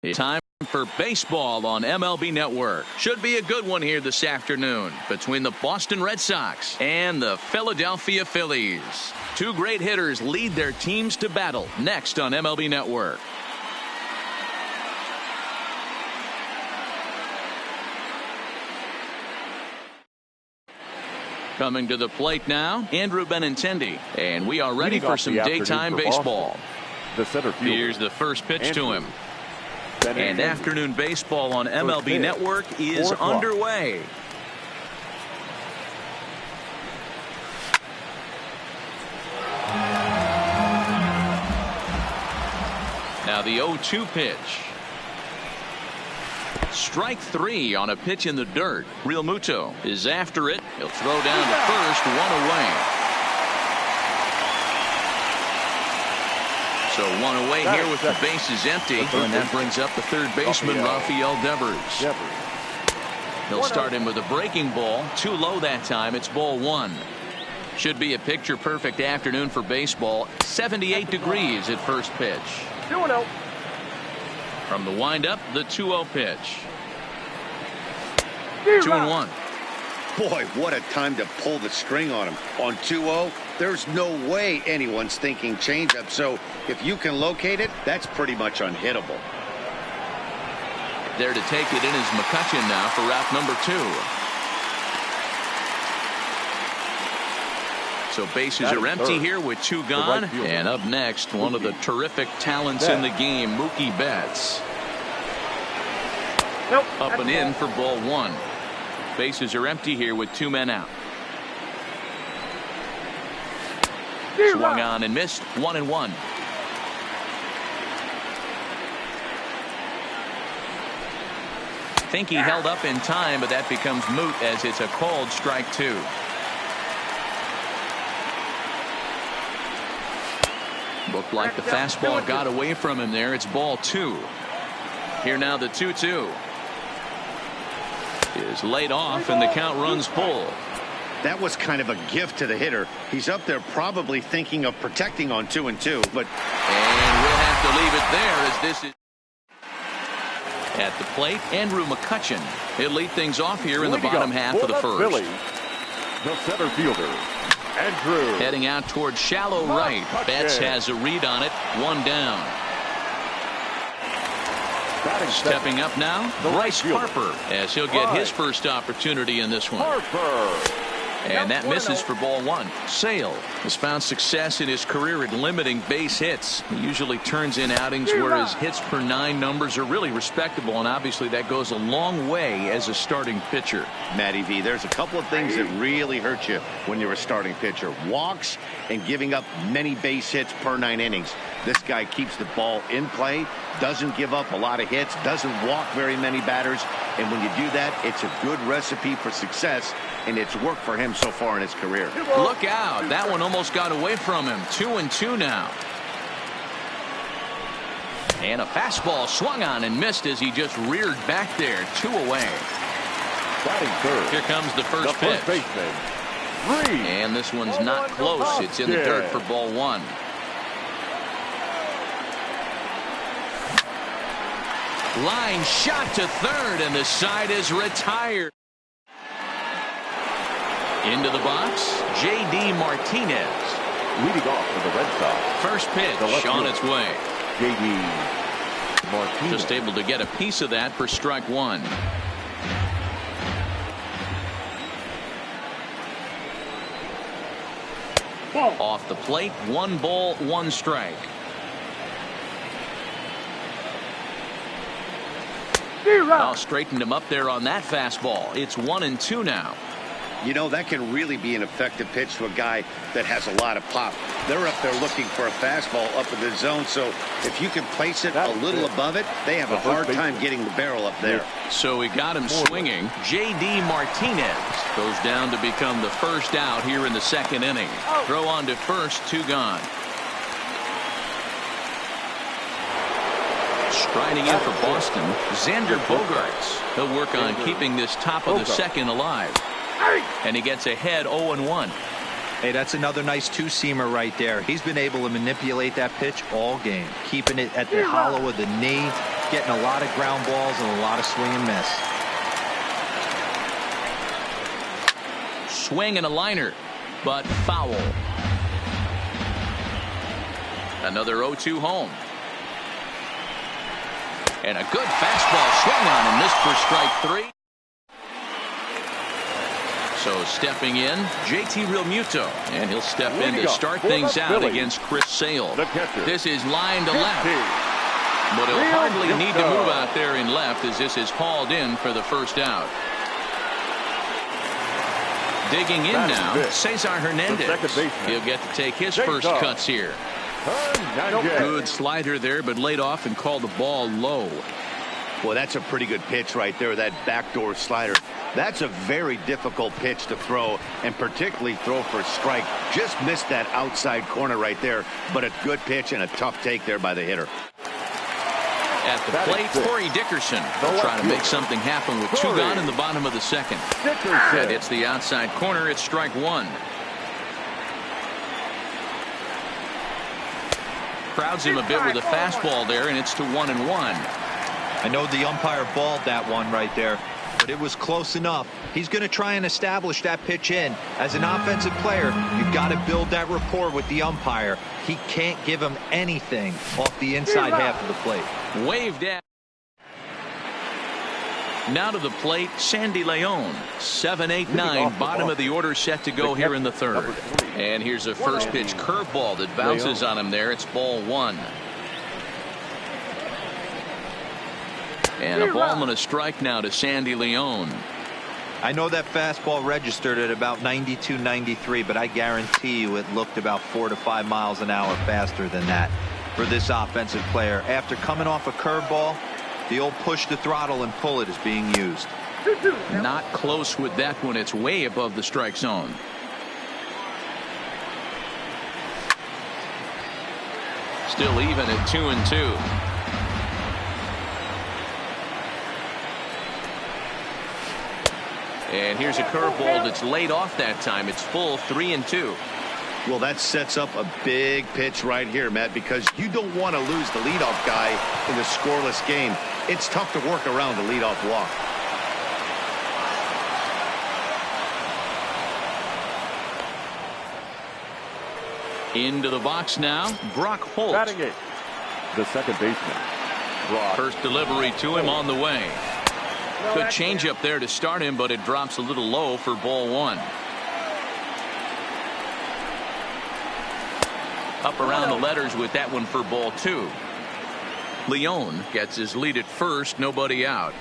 It's time for baseball on MLB Network. Should be a good one here this afternoon between the Boston Red Sox and the Philadelphia Phillies. Two great hitters lead their teams to battle next on MLB Network. Coming to the plate now, Andrew Benintendi, and we are ready for some daytime baseball. The center fielder. Here's the first pitch to him. And afternoon baseball on MLB Network is underway. Now the 0-2 pitch. Strike three on a pitch in the dirt. Real Muto is after it. He'll throw down to first, one away. So one away here with the bases empty, and that brings up the third baseman, Rafael Devers. He'll start him with a breaking ball. Too low that time. It's ball one. Should be a picture-perfect afternoon for baseball. 78 degrees at first pitch. 2-0. From the windup, the 2-0 pitch. 2-1. Boy, what a time to pull the string on him. On 2-0, there's no way anyone's thinking changeup. So if you can locate it, that's pretty much unhittable. There to take it in is McCutchen now for route number 2. So bases are empty here with two gone. And up next, one of the terrific talents in the game, Mookie Betts. Up and in for ball one. Bases are empty here with two men out. Swung on and missed. 1-1. Think he held up in time, but that becomes moot as it's a called strike two. Looked like the fastball got away from him there. It's ball two. Here now the 2-2 is laid off and the count runs full. That was kind of a gift to the hitter. He's up there probably thinking of protecting on 2-2, but and we'll have to leave it there as this is at the plate. Andrew McCutchen. He'll lead things off here in the bottom half of the first. Phillies, the center fielder, Andrew. Heading out towards shallow right. Betts has a read on it. One down. Stepping up now, Bryce Harper, as he'll get his first opportunity in this one. And that misses for ball one. Sale has found success in his career at limiting base hits. He usually turns in outings where his hits per nine numbers are really respectable, and obviously that goes a long way as a starting pitcher. Matty V, there's a couple of things that really hurt you when you're a starting pitcher. Walks and giving up many base hits per 9 innings. This guy keeps the ball in play, doesn't give up a lot of hits, doesn't walk very many batters, and when you do that, it's a good recipe for success, and it's worked for him so far in his career. Look out. That one almost got away from him. 2-2 now. And a fastball swung on and missed as he just reared back there. 2 away. Here comes the first pitch. And this one's not close. It's in the dirt for ball one. Line shot to third, and the side is retired. Into the box, J.D. Martinez. Leading off for the Red Sox. First pitch on its way. J.D. Martinez. Just able to get a piece of that for strike one. Off the plate, 1 ball, 1 strike. I'll straighten him up there on that fastball. It's 1-2 now. You know, that can really be an effective pitch to a guy that has a lot of pop. They're up there looking for a fastball up in the zone, so if you can place it a little above it, they have a hard time getting the barrel up there. So we got him swinging. J.D. Martinez goes down to become the first out here in the second inning. Throw on to first, 2 gone. Striding in for Boston, Xander Bogaerts. He'll work on keeping this top of the second alive. And he gets ahead 0-1. Hey, that's another nice two-seamer right there. He's been able to manipulate that pitch all game, keeping it at the hollow of the knee, getting a lot of ground balls and a lot of swing and miss. Swing and a liner, but foul. Another 0-2 home. And a good fastball swung on and missed for strike 3. So stepping in, JT Realmuto, and he'll step in to start things out against Chris Sale. This is line to left, but he'll hardly need to move out there in left as this is hauled in for the first out. Digging in now, Cesar Hernandez. He'll get to take his first cuts here. Good slider there, but laid off and called the ball low. Well, that's a pretty good pitch right there, that backdoor slider. That's a very difficult pitch to throw, and particularly throw for a strike. Just missed that outside corner right there, but a good pitch and a tough take there by the hitter. At the plate, Corey Dickerson will try to make something happen with 2 gone in the bottom of the second. And it's the outside corner. It's strike 1. Crowds him a bit with a fastball there, and it's to 1-1. I know the umpire balled that one right there, but it was close enough. He's going to try and establish that pitch in. As an offensive player, you've got to build that rapport with the umpire. He can't give him anything off the inside half of the plate. Waved at. Now to the plate, Sandy Leon. 7-8-9, bottom of the order set to go here in the third. And here's a first pitch curveball that bounces on him there. It's ball 1. And a ball and a strike now to Sandy Leon. I know that fastball registered at about 92, 93, but I guarantee you it looked about 4 to 5 miles an hour faster than that for this offensive player. After coming off a curveball, the old push the throttle and pull it is being used. Not close with that one. It's way above the strike zone. Still even at 2-2. And here's a curveball that's laid off that time. It's full 3-2. Well, that sets up a big pitch right here, Matt, because you don't want to lose the leadoff guy in the scoreless game. It's tough to work around the leadoff walk. Into the box now, Brock Holt. Batting it, the second baseman, Brock. First delivery to him on the way. Good change up there to start him, but it drops a little low for ball 1. Up around the letters with that one for ball 2. Leon gets his lead at first, nobody out.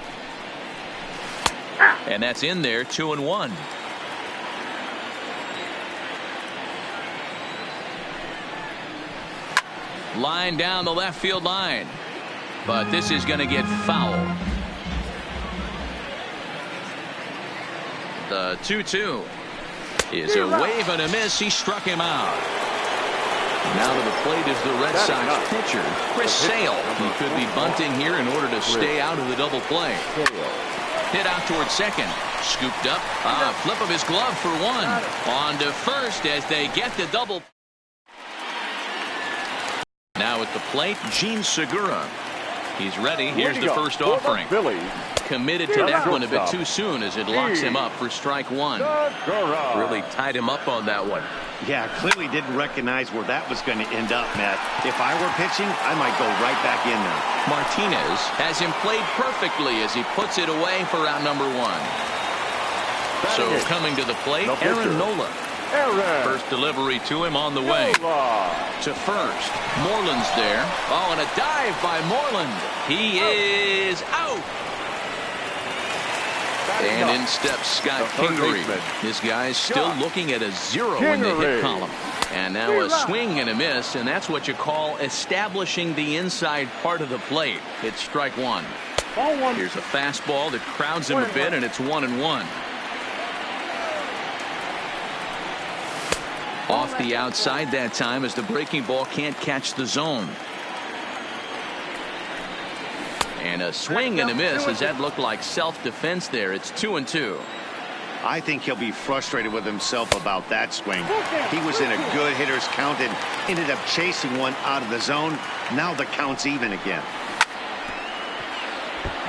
And that's in there, 2-1. Line down the left field line. But this is going to get foul. The 2-2 is a wave and a miss. He struck him out. Now to the plate is the Red Sox pitcher, Chris Sale. He could be bunting here in order to stay out of the double play. Hit out towards second. Scooped up. Flip of his glove for 1. On to first as they get the double. Now at the plate, Gene Segura. He's ready. Here's the first offering. Committed to that one a bit too soon as it locks him up for strike 1. Really tied him up on that one. Yeah, clearly didn't recognize where that was going to end up, Matt. If I were pitching, I might go right back in there. Martinez has him played perfectly as he puts it away for out number 1. So coming to the plate, Aaron Nola. First delivery to him on the way. To first. Moreland's there. Oh, and a dive by Moreland. He is out. And in steps Scott Kingery. This guy's still looking at a 0 in the hit column. And now a swing and a miss, and that's what you call establishing the inside part of the plate. It's strike 1. Here's a fastball that crowds him a bit, and it's 1-1. Off the outside that time as the breaking ball can't catch the zone. And a swing and a miss as that looked like self-defense there. It's 2-2. I think he'll be frustrated with himself about that swing. He was in a good hitter's count and ended up chasing one out of the zone. Now the count's even again.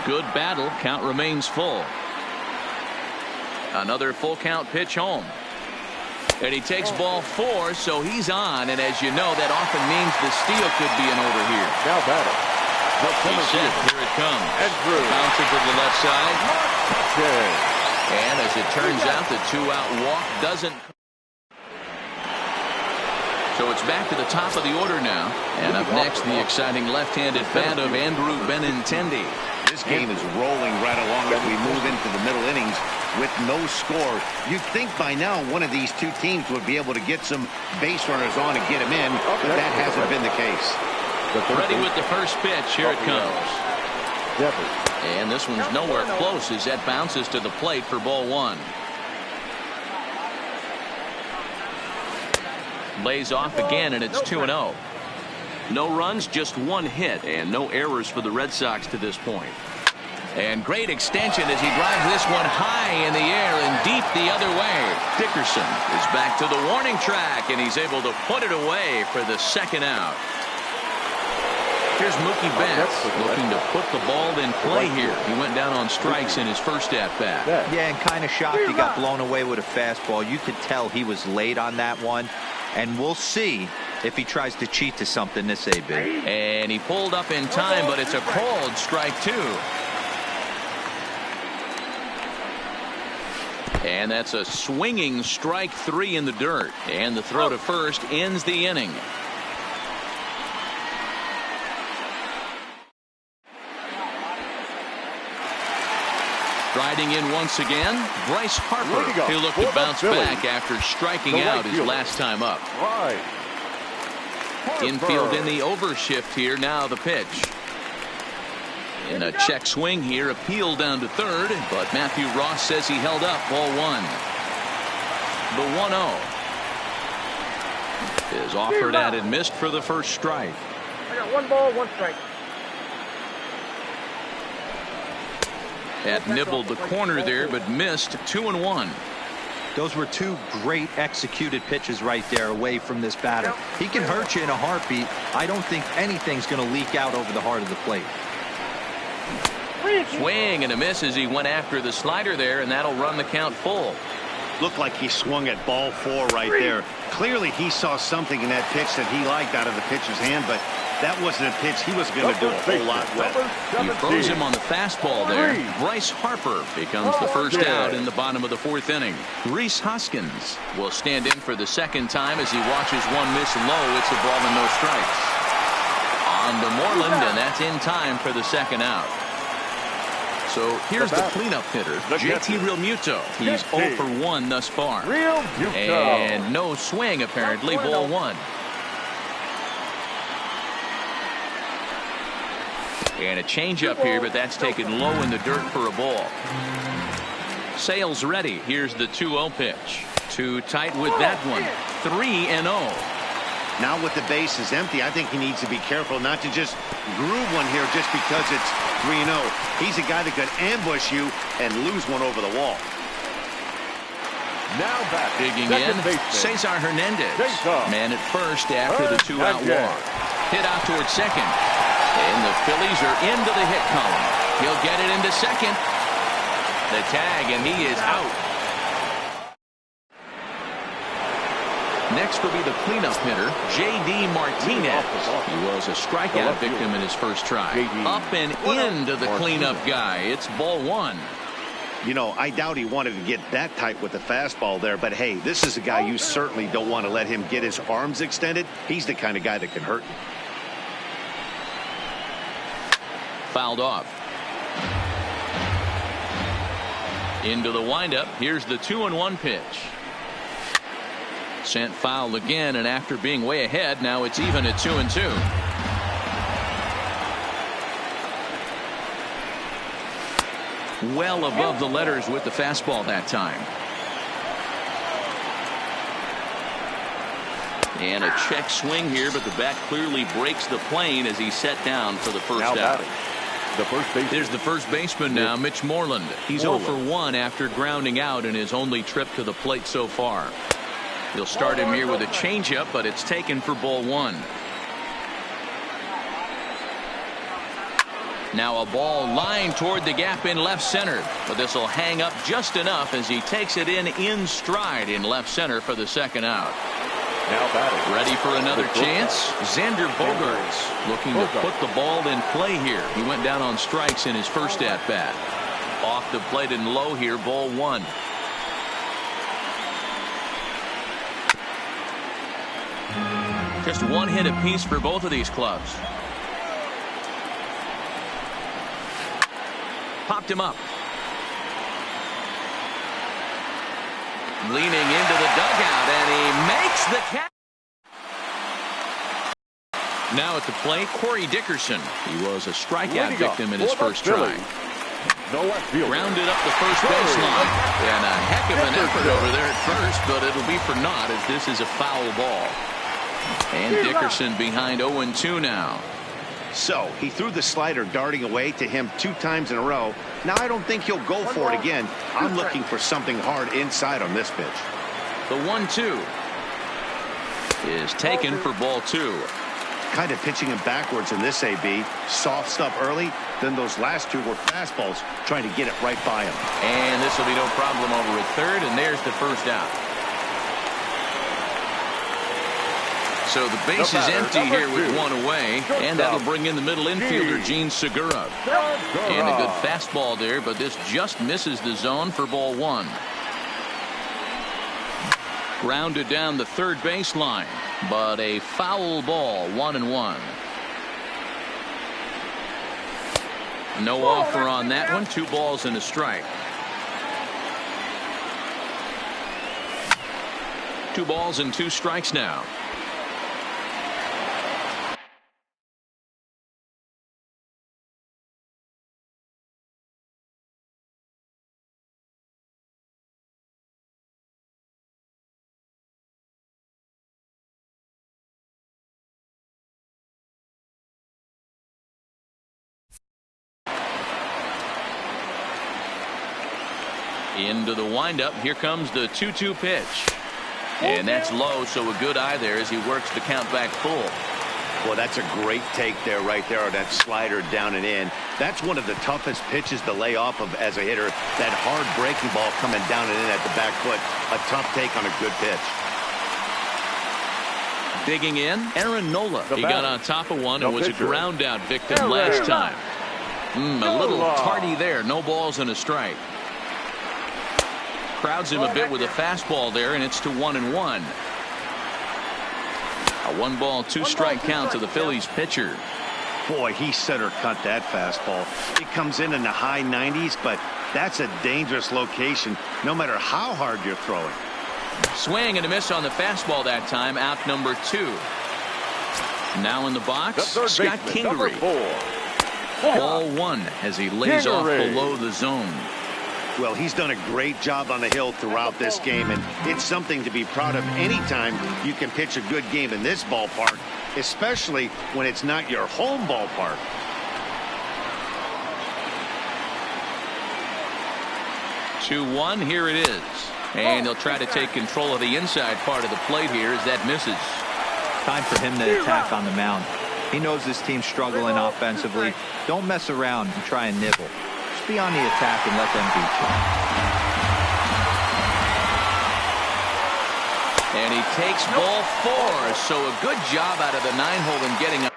Good battle. Count remains full. Another full count pitch home. And he takes ball 4, so he's on. And as you know, that often means the steal could be in order here. Now batting. He's set. Here it comes. Bouncing to the left side. And as it turns out, the 2-out walk doesn't. So it's back to the top of the order now. And up next, the exciting left-handed bat of Andrew Benintendi. This game is rolling right along as we move into the middle innings with no score. You'd think by now one of these two teams would be able to get some base runners on and get them in, but that hasn't been the case. Ready with the first pitch. Here it comes. And this one's nowhere close as that bounces to the plate for ball 1. Lays off again, and it's 2-0. No runs, just 1 hit, and no errors for the Red Sox to this point. And great extension as he drives this one high in the air and deep the other way. Dickerson is back to the warning track, and he's able to put it away for the 2nd out. Here's Mookie Betts looking to put the ball in play here. He went down on strikes in his first at-bat. Yeah, and kind of shocked he got blown away with a fastball. You could tell he was late on that one. And we'll see if he tries to cheat to something this AB. And he pulled up in time, but it's a called strike 2. And that's a swinging strike 3 in the dirt. And the throw to first ends the inning. Striding in once again, Bryce Harper. He'll look to bounce back after striking out his last time up. Infield in the overshift here. Now the pitch. In a check swing here, appeal down to third, but Matthew Ross says he held up. Ball 1. The 1-0 is offered at and missed for the first strike. I got 1 ball, 1 strike. Had nibbled the corner there, but missed. 2-1. Those were 2 great executed pitches right there away from this batter. He can hurt you in a heartbeat. I don't think anything's going to leak out over the heart of the plate. Swing and a miss as he went after the slider there, and that'll run the count full. Looked like he swung at ball 4 right there. Clearly he saw something in that pitch that he liked out of the pitcher's hand, but that wasn't a pitch he was going to do a whole lot with. He froze him on the fastball there. Bryce Harper becomes the first out in the bottom of the 4th inning. Rhys Hoskins will stand in for the 2nd time as he watches one miss low. It's a ball and no strikes. On to Moreland, and that's in time for the 2nd out. So here's the cleanup hitter, JT Realmuto. He's 0 for 1 thus far. And no swing, apparently. Ball 1. And a changeup here, but that's taken low in the dirt for a ball. Sale's ready. Here's the 2-0 pitch. Too tight with that one. 3-0. Now with the base is empty, I think he needs to be careful not to just groove one here just because it's 3-0. He's a guy that could ambush you and lose one over the wall. Now back. Digging in, Cesar Hernandez. Man at first after the 2-out walk. Hit out towards second. And the Phillies are into the hit column. He'll get it into second. The tag, and he is out. Next will be the cleanup hitter, J.D. Martinez. He was a strikeout victim in his first try. Up and into the cleanup guy. It's ball 1. You know, I doubt he wanted to get that tight with the fastball there, but hey, this is a guy you certainly don't want to let him get his arms extended. He's the kind of guy that can hurt you. Fouled off. Into the windup. Here's the 2-1 pitch. Sent foul again, and after being way ahead, now it's even at 2-2. Well above the letters with the fastball that time. And a check swing here, but the bat clearly breaks the plane as he's set down for the first out. There's the first baseman now, Mitch Moreland. He's 0 for 1 after grounding out in his only trip to the plate so far. He'll start him here with a changeup, but it's taken for ball 1. Now a ball lined toward the gap in left center, but this will hang up just enough as he takes it in stride in left center for the second out. Now batting. Ready for another chance? Xander Bogaerts looking to put the ball in play here. He went down on strikes in his first at bat. Off the plate and low here, ball one. Just one hit apiece for both of these clubs. Popped him up. Leaning into the dugout, and he makes the catch. Now at the plate, Corey Dickerson. He was a strikeout victim in his first try. Grounded up the first baseline. And a heck of an effort over there at first, but it'll be for naught as this is a foul ball. And Dickerson behind 0-2 now. So he threw the slider darting away to him 2 times in a row. Now I don't think he'll go for it again. I'm looking for something hard inside on this pitch. The 1-2 is taken for ball 2. Kind of pitching him backwards in this AB. Soft stuff early, then those last 2 were fastballs trying to get it right by him. And this will be no problem over at third, and there's the first out. So the base is empty here with 1 away, and that'll bring in the middle infielder, Gene Segura. And a good fastball there, but this just misses the zone for ball 1. Grounded down the third baseline, but a foul ball, 1-1. No offer on that one. 2 balls and a strike. 2 balls and 2 strikes now. Into the windup. Here comes the 2-2 pitch. And that's low, so a good eye there as he works the count back full. Well, that's a great take there, right there, on that slider down and in. That's one of the toughest pitches to lay off of as a hitter. That hard breaking ball coming down and in at the back foot. A tough take on a good pitch. Digging in, Aaron Nola. He got on top of one and was a ground out victim last time. A little tardy there. No balls and a strike. Crowds him a bit with a fastball there, and it's to 1-1. A 1-ball, 2-strike count to the Phillies pitcher. Boy, he center cut that fastball. It comes in the high 90s, but that's a dangerous location no matter how hard you're throwing. Swing and a miss on the fastball that time. Out number 2. Now in the box, Scott Kingery. Ball 1 as he lays off below the zone. Well, he's done a great job on the hill throughout this game, and it's something to be proud of anytime you can pitch a good game in this ballpark, especially when it's not your home ballpark. Two-1, here it is. And he'll try to take control of the inside part of the plate here as that misses. Time for him to attack on the mound. He knows this team's struggling offensively. Don't mess around and try and nibble. Be on the attack and let them beat you. And he takes ball 4. So a good job out of the 9-hole in getting up.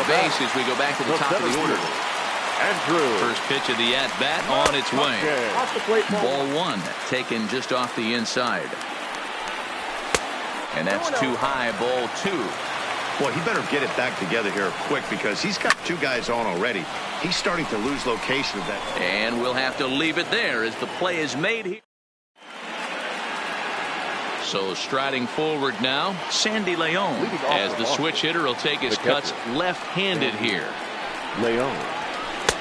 Base as we go back to the top of the order. Andrew. First pitch of the at-bat on its way. Off the plate, Ball one, taken just off the inside. And that's too high, ball two. Boy, he better get it back together here quick because he's got two guys on already. He's starting to lose location of that. And we'll have to leave it there as the play is made here. So striding forward now, Sandy Leon, as the switch hitter will take his cuts left-handed here. Leon.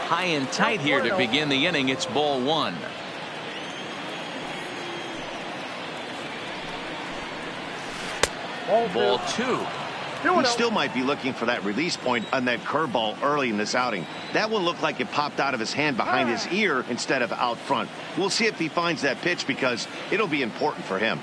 High and tight here to begin the inning. It's ball one. Ball two. He still might be looking for that release point on that curveball early in this outing. That one looked like it popped out of his hand behind his ear instead of out front. We'll see if he finds that pitch because it'll be important for him.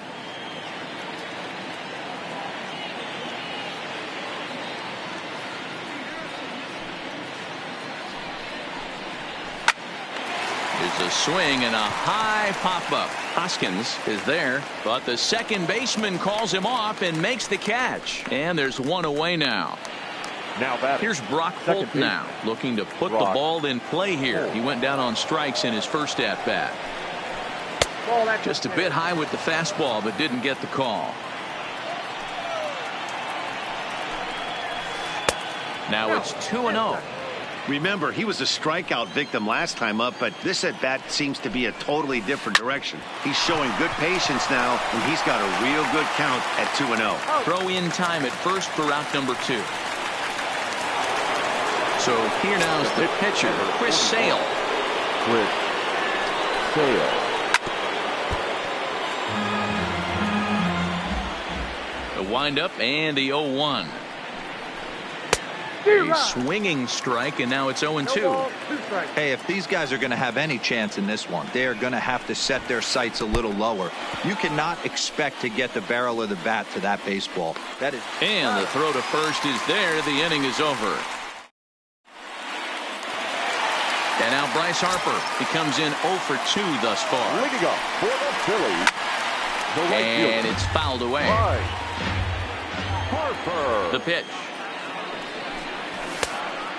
There's a swing and a high pop-up. Hoskins is there, but the second baseman calls him off and makes the catch. And there's one away now. Here's Brock Holt now, looking to put the ball in play here. He went down on strikes in his first at-bat. Just a bit high with the fastball, but didn't get the call. Now it's 2-0. Remember, he was a strikeout victim last time up, but this at-bat seems to be a totally different direction. He's showing good patience now, and he's got a real good count at 2-0. Throw in time at first for out number two. So here now is the pitcher, Chris Sale. Chris Sale. The windup and the 0-1. A swinging strike, and now it's 0-2. Hey, if these guys are going to have any chance in this one, they are going to have to set their sights a little lower. You cannot expect to get the barrel of the bat to that baseball. That is. And the throw to first is there. The inning is over. And now Bryce Harper. He comes in 0 for 2 thus far. Leading up for the Phillies, the right And fielder, it's fouled away. Bryce Harper. The pitch.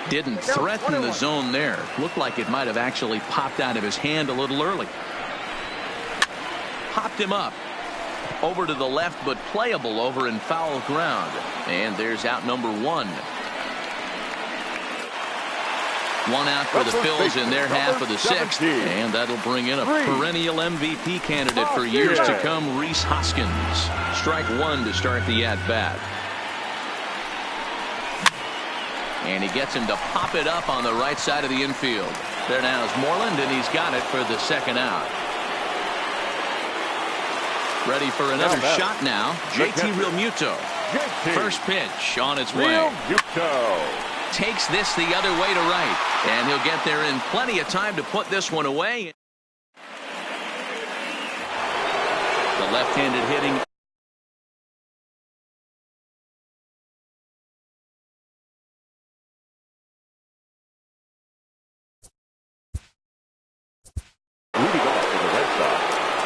Didn't threaten the zone there. Looked like it might have actually popped out of his hand a little early. Popped him up. Over to the left, but playable over in foul ground. And there's out number one. One out for the Phils in their half of the sixth. And that'll bring in a perennial MVP candidate for years to come, Rhys Hoskins. Strike one to start the at-bat. And he gets him to pop it up on the right side of the infield. There now is Moreland, and he's got it for the second out. Ready for another shot now. JT Realmuto. First pitch on its way. Takes this the other way to right. And he'll get there in plenty of time to put this one away. The left-handed hitting.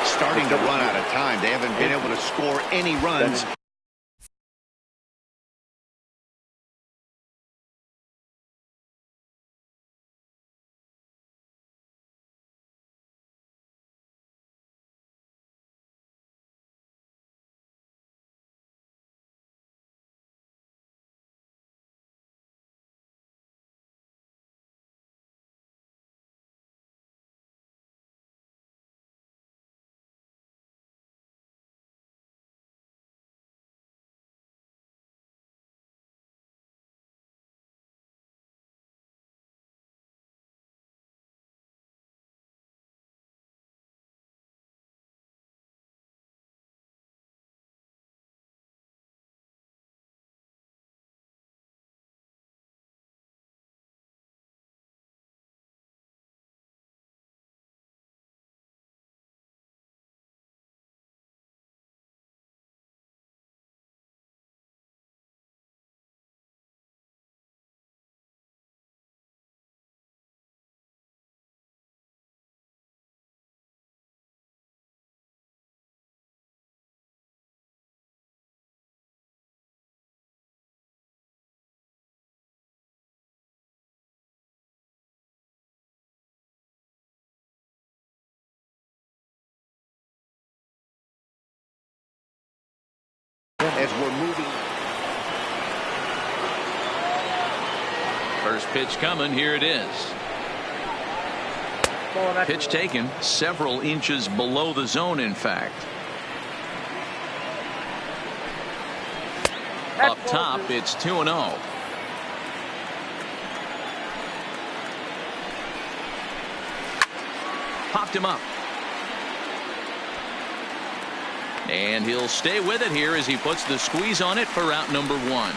Starting to run out of time. They haven't been able to score any runs. we're moving. First pitch coming. Here it is. Pitch taken several inches below the zone, in fact. Up top, it's 2-0. Popped him up. And he'll stay with it here as he puts the squeeze on it for out number one.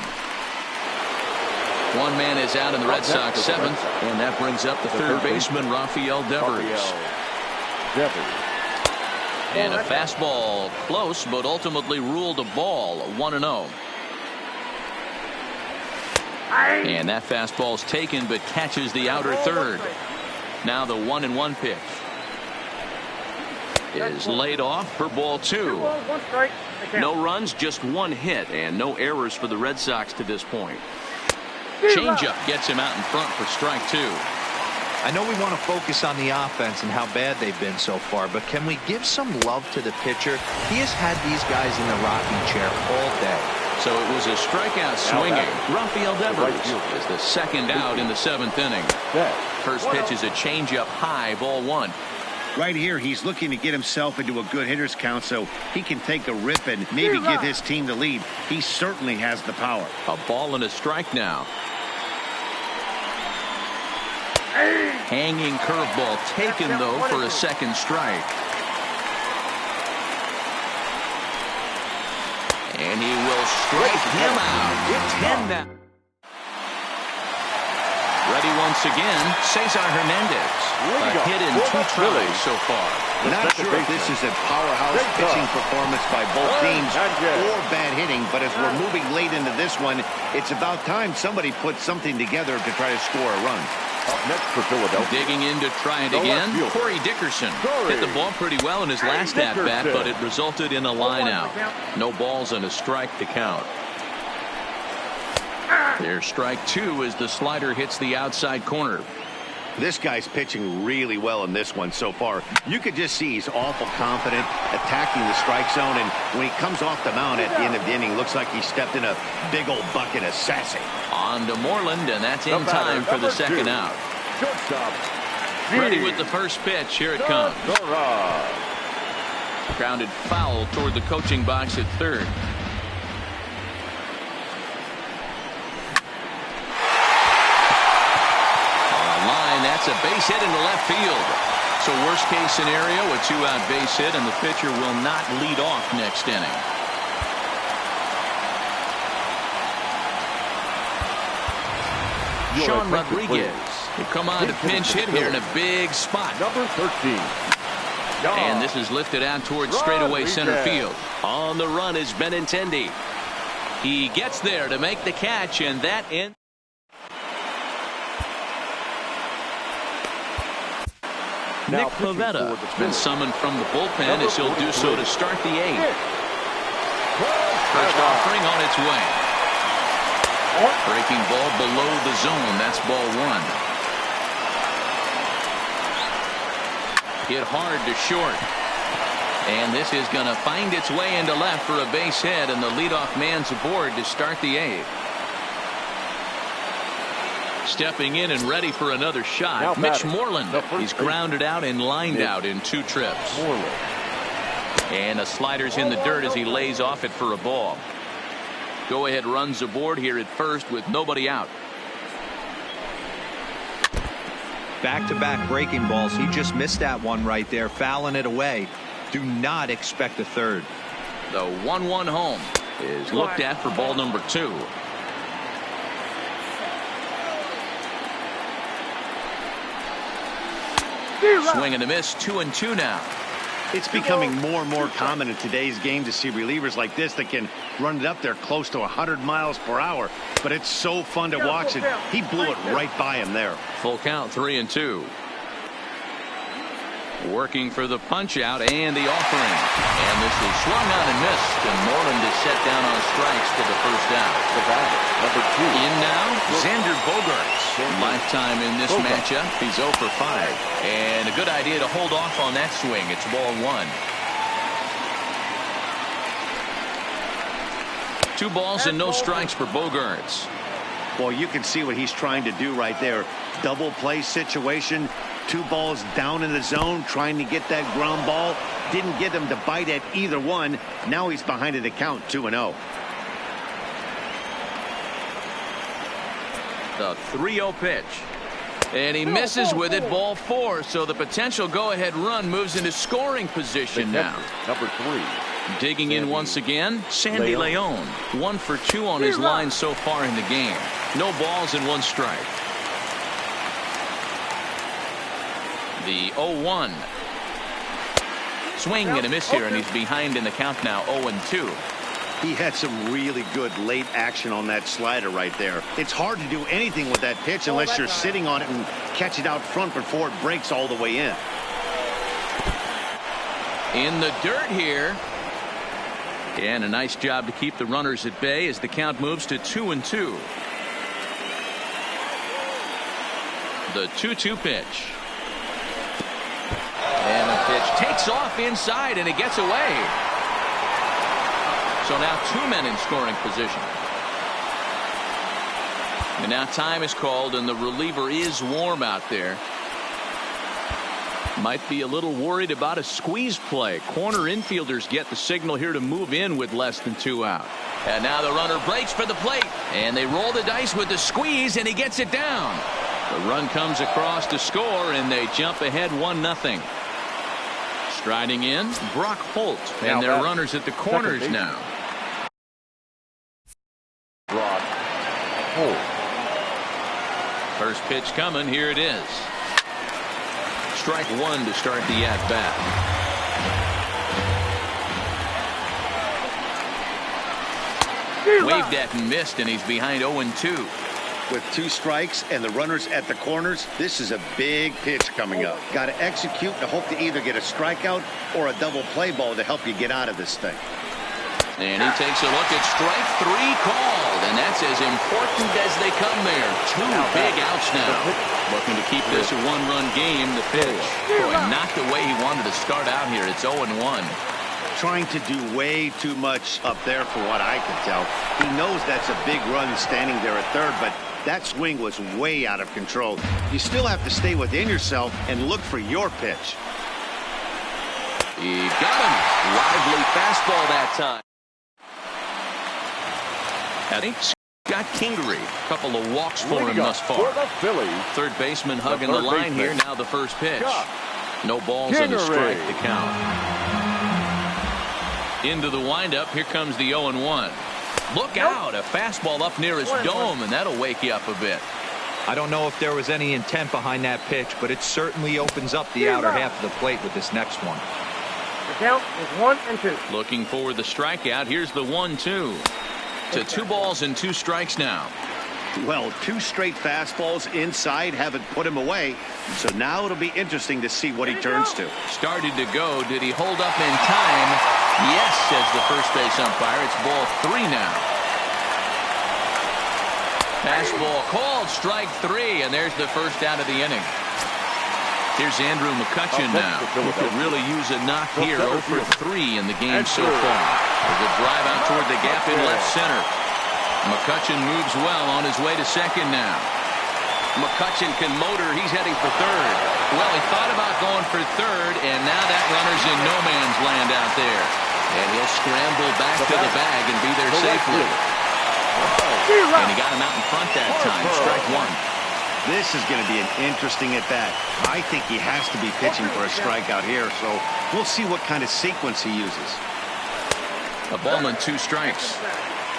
One man is out in the Red Sox seventh, and that brings up the third baseman, Rafael Devers. And a fastball close, but ultimately ruled a ball, 1-0. And that fastball's taken, but catches the outer third. Now the 1-1 pitch is laid off for ball two. No runs, just one hit, and no errors for the Red Sox to this point. Changeup gets him out in front for strike two. I know we want to focus on the offense and how bad they've been so far, but can we give some love to the pitcher? He has had these guys in the rocking chair all day. So it was a strikeout swinging. Rafael Devers is the second out in the seventh inning. First pitch is a changeup high, ball one. Right here, he's looking to get himself into a good hitter's count so he can take a rip and maybe give his team the lead. He certainly has the power. A ball and a strike now. Hanging curveball taken, though, for a second strike. And he will strike him out. It's 10 now. Ready once again, Cesar Hernandez. A hit in two tries so far. Not sure if this is a powerhouse pitching performance by both teams or bad hitting, but as we're moving late into this one, it's about time somebody put something together to try to score a run. Up next for Philadelphia. Digging in to try it again, Corey Dickerson hit the ball pretty well in his last at-bat, but it resulted in a line out. No balls and a strike to count. There's strike two as the slider hits the outside corner. This guy's pitching really well in this one so far. You could just see he's awful confident, attacking the strike zone, and when he comes off the mound at the end of the inning, looks like he stepped in a big old bucket of sassy. On to Moreland, and that's in time for the second out. Ready with the first pitch. Here it comes. Grounded foul toward the coaching box at third. That's a base hit into left field. So worst case scenario, a two-out base hit, and the pitcher will not lead off next inning. Sean Rodriguez will come on to pinch hit here in a big spot. Number 13. And this is lifted out towards straightaway center field. On the run is Benintendi. He gets there to make the catch, and that ends. Nick Pivetta has been summoned from the bullpen as he'll do so to start the eighth. First offering on its way. Breaking ball below the zone. That's ball one. Hit hard to short. And this is going to find its way into left for a base hit, and the leadoff man's aboard to start the eighth. Stepping in and ready for another shot, Mitch Moreland. He's grounded out and lined out in two trips. And a slider's in the dirt as he lays off it for a ball. Go-ahead runs aboard here at first with nobody out. Back-to-back breaking balls. He just missed that one right there, fouling it away. Do not expect a third. The 1-1 home is looked at for ball number two. Swing and a miss, 2-2 now. It's becoming more and more common in today's game to see relievers like this that can run it up there close to 100 miles per hour. But it's so fun to watch it. He blew it right by him there. Full count, 3-2. Working for the punch out and the offering. And this is swung on and missed. And Moreland is set down on strikes for the first out. Number 2. In now, Xander Bogaerts. Lifetime in this matchup. He's 0 for 5. And a good idea to hold off on that swing. It's ball one. 2 balls and no strikes for Bogaerts. Well, you can see what he's trying to do right there. Double play situation. 2 balls down in the zone, trying to get that ground ball. Didn't get him to bite at either one. Now he's behind in the count, 2-0. The 3-0 pitch. And he misses with it, ball 4. So the potential go-ahead run moves into scoring position now. Number 3. Digging in once again, Sandy Leon. 1 for 2 on his line so far in the game. No balls and 1 strike. The 0-1. Swing and a miss here, and he's behind in the count now, 0-2. He had some really good late action on that slider right there. It's hard to do anything with that pitch unless you're sitting on it and catch it out front before it breaks all the way in. In the dirt here. And a nice job to keep the runners at bay as the count moves to 2-2. The 2-2 pitch. And the pitch takes off inside, and it gets away. So now 2 men in scoring position. And now time is called, and the reliever is warm out there. Might be a little worried about a squeeze play. Corner infielders get the signal here to move in with less than 2 out. And now the runner breaks for the plate, and they roll the dice with the squeeze, and he gets it down. The run comes across to score, and they jump ahead 1-0. Striding in, Brock Holt, and their runners at the corners now. Brock Holt. First pitch coming, here it is. Strike 1 to start the at-bat. Waved at and missed, and he's behind 0-2. With 2 strikes and the runners at the corners, this is a big pitch coming up. Got to execute to hope to either get a strikeout or a double play ball to help you get out of this thing. And he takes a look at strike 3 called, and that's as important as they come there. 2 big outs now. Looking to keep this a 1-run game. The pitch. Boy, not the way he wanted to start out here. It's 0-1. Trying to do way too much up there for what I can tell. He knows that's a big run standing there at third, but that swing was way out of control. You still have to stay within yourself and look for your pitch. He got him. Lively fastball that time. I think Scott Kingery, a couple of walks for him thus far. Third baseman hugging the line here. Now the first pitch. No balls and a strike to count. Into the windup. Here comes the 0-1. Look out. A fastball up near his dome, and that'll wake you up a bit. I don't know if there was any intent behind that pitch, but it certainly opens up the outer half of the plate with this next one. The count is 1-2. Looking for the strikeout. Here's the 1-2. To 2 balls and 2 strikes now. Well, 2 straight fastballs inside haven't put him away. So now it'll be interesting to see what he turns to. Started to go. Did he hold up in time? Yes, says the first base umpire. It's ball 3 now. Fastball called, strike 3, and there's the first out of the inning. Here's Andrew McCutchen now, who could really use a knock here. 0 for 3 in the game so far. There's a drive out toward the gap in left center. McCutchen moves well on his way to second now. McCutchen can motor. He's heading for third. Well, he thought about going for third, and now that runner's in no man's land out there. And he'll scramble back to the bag and be there safely. And he got him out in front that time. Strike 1. This is going to be an interesting at-bat. I think he has to be pitching for a strikeout here, so we'll see what kind of sequence he uses. A ball and 2 strikes.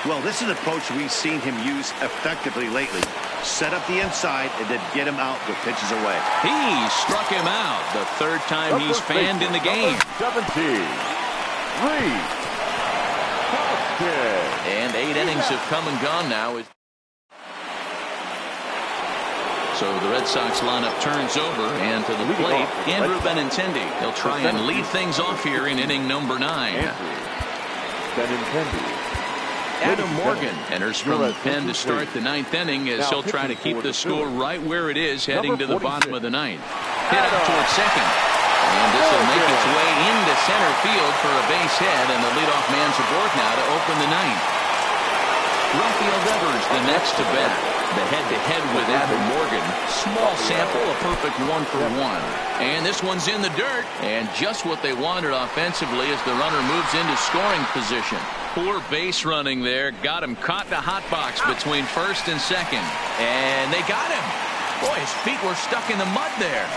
Well, this is an approach we've seen him use effectively lately. Set up the inside and then get him out with pitches away. He struck him out the 3rd time he's fanned in the game. 17. And 8 innings have come and gone now. So the Red Sox lineup turns over, and to the plate, Andrew Benintendi. He'll try and lead things off here in inning number 9. Adam Morgan enters from the pen to start the 9th inning as he'll try to keep the score right where it is heading to the bottom of the 9th. Hit up towards second. And this will make its way into center field for a base hit, and the leadoff man's aboard now to open the 9th. Rafael Devers, the next to bat. The head-to-head with Adam Morgan. Small sample, a perfect 1-for-1. And this one's in the dirt. And just what they wanted offensively as the runner moves into scoring position. Poor base running there. Got him caught in a hot box between first and second. And they got him. Boy, his feet were stuck in the mud there.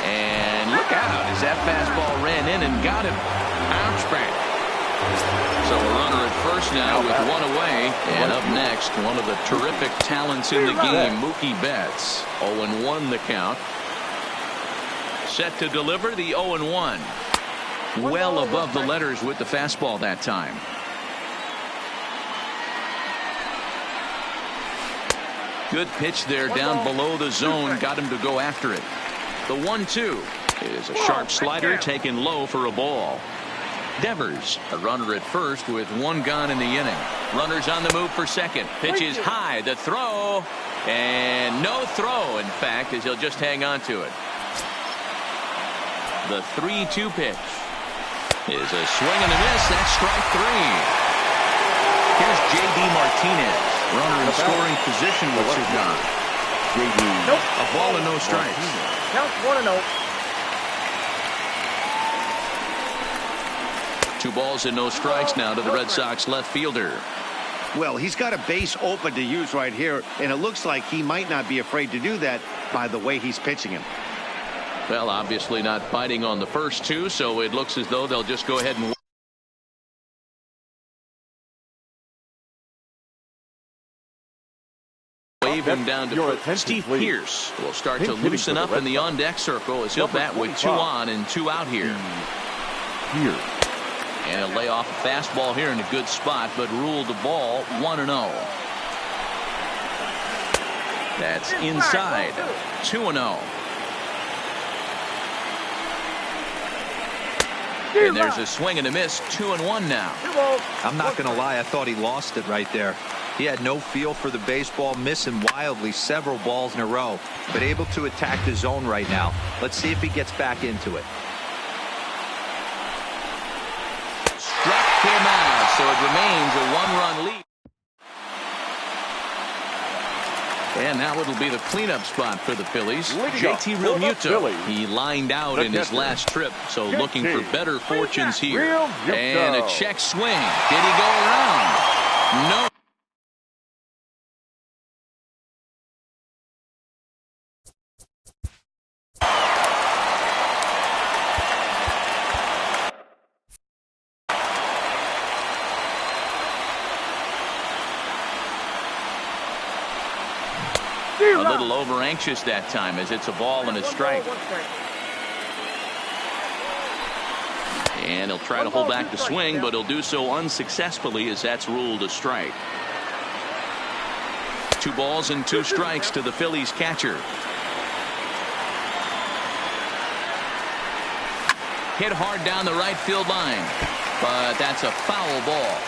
And look out as that fastball ran in and got him. Bounce back. So a runner at first now with one away. And up next, one of the terrific talents in the game, Mookie Betts. 0-1 the count. Set to deliver the 0-1. Well above the letters with the fastball that time. Good pitch there down below the zone. Got him to go after it. The 1-2 is a sharp slider taken low for a ball. Devers, a runner at first with one gone in the inning. Runners on the move for second. Pitch is high. The throw. And no throw, in fact, as he'll just hang on to it. The 3-2 pitch is a swing and a miss. That's strike 3. Here's J.D. Martinez. Runner in scoring position with Sudan. J.D. Nope. A ball and no strikes. Count 1-0. 2 balls and no strikes now to the Red Sox left fielder. Well, he's got a base open to use right here, and it looks like he might not be afraid to do that by the way he's pitching him. Well, obviously not biting on the first 2, so it looks as though they'll just go ahead and wave him down to first. Steve Pearce will start to loosen up in the on-deck circle as he'll bat with 2 on and 2 out here. And he'll lay off a fastball here in a good spot, but ruled the ball 1-0. That's inside. 2-0. And there's a swing and a miss. 2-1 now. I'm not going to lie. I thought he lost it right there. He had no feel for the baseball, missing wildly several balls in a row, but able to attack the zone right now. Let's see if he gets back into it. Struck him out, so it remains a 1-run lead. And now it'll be the cleanup spot for the Phillies. JT Realmuto. He lined out in his last trip, so looking for better fortunes here. And a check swing. Did he go around? No. A little over anxious that time as it's a ball and a strike. And he'll try to hold back the swing, but he'll do so unsuccessfully as that's ruled a strike. 2 balls and 2 strikes to the Phillies catcher. Hit hard down the right field line, but that's a foul ball.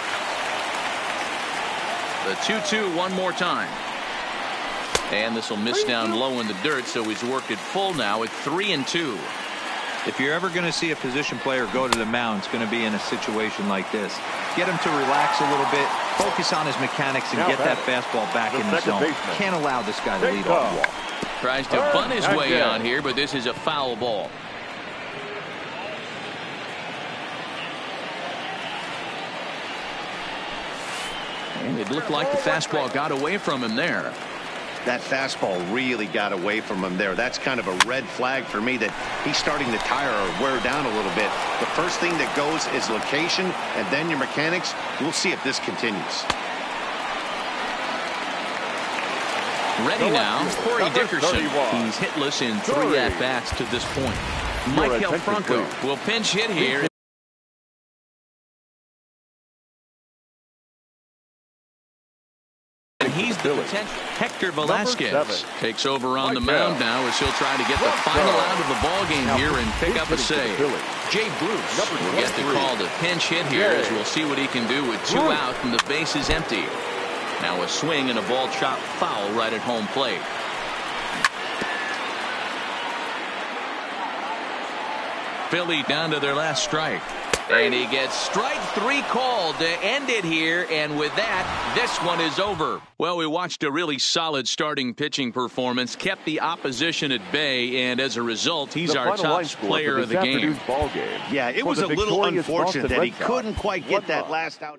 The 2-2 one more time. And this will miss down low in the dirt, so he's worked it full now at 3-2. If you're ever going to see a position player go to the mound, it's going to be in a situation like this. Get him to relax a little bit, focus on his mechanics, and get that fastball back in the zone. Can't allow this guy to lead off the wall. Tries to bunt his way on here, but this is a foul ball. And it looked like the fastball got away from him there. That fastball really got away from him there. That's kind of a red flag for me that he's starting to tire or wear down a little bit. The first thing that goes is location and then your mechanics. We'll see if this continues. Ready now, Corey Dickerson. He's hitless in 3 at-bats to this point. Michael Franco will pinch hit here. He's the potential. Hector Velasquez takes over on the mound now as he'll try to get the final out of the ball game here and pick up a save. Jay Bruce will get the call to pinch hit here as we'll see what he can do with 2 out and the base is empty. Now a swing and a ball chopped foul right at home plate. Philly down to their last strike. And he gets strike 3 called to end it here, and with that, this one is over. Well, we watched a really solid starting pitching performance, kept the opposition at bay, and as a result, he's our top player of the game. Yeah, it was a little unfortunate that he couldn't quite get that last out.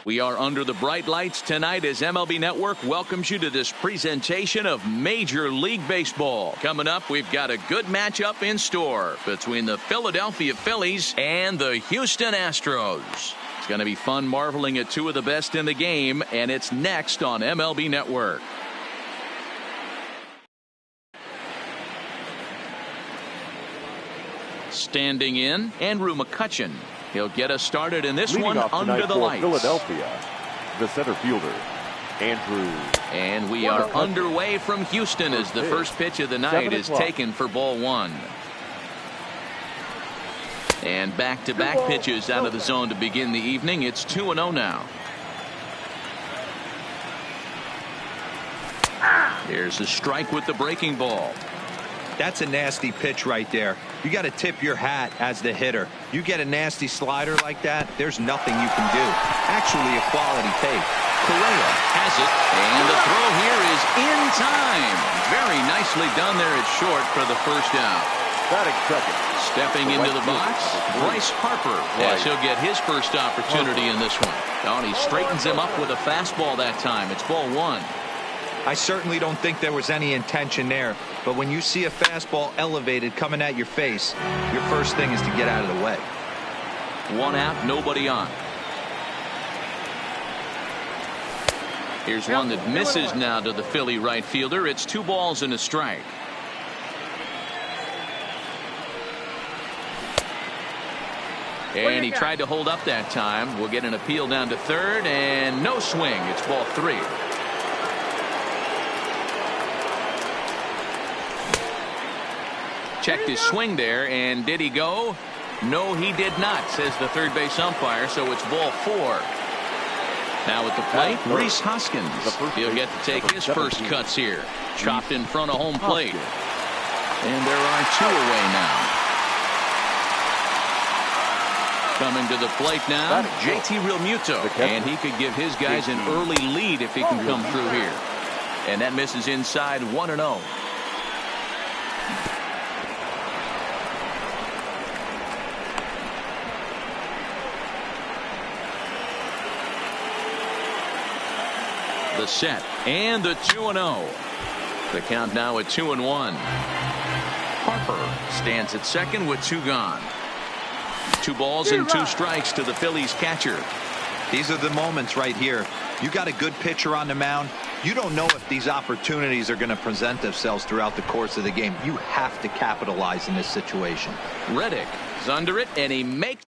We are under the bright lights tonight as MLB Network welcomes you to this presentation of Major League Baseball. Coming up, we've got a good matchup in store between the Philadelphia Phillies and the Houston Astros. It's going to be fun marveling at two of the best in the game, and it's next on MLB Network. Standing in, Andrew McCutchen. He'll get us started in this one under the lights. Philadelphia, the center fielder, Andrew. And we are underway from Houston as the first pitch of the night is taken for ball one. And back-to-back pitches out of the zone to begin the evening. It's 2-0 now. Here's a strike with the breaking ball. That's a nasty pitch right there. You got to tip your hat as the hitter. You get a nasty slider like that, there's nothing you can do. Actually, a quality take. Correa has it, and the throw here is in time. Very nicely done there at short for the first out. Batting second. Stepping into the box, Bryce Harper, as he'll get his first opportunity in this one. And he straightens him up with a fastball that time. It's ball one. I certainly don't think there was any intention there, but when you see a fastball elevated coming at your face, your first thing is to get out of the way. One out, nobody on. Here's one that misses now to the Philly right fielder. It's 2 balls and a strike. And he tried to hold up that time. We'll get an appeal down to third, and no swing. It's ball 3. Checked his swing there, and did he go? No, he did not, says the third base umpire, so it's ball 4. Now at the plate, Rhys Hoskins. He'll get to take his first cuts here. Chopped in front of home plate. And there are 2 away now. Coming to the plate now, JT Realmuto. And he could give his guys an early lead if he can come through here. And that misses inside 1-0. The set and the 2-0. The count now at 2-1. Harper stands at second with 2 gone. 2 balls and 2 strikes to the Phillies catcher. These are the moments right here. You got a good pitcher on the mound. You don't know if these opportunities are going to present themselves throughout the course of the game. You have to capitalize in this situation. Reddick is under it, and he makes.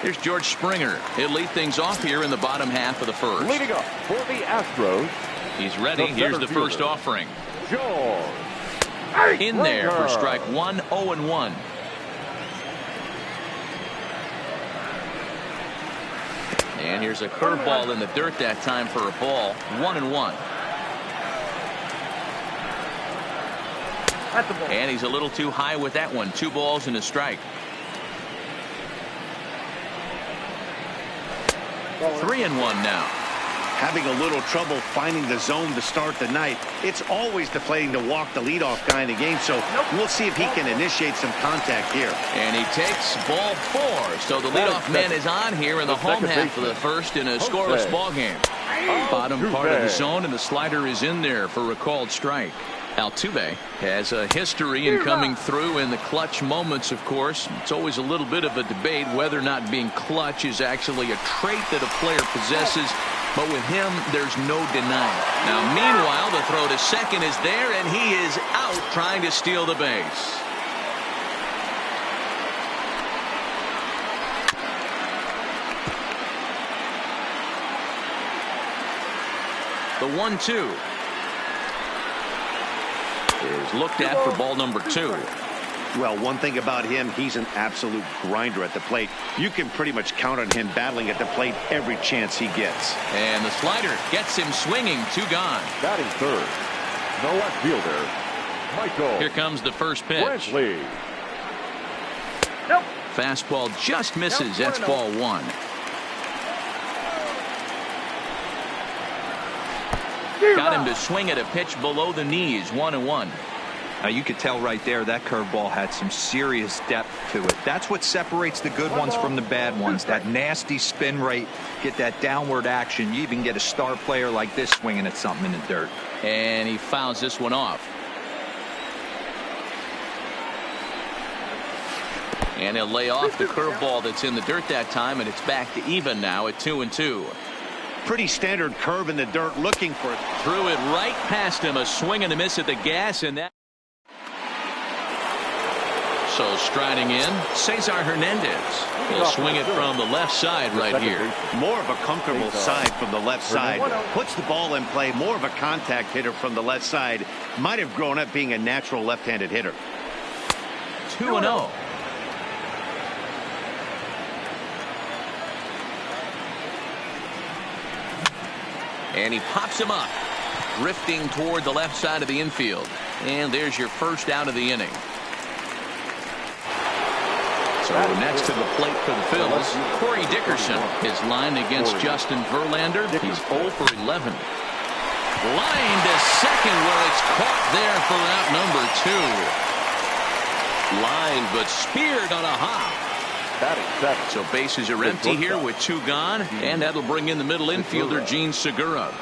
Here's George Springer. He'll lead things off here in the bottom half of the first. Leading up for the Astros. He's ready. Here's the first offering. George. In there for strike 1, 0-1. And here's a curveball in the dirt that time for a ball. 1-1. And he's a little too high with that one. 2 balls and a strike. 3-1 now. Having a little trouble finding the zone to start the night. It's always deflating to walk the leadoff guy in the game, so we'll see if he can initiate some contact here. And he takes ball 4. So the leadoff man is on here in the home half of the first in a scoreless ball game. Bottom part of the zone, and the slider is in there for a called strike. Altuve has a history in coming through in the clutch moments, of course. It's always a little bit of a debate whether or not being clutch is actually a trait that a player possesses. But with him, there's no denying. Now, meanwhile, the throw to second is there, and he is out trying to steal the base. The 1-2 is looked at for ball number 2. Well, one thing about him, he's an absolute grinder at the plate. You can pretty much count on him battling at the plate every chance he gets. And the slider gets him swinging. 2 gone. Batting third, the left fielder, Michael. Here comes the first pitch. Brantley. Nope. Fastball just misses. That's ball 1. Got him to swing at a pitch below the knees. 1-1. Now you could tell right there that curveball had some serious depth to it. That's what separates the good ones from the bad ones. That nasty spin rate, get that downward action. You even get a star player like this swinging at something in the dirt. And he fouls this one off. And he'll lay off the curveball that's in the dirt that time, and it's back to even now at 2-2. Pretty standard curve in the dirt, looking for it. Threw it right past him, a swing and a miss at the gas, and that. So striding in, Cesar Hernandez. He'll swing it from the left side right here. More of a comfortable side from the left side. Puts the ball in play. More of a contact hitter from the left side. Might have grown up being a natural left-handed hitter. 2-0. And he pops him up, drifting toward the left side of the infield. And there's your first out of the inning. So next to the plate for the Phils, Corey Dickerson is lined against Justin Verlander. He's 0 for 11. Line to second where it's caught there for out number 2. Line but speared on a hop. So bases are empty here with 2 gone, and that'll bring in the middle infielder Gene Segura.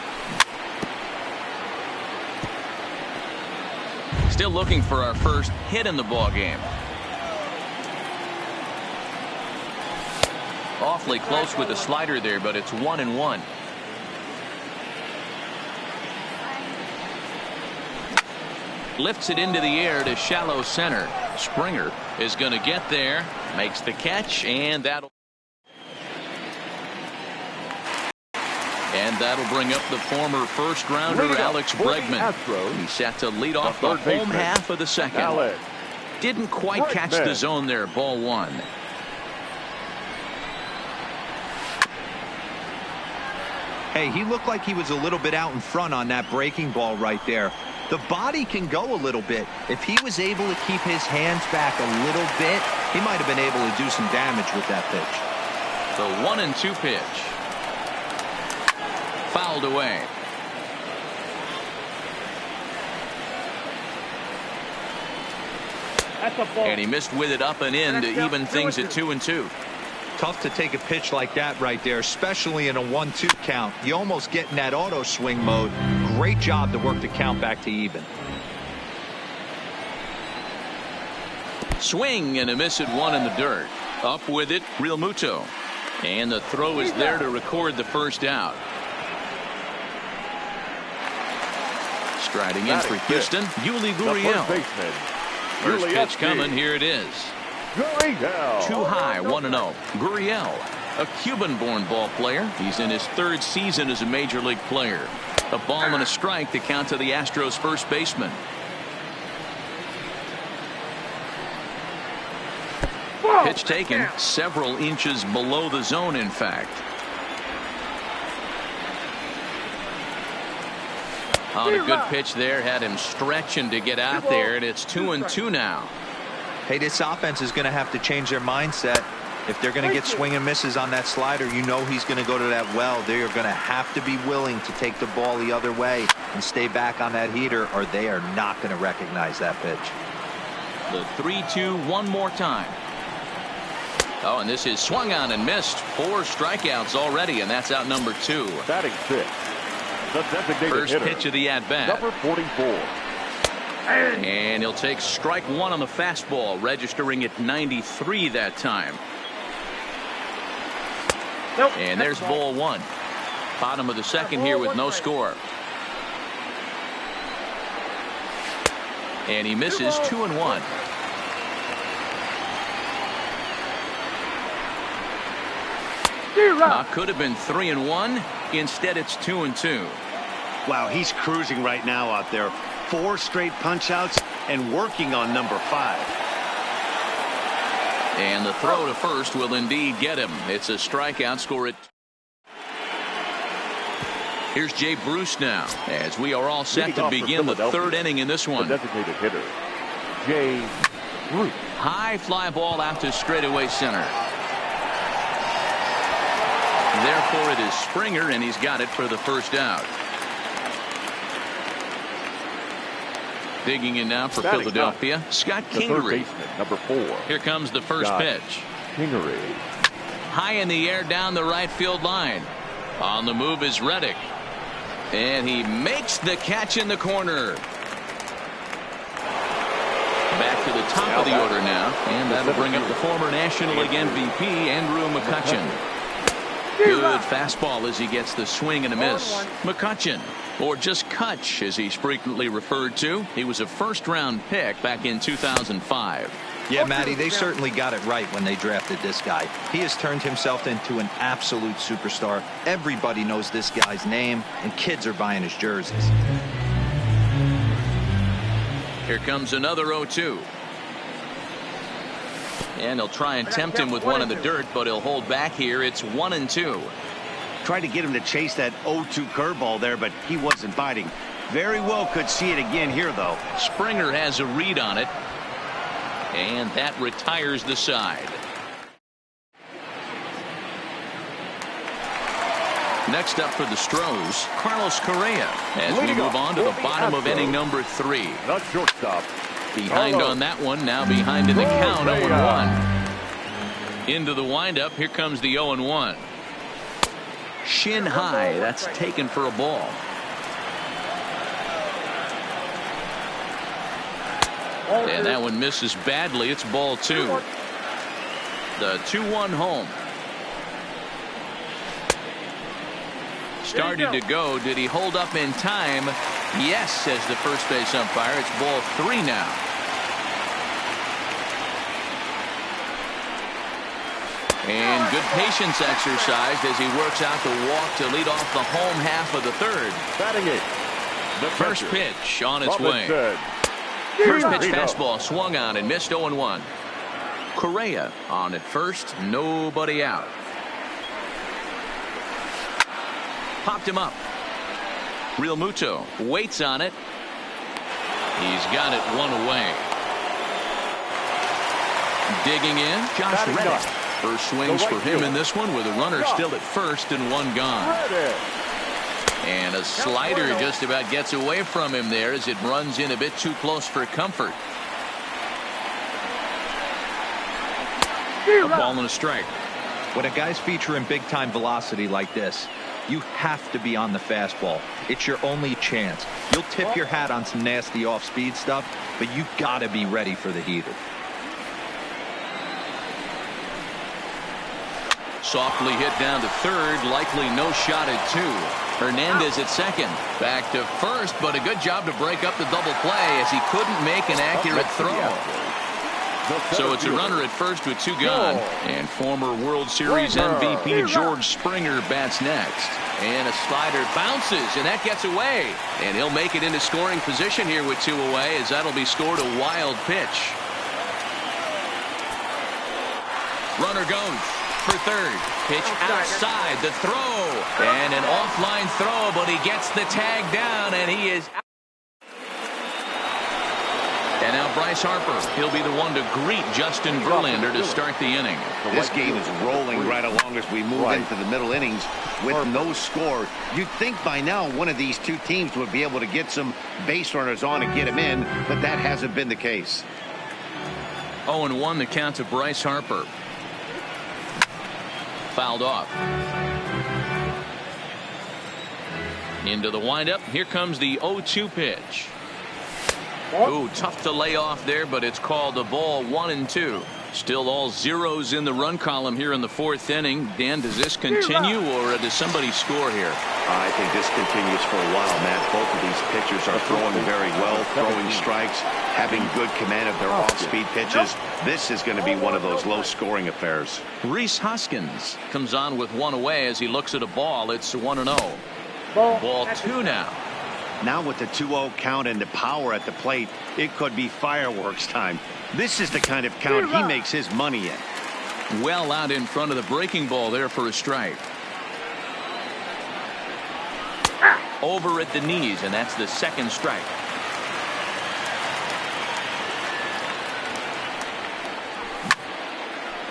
Still looking for our first hit in the ball game. Awfully close with the slider there, but it's 1-1. Lifts it into the air to shallow center. Springer is going to get there, makes the catch, and that'll bring up the former first rounder Alex Bregman. He's set to lead off the home half of the second. Didn't quite catch the zone there. Ball 1. Hey, he looked like he was a little bit out in front on that breaking ball right there. The body can go a little bit. If he was able to keep his hands back a little bit, he might have been able to do some damage with that pitch. The 1-2 pitch. Fouled away. And he missed with it up and in to even things at 2-2. Tough to take a pitch like that right there, especially in a 1-2 count. You almost get in that auto swing mode. Great job to work the count back to even. Swing and a miss at 1 in the dirt. Up with it, Real Muto. And the throw is there to record the first out. Striding in for Houston, Yuli Gurriel. First pitch coming, here it is. Too high, 1-0. Gurriel, a Cuban-born ball player. He's in his 3rd season as a major league player. A ball and a strike to count to the Astros first baseman. Pitch taken several inches below the zone, in fact. On a good pitch there, had him stretching to get out there, and it's 2-2 now. Hey, this offense is going to have to change their mindset. If they're going to get swing and misses on that slider, you know he's going to go to that well. They are going to have to be willing to take the ball the other way and stay back on that heater, or they are not going to recognize that pitch. The 3-2 one more time. Oh, and this is swung on and missed. 4 strikeouts already, and that's out number 2. Batting 6. The designated First hitter, pitch of the at-bat. number 44. And he'll take strike 1 on the fastball, registering at 93 that time. Nope. And there's ball 1. Bottom of the second here with no score. And he misses 2-1. Could have been 3-1. Instead, it's 2-2. Wow, he's cruising right now out there. 4 straight punch outs and working on number 5. And the throw to first will indeed get him. It's a strikeout. Score it. Here's Jay Bruce now, as we are all set to begin the 3rd inning in this one. The designated hitter, Jay Bruce. High fly ball out to straightaway center. Therefore, it is Springer, and he's got it for the first out. Digging in now for Batting Philadelphia, Scott The third Kingery. baseman, number 4. Here comes the first Scott pitch. Kingery. High in the air down the right field line. On the move is Reddick. And he makes the catch in the corner. Back to the top of the order now. And that'll bring up the former National League MVP, Andrew McCutchen. Good fastball as he gets the swing and a miss. McCutchen, or just Kutch as he's frequently referred to. He was a first-round pick back in 2005. Yeah, Matty, they certainly got it right when they drafted this guy. He has turned himself into an absolute superstar. Everybody knows this guy's name, and kids are buying his jerseys. Here comes another 0-2. And he'll try and tempt him with one in the dirt, but he'll hold back here. It's 1-2. Tried to get him to chase that 0-2 curveball there, but he wasn't biting. Very well could see it again here, though. Springer has a read on it. And that retires the side. Next up for the Stros, Carlos Correa, as we move on to the bottom of inning number 3. The shortstop. Behind on that one, now behind in the count, 0-1. Into the windup, here comes the 0-1. Shin high, that's taken for a ball. And that one misses badly. It's ball 2. The 2-1 home. Started to go. Did he hold up in time? Yes, says the first base umpire. It's ball 3 now. And good patience exercised as he works out the walk to lead off the home half of the third. Batting it. The First pitch on its way. Robinson. First pitch fastball swung on and missed 0-1. Correa on at first, nobody out. Popped him up. Real Muto waits on it. He's got it 1 away. Digging in, Josh Reddick. First swings for him in this one with a runner still at first and 1 gone. And a slider just about gets away from him there as it runs in a bit too close for comfort. A ball and a strike. When a guy's featuring big-time velocity like this, you have to be on the fastball. It's your only chance. You'll tip your hat on some nasty off-speed stuff, but you gotta be ready for the heater. Softly hit down to third, likely no shot at 2. Hernandez at second. Back to first, but a good job to break up the double play as he couldn't make an accurate throw. So it's a runner at first with 2 gone. And former World Series MVP George Springer bats next. And a slider bounces, and that gets away. And he'll make it into scoring position here with 2 away, as that'll be scored a wild pitch. Runner goes for third. Pitch outside the throw. And an offline throw, but he gets the tag down, and he is out. And now Bryce Harper. He'll be the one to greet Justin Verlander to start the inning. This game is rolling right along as we move into the middle innings with no score. You'd think by now one of these 2 teams would be able to get some base runners on and get him in, but that hasn't been the case. 0-1 the count to Bryce Harper. Fouled off. Into the windup. Here comes the 0-2 pitch. Ooh, tough to lay off there, but it's called a ball. 1-2. Still all zeros in the run column here in the 4th inning. Dan, does this continue, or does somebody score here? I think this continues for a while, Matt. Both of these pitchers are throwing very well, throwing strikes, having good command of their off-speed pitches. This is going to be one of those low-scoring affairs. Rhys Hoskins comes on with 1 away as he looks at a ball. It's 1-0. Ball 2 now. Now with the 2-0 count and the power at the plate, it could be fireworks time. This is the kind of count he makes his money in. Well out in front of the breaking ball there for a strike. Over at the knees, and that's the 2nd strike.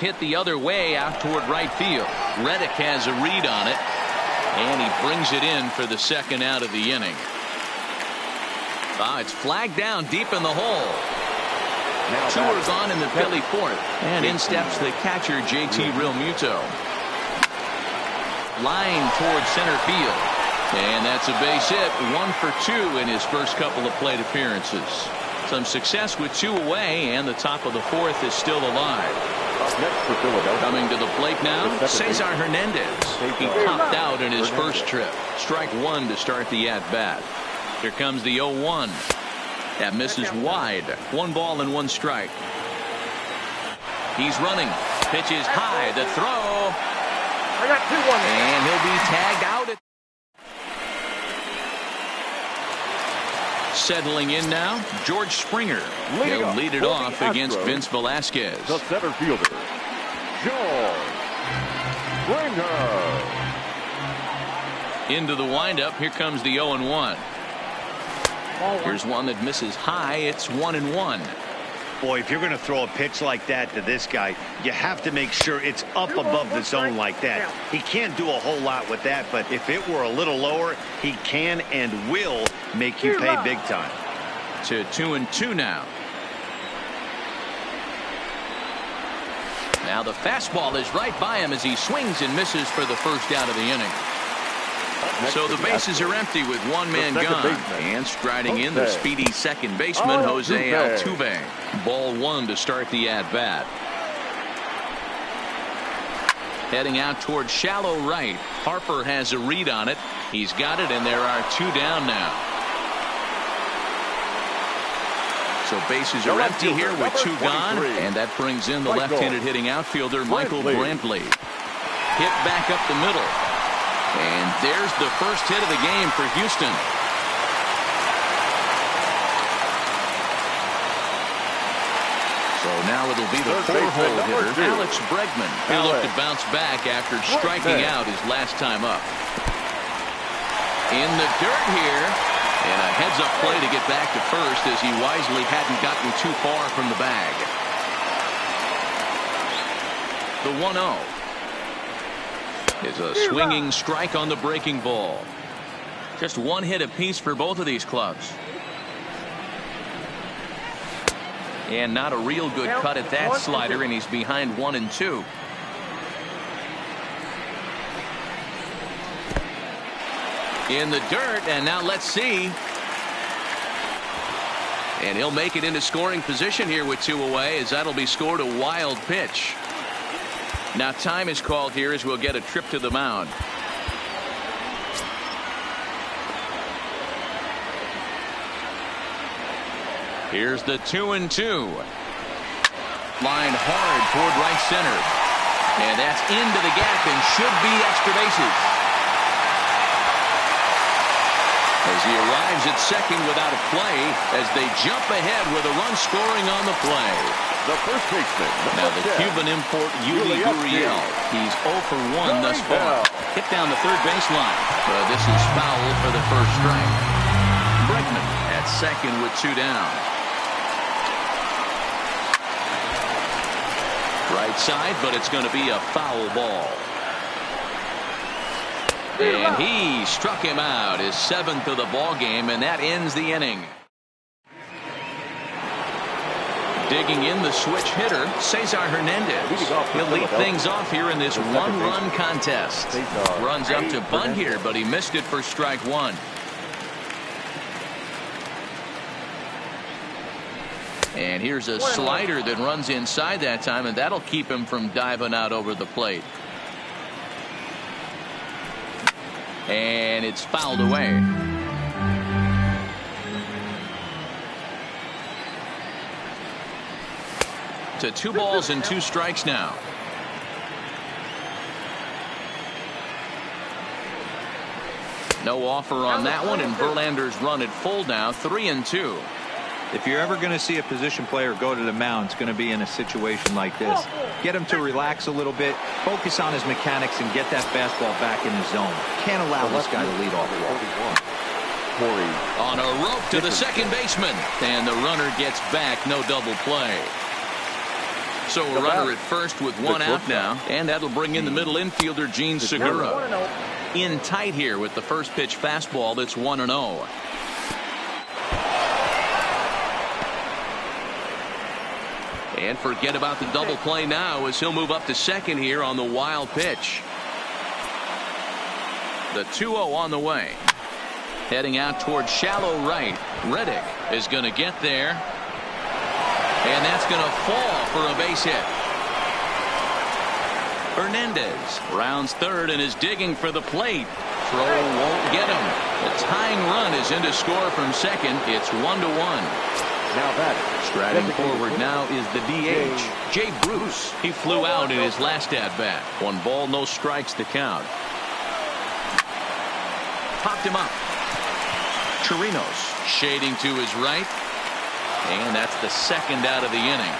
Hit the other way out toward right field. Reddick has a read on it, and he brings it in for the 2nd out of the inning. It's flagged down deep in the hole. Two are gone in the Philly fourth. And in steps the catcher, JT Realmuto. Line towards center field. And that's a base hit. 1 for 2 in his first couple of plate appearances. Some success with 2 away, and the top of the fourth is still alive. Coming to the plate now, Cesar Hernandez. He popped out in his first trip. Strike 1 to start the at-bat. Here comes the 0-1. That misses wide. 1 ball and 1 strike. He's running. Pitches high. The throw. I got 2-1. And he'll be tagged out. Settling in now, George Springer. He'll lead it off against Vince Velasquez. The center fielder, George Springer. Into the windup. Here comes the 0-1. Here's one that misses high. It's 1-1. Boy, if you're going to throw a pitch like that to this guy, you have to make sure it's up above the zone like that. He can't do a whole lot with that, but if it were a little lower, he can and will make you pay big time. To 2-2 now. Now the fastball is right by him as he swings and misses for the first out of the inning. So the bases are empty with 1 man gone. And striding in the speedy second baseman, Jose Altuve. Ball 1 to start the at-bat. Heading out toward shallow right. Harper has a read on it. He's got it, and there are 2 down now. So bases are empty here with 2 gone. And that brings in the left-handed hitting outfielder, Michael Brantley. Hit back up the middle. And there's the first hit of the game for Houston. So now it'll be the 4-hole hitter, Alex Bregman. He'll look to bounce back after striking out his last time up. In the dirt here. And a heads-up play to get back to first as he wisely hadn't gotten too far from the bag. The 1-0. Is a swinging strike on the breaking ball. Just 1 hit apiece for both of these clubs. And not a real good cut at that slider, and he's behind 1-2. In the dirt, and now let's see. And he'll make it into scoring position here with 2 away, as that'll be scored a wild pitch. Now time is called here as we'll get a trip to the mound. Here's the 2-2. Line hard toward right center. And that's into the gap and should be extra bases. As he arrives at second without a play, as they jump ahead with a run scoring on the play. The first baseman. Now the Cuban import, Yuli Gurriel. He's 0 for 1 thus far. Hit down the third baseline. But this is foul for the first strike. Bregman at second with 2 down. Right side, but it's going to be a foul ball. And he struck him out, his 7th of the ball game, and that ends the inning. Digging in the switch hitter, Cesar Hernandez. He'll lead things off here in this 1-run contest. Runs up to bunt here, but he missed it for strike 1. And here's a slider that runs inside that time, and that'll keep him from diving out over the plate. And it's fouled away. To 2 balls and 2 strikes now. No offer on that one, and Verlander's run at full now, 3-2. If you're ever going to see a position player go to the mound, it's going to be in a situation like this. Get him to relax a little bit, focus on his mechanics, and get that fastball back in the zone. Can't allow this guy to lead off the wall. On a rope to the second baseman, and the runner gets back, no double play. So a runner at first with 1 out now, and that'll bring in the middle infielder, Gene Segura. In tight here with the first pitch fastball that's 1-0. And forget about the double play now as he'll move up to second here on the wild pitch. The 2-0 on the way. Heading out towards shallow right. Reddick is going to get there. And that's going to fall for a base hit. Hernandez rounds third and is digging for the plate. Throw won't get him. The tying run is in to score from second. It's 1-1. Now that striding forward now is the DH, Jay Bruce. He flew out in his last at bat. 1 ball, no strikes to count. Popped him up. Chirinos shading to his right. And that's the second out of the inning.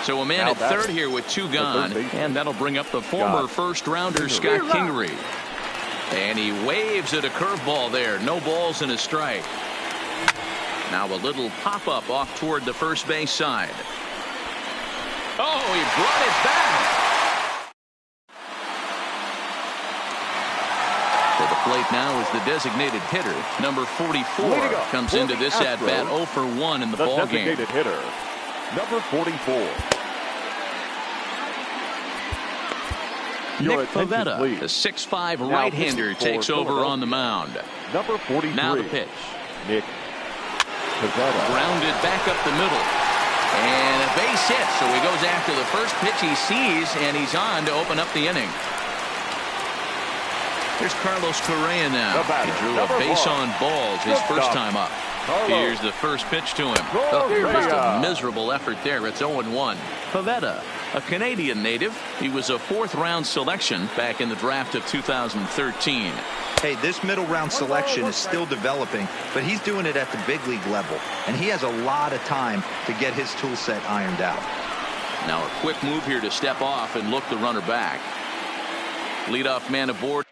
So a man at third here with 2 gone. And that'll bring up the former first-rounder Scott Kingery. And he waves at a curveball there. No balls and a strike. Now a little pop-up off toward the first base side. Oh, he brought it back. To the plate now is the designated hitter. Number 44 comes into this at-bat 0 for 1 in the ball game. Designated hitter, number 44. Nick Pivetta, the 6'5" right-hander, takes over on the mound. Number 43. Now the pitch. Nick Pivetta. Grounded back up the middle. And a base hit. So he goes after the first pitch he sees, and he's on to open up the inning. Here's Carlos Correa now. He drew a base on balls his first time up. Here's the first pitch to him. Just a miserable effort there. It's 0-1. Pivetta, a Canadian native. He was a 4th-round selection back in the draft of 2013. Hey, this middle round selection is still developing, but he's doing it at the big league level, and he has a lot of time to get his tool set ironed out. Now a quick move here to step off and look the runner back. Leadoff man aboard.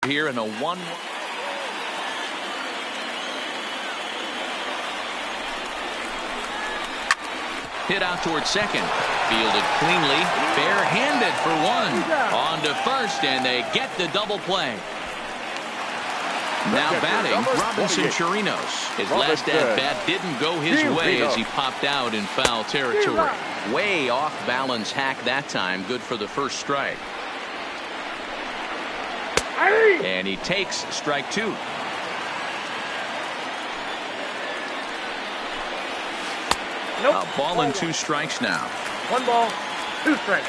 Here in a 1-1. Hit out towards second. Fielded cleanly. Bare-handed for 1. On to first, and they get the double play. Now batting, Robinson Chirinos. His last at-bat didn't go his way as he popped out in foul territory. Way off balance hack that time. Good for the first strike. And he takes strike 2. A ball and 2 strikes now. 1 ball, 2 strikes.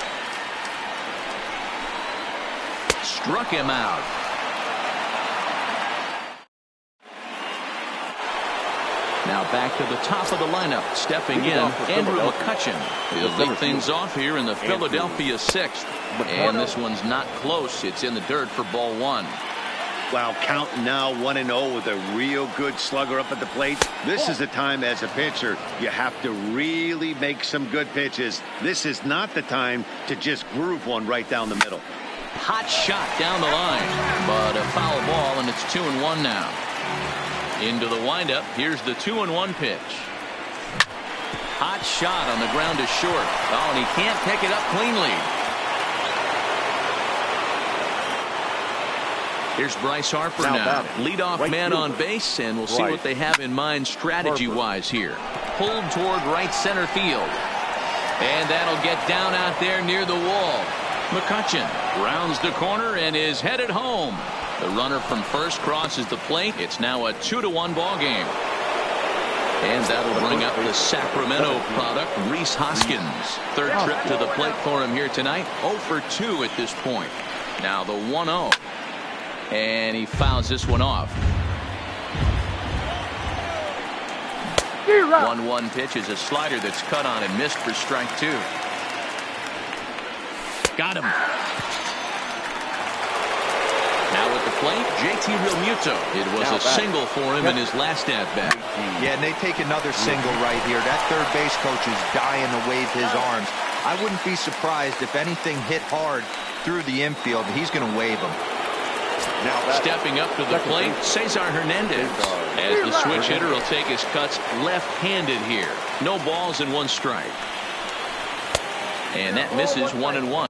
Struck him out. Now back to the top of the lineup. Stepping in, Andrew McCutchen. He'll lead things off here in the Philadelphia 6th. And this one's not close. It's in the dirt for ball 1. Wow, counting now 1-0 with a real good slugger up at the plate. This is the time as a pitcher you have to really make some good pitches. This is not the time to just groove one right down the middle. Hot shot down the line, but a foul ball, and it's 2-1 now. Into the windup. Here's the 2-1 pitch. Hot shot on the ground is short. Oh, and he can't pick it up cleanly. Here's Bryce Harper now. Leadoff man on base, and we'll see what they have in mind strategy-wise here. Pulled toward right center field. And that'll get down out there near the wall. McCutchen rounds the corner and is headed home. The runner from first crosses the plate. It's now a 2-1 ball game. And that'll bring up the Sacramento product, Rhys Hoskins. Third trip to the plate for him here tonight. 0 for 2 at this point. Now the 1-0. And he fouls this one off. 1-1 pitch is a slider that's cut on and missed for strike 2. Got him. Now at the plate, JT Realmuto. It was a single for him in his last at-bat. Yeah, and they take another single right here. That third base coach is dying to wave his arms. I wouldn't be surprised if anything hit hard through the infield. He's going to wave them. Now stepping up to the plate, Cesar Hernandez. As the switch hitter will take his cuts left-handed here. No balls and 1 strike. And that misses 1-1.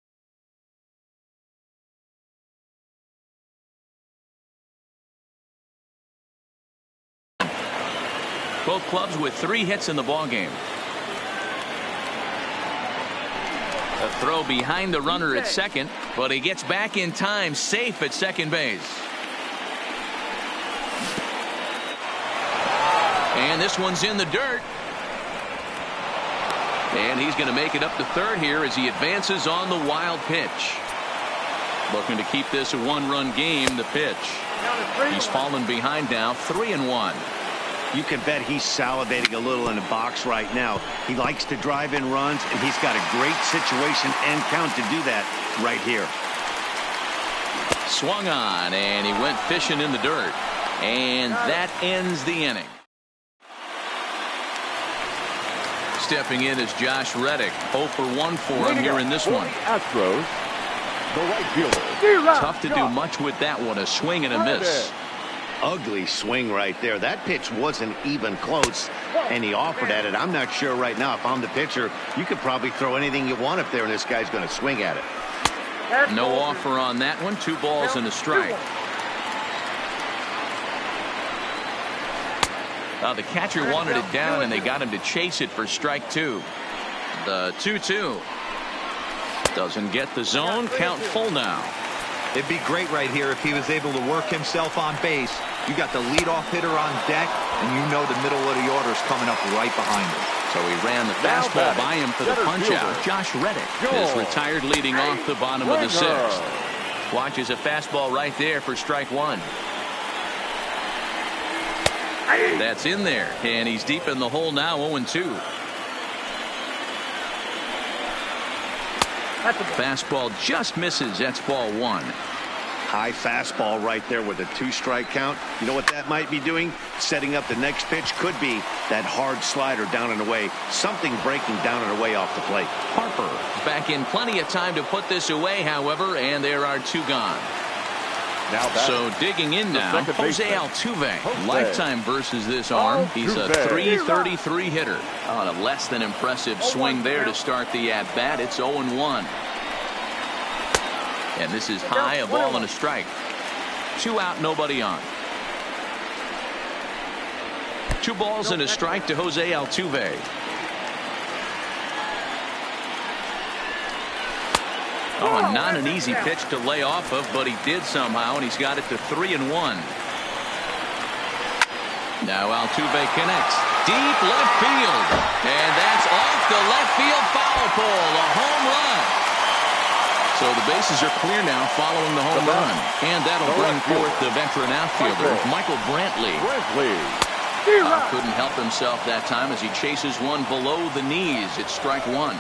Both clubs with 3 hits in the ballgame. A throw behind the runner at second, but he gets back in time, safe at second base. And this one's in the dirt. And he's going to make it up to third here as he advances on the wild pitch. Looking to keep this a 1-run game, the pitch. He's fallen behind now, 3-1. You can bet he's salivating a little in the box right now. He likes to drive in runs, and he's got a great situation and count to do that right here. Swung on, and he went fishing in the dirt. And that ends the inning. Stepping in is Josh Reddick. 0 for 1 for him here in this one. Astros, the right fielder. Tough to do much with that one. A swing and a miss. Ugly swing right there. That pitch wasn't even close, and he offered at it. I'm not sure right now if I'm the pitcher. You could probably throw anything you want up there, and this guy's going to swing at it. No offer on that one. 2 balls and a strike. The catcher wanted it down, and they got him to chase it for strike 2. The 2-2. Doesn't get the zone. Count full now. It'd be great right here if he was able to work himself on base. You got the leadoff hitter on deck, and you know the middle of the order is coming up right behind him. So he ran the fastball by him for the punch-out. Josh Reddick is retired leading off the bottom of the 6th. Watches a fastball right there for strike 1. That's in there, and he's deep in the hole now, 0-2. Fastball just misses. That's ball 1. High fastball right there with a 2-strike count. You know what that might be doing? Setting up the next pitch. Could be that hard slider down and away. Something breaking down and away off the plate. Harper back in plenty of time to put this away, however, and there are 2 gone. So digging in now, Jose Altuve. Lifetime versus this arm. He's a .333 hitter. On a less than impressive swing there to start the at-bat. It's 0-1. And this is high, a ball and a strike. 2 out, nobody on. 2 balls and a strike to Jose Altuve. Oh, not an easy pitch to lay off of, but he did somehow, and he's got it to 3-1. Now Altuve connects. Deep left field. And that's off the left field foul pole. A home run. So the bases are clear now following the home run. And that'll bring forth the veteran outfielder, Michael Brantley. Couldn't help himself that time as he chases one below the knees. It's strike 1.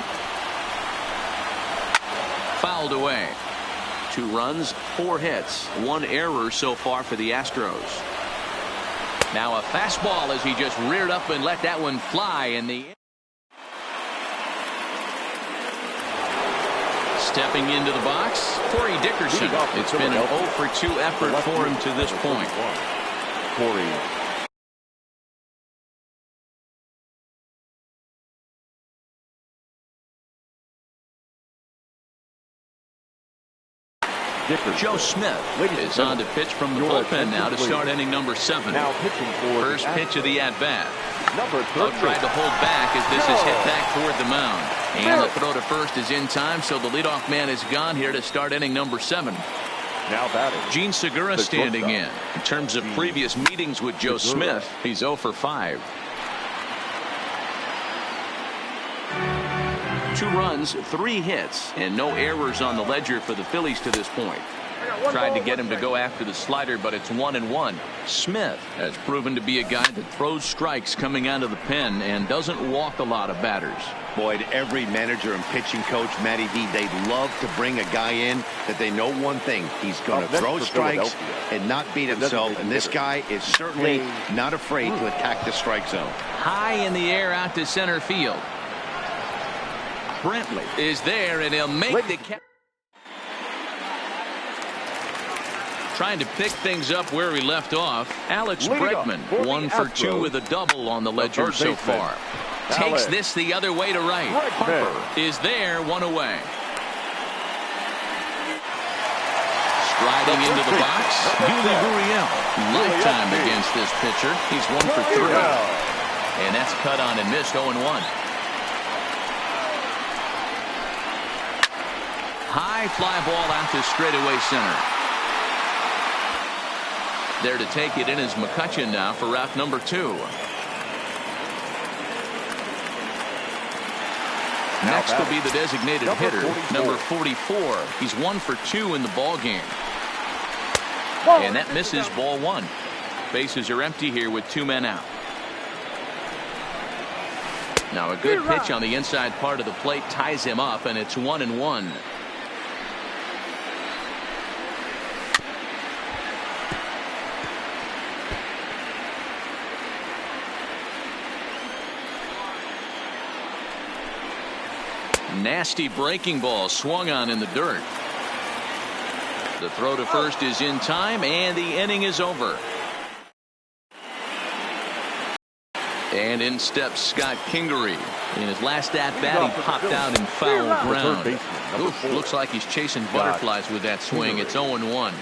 Fouled away. 2 runs, 4 hits, 1 error so far for the Astros. Now a fastball as he just reared up and let that one fly in the air. Stepping into the box, Corey Dickerson. It's been an 0 for 2 effort for him to this point. Corey Dickerson. Joe Smith is on to pitch from the bullpen now to start inning number 7. Now pitching for First pitch of the at-bat. Number 13. Tried to hold back as this is hit back toward the mound. And the throw to first is in time, so the leadoff man is gone here to start inning number 7. Now batting. Gene Segura standing in. In terms of previous meetings with Joe Smith, he's 0 for 5. 2 runs, 3 hits, and no errors on the ledger for the Phillies to this point. Tried to get him to go after the slider, but it's 1-1. Smith has proven to be a guy that throws strikes coming out of the pen and doesn't walk a lot of batters. Boyd, every manager and pitching coach, Matty V, they'd love to bring a guy in that they know one thing. He's going to throw strikes and not beat himself, and this guy is certainly not afraid to attack the strike zone. High in the air out to center field. Brantley is there, and he'll make the catch. Trying to pick things up where he left off. Alex Bregman, 1 for 2 with a double on the ledger so far. Takes this the other way to right. Harper is there, one away. Striding into the box, Yuli Gurriel. Lifetime against this pitcher. He's 1 for 3. And that's cut on and missed, 0-1. High fly ball out to straightaway center. There to take it in is McCutchen now for route number 2. Next will be the designated hitter, number 44. He's 1 for 2 in the ball game. And that misses, ball 1. Bases are empty here with 2 men out. Now a good pitch on the inside part of the plate ties him up, and it's 1-1. Nasty breaking ball swung on in the dirt. The throw to first is in time, and the inning is over. And in steps Scott Kingery. In his last at-bat, he popped out in foul ground. Oof, looks like he's chasing butterflies with that swing. It's 0-1.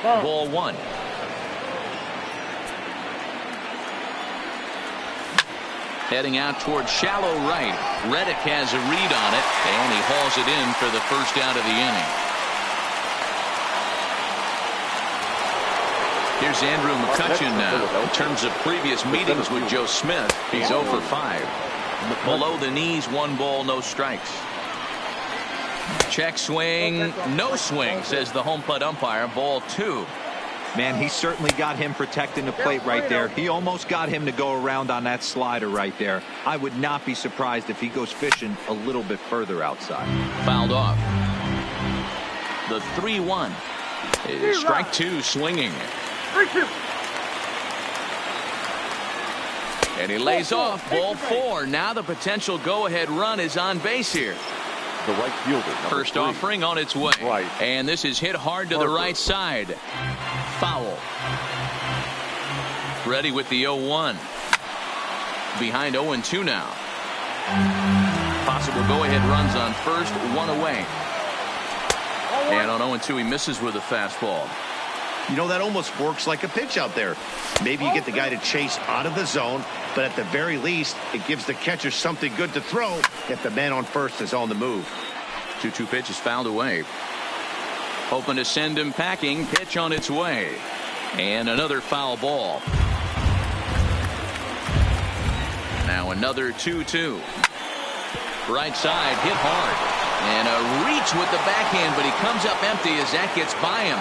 Ball 1. Heading out towards shallow right. Reddick has a read on it, and he hauls it in for the first out of the inning. Here's Andrew McCutchen now. In terms of previous meetings with Joe Smith, he's 0 for 5. Below the knees, 1 ball, no strikes. Check swing, no swing, says the home plate umpire. Ball 2. Man, he certainly got him protecting the plate right there. He almost got him to go around on that slider right there. I would not be surprised if he goes fishing a little bit further outside. Fouled off. The 3-1. Strike 2 swinging. 3-2. And he lays off, ball 4. Now the potential go-ahead run is on base here. The right fielder. First offering on its way. And this is hit hard to the right side. Foul. Ready with the 0-1. Behind 0-2 now. Possible go-ahead runs on first, 1 away. And on 0-2 he misses with a fastball. You know, that almost works like a pitch out there. Maybe you get the guy to chase out of the zone, but at the very least, it gives the catcher something good to throw if the man on first is on the move. 2-2 pitch is fouled away. Hoping to send him packing. Pitch on its way. And another foul ball. Now another 2-2. Right side, hit hard. And a reach with the backhand, but he comes up empty as that gets by him.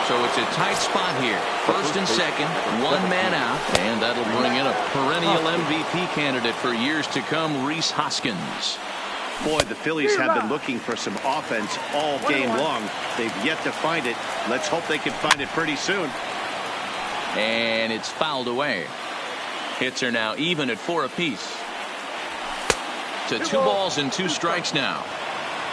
So it's a tight spot here. First and second, 1 man out, and that'll bring in a perennial MVP candidate for years to come, Rhys Hoskins. Boy, the Phillies have been looking for some offense all game long. They've yet to find it. Let's hope they can find it pretty soon. And it's fouled away. Hits are now even at 4 apiece. To 2 balls and 2 strikes now.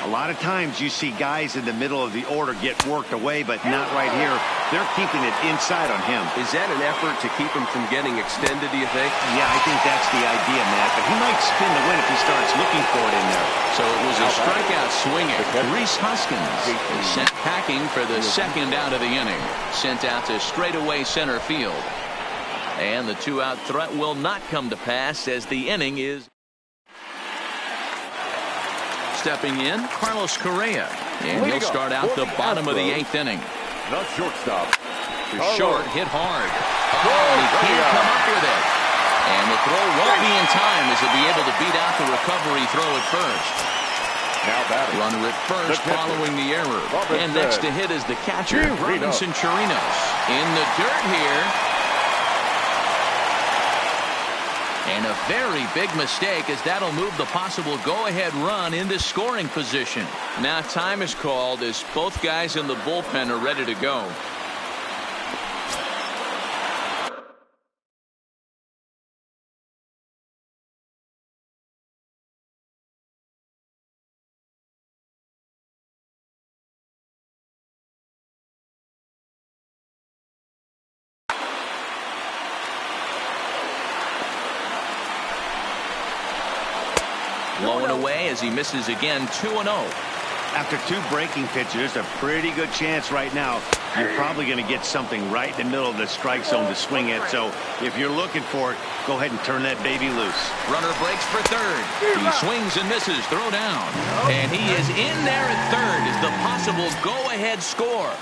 A lot of times you see guys in the middle of the order get worked away, but not right here. They're keeping it inside on him. Is that an effort to keep him from getting extended, do you think? Yeah, I think that's the idea, Matt. But he might spin the win if he starts looking for it in there. So it was a strikeout swinging. Rhys Hoskins is sent packing for the second out of the inning. Sent out to straightaway center field. And the 2-out threat will not come to pass as the inning is. Stepping in, Carlos Correa, and he'll start out the bottom of the 8th inning. The shortstop. Short, hit hard. Oh, and he can't come up with it. And the throw won't be in time as he'll be able to beat out the recovery throw at first. Now batting. Runner at first following the error. And next to hit is the catcher, Robinson Chirinos. In the dirt here. And a very big mistake, as that'll move the possible go-ahead run into scoring position. Now time is called as both guys in the bullpen are ready to go. Low and away as he misses again, 2-0. After 2 breaking pitches, there's a pretty good chance right now you're probably going to get something right in the middle of the strike zone to swing at. So if you're looking for it, go ahead and turn that baby loose. Runner breaks for third. He swings and misses. Throw down. And he is in there at third as the possible go-ahead score.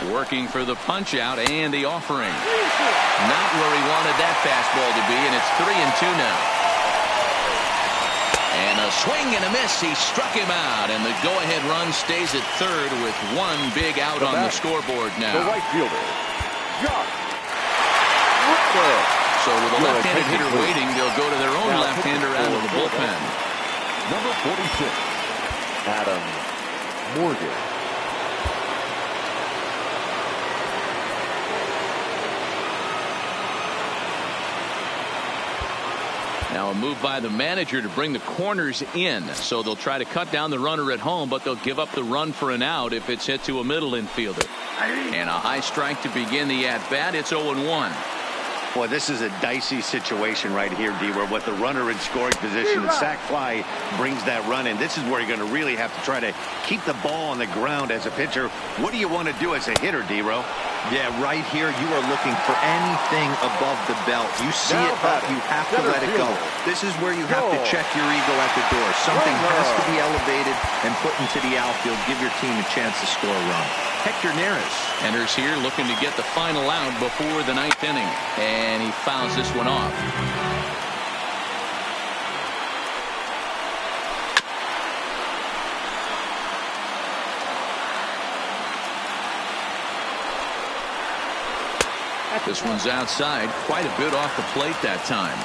Working for the punch-out and the offering. Not where he wanted that fastball to be, and it's 3-2 now. And a swing and a miss. He struck him out, and the go-ahead run stays at third with 1 big out on the scoreboard now. The right fielder, Josh. So with a left-handed hitter waiting, they'll go to their own left-hander out of the bullpen. Number 46, Adam Morgan. Now a move by the manager to bring the corners in. So they'll try to cut down the runner at home, but they'll give up the run for an out if it's hit to a middle infielder. And a high strike to begin the at-bat. It's 0-1. Boy, this is a dicey situation right here, D, where with the runner in scoring position, the sac fly brings that run in. This is where you're going to really have to try to keep the ball on the ground as a pitcher. What do you want to do as a hitter, D-Ro? Yeah, right here, you are looking for anything above the belt. You see it up, you have to let it go. This is where you have to check your ego at the door. Something has to be elevated and put into the outfield. Give your team a chance to score a run. Hector Neris enters here looking to get the final out before the 9th inning. And he fouls this one off. This one's outside, quite a bit off the plate that time.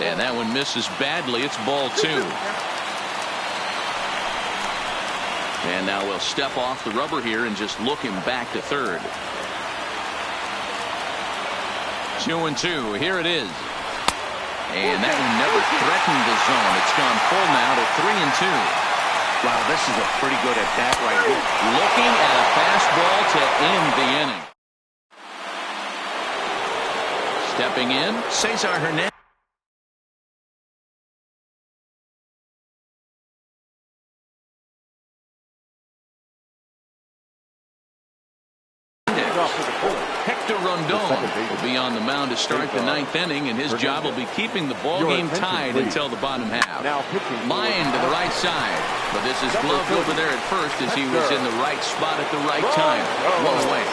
And that one misses badly. It's ball 2. And now we'll step off the rubber here and just look him back to third. 2-2. Here it is. And that one never threatened the zone. It's gone full now to 3-2. Wow, this is a pretty good at bat right here. Looking at a fastball to end the inning. Stepping in, Cesar Hernandez. Hector Rondon will be on the mound to start the 9th inning, and his job will be keeping the ball game tied until the bottom half. Line to the right side, but this is gloved over there at first as he was in the right spot at the right time. 1 away.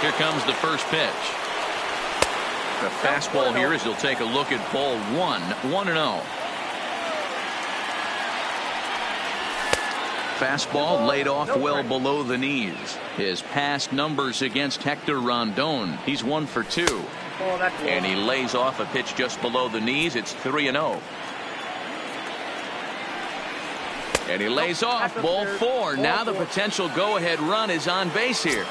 Here comes the first pitch. The fastball here as he'll take a look at ball 1. 1-0. Fastball laid off well below the knees. His past numbers against Hector Rondon. He's 1 for 2. And he lays off a pitch just below the knees. It's 3-0. And he lays off ball 4. Now the potential go-ahead run is on base here.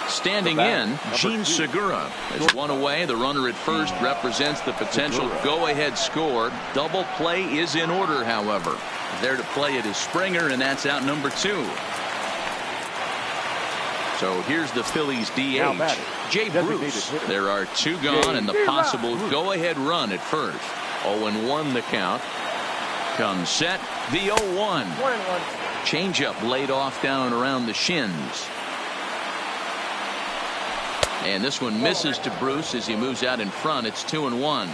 Standing in, Gene Segura is 1 away. The runner at first represents the potential go-ahead score. Double play is in order, however. There to play it is Springer, and that's out number 2. So here's the Phillies DH, Jay Bruce. There are 2 gone and the possible go-ahead run at first. 0-1 the count. Comes set, the 0-1. Changeup laid off down around the shins. And this one misses to Bruce as he moves out in front. It's 2-1.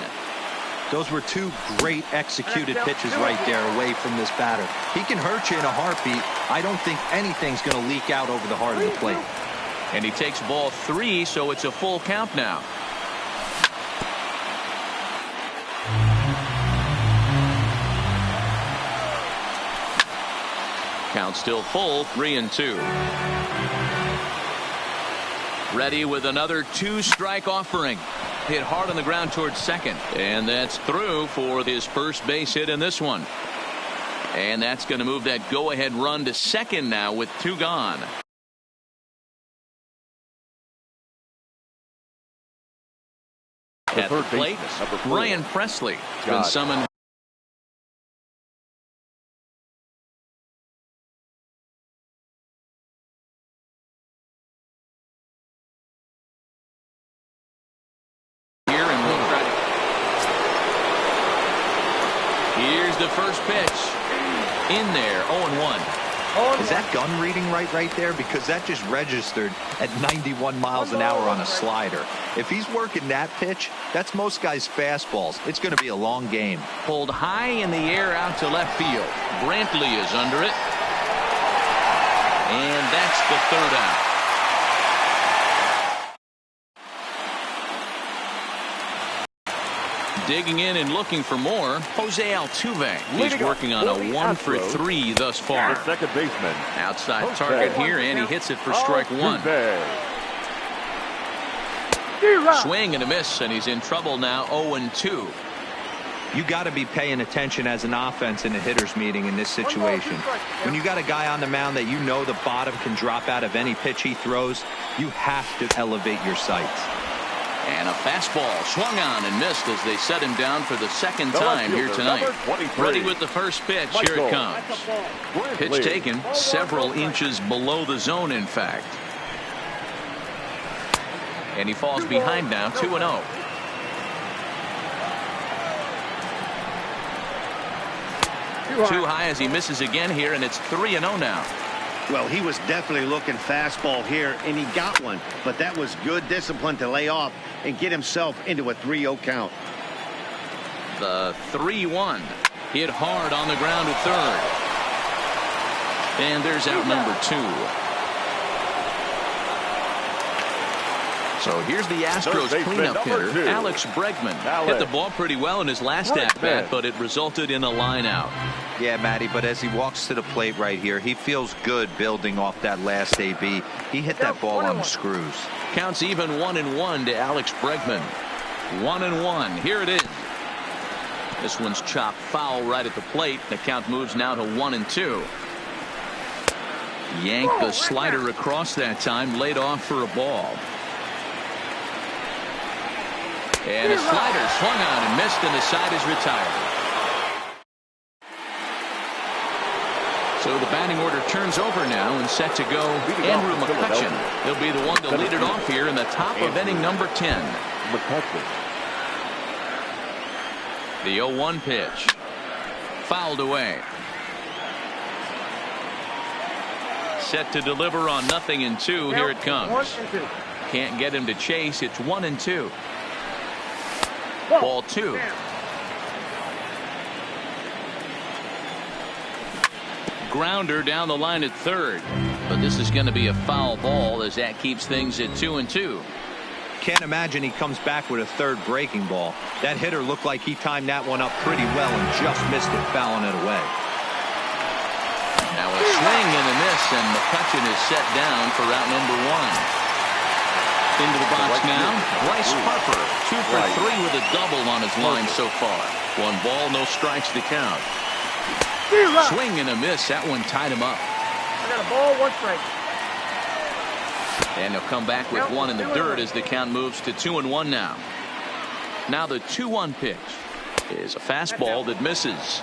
Those were 2 great executed pitches right there away from this batter. He can hurt you in a heartbeat. I don't think anything's going to leak out over the heart of the plate. And he takes ball 3, so it's a full count now. Count still full, 3-2. Ready with another 2-strike offering. Hit hard on the ground towards second. And that's through for his first base hit in this one. And that's going to move that go-ahead run to second now with 2 gone. At the plate, Brian Presley has been summoned. first pitch. In there, 0-1. Is that gun reading right there? Because that just registered at 91 miles an hour on a slider. If he's working that pitch, that's most guys' fastballs. It's going to be a long game. Pulled high in the air out to left field. Brantley is under it. And that's the third out. Digging in and looking for more, Jose Altuve. He's working on a 1-for-3 thus far. The second baseman. Outside target here, and he hits it for strike one. Swing and a miss, and he's in trouble now, 0-2. You got to be paying attention as an offense in a hitter's meeting in this situation. When you got a guy on the mound that you know the bottom can drop out of any pitch he throws, you have to elevate your sights. And a fastball swung on and missed as they set him down for the second time here tonight. Ready with the first pitch. Here it comes. Pitch taken several inches below the zone, in fact. And he falls behind now, 2-0. Too high as he misses again here, and it's 3-0 now. Well, he was definitely looking fastball here, and he got one. But that was good discipline to lay off and get himself into a 3-0 count. The 3-1. Hit hard on the ground at third. And there's out number 2. So here's the Astros cleanup hitter, Alex Bregman. Hit the ball pretty well in his last at-bat, but it resulted in a line out. Yeah, Matty, but as he walks to the plate right here, he feels good building off that last AB. He hit that ball on the screws. Counts even 1-1 to Alex Bregman. 1-1. Here it is. This one's chopped foul right at the plate. The count moves now to 1-2. Yanked the slider across that time, laid off for a ball. And a slider swung on and missed, and the side is retired. So the batting order turns over now and set to go Andrew McCutchen. He'll be the one to lead it off here in the top of inning number 10. The 0-1 pitch. Fouled away. Set to deliver on 0-2. Here it comes. Can't get him to chase. It's 1-2. Ball 2. Grounder down the line at third. But this is going to be a foul ball as that keeps things at 2-2. Can't imagine he comes back with a third breaking ball. That hitter looked like he timed that one up pretty well and just missed it, fouling it away. Now a swing and a miss, and McCutchen is set down for out number 1. Into the box now, Bryce Harper, 2 for 3 with a double on his line so far. 1 ball, no strikes to count. Swing and a miss. That one tied him up. I got a ball, 1 strike. And he'll come back with 1 in the dirt as the count moves to 2-1 now. Now the 2-1 pitch is a fastball that misses.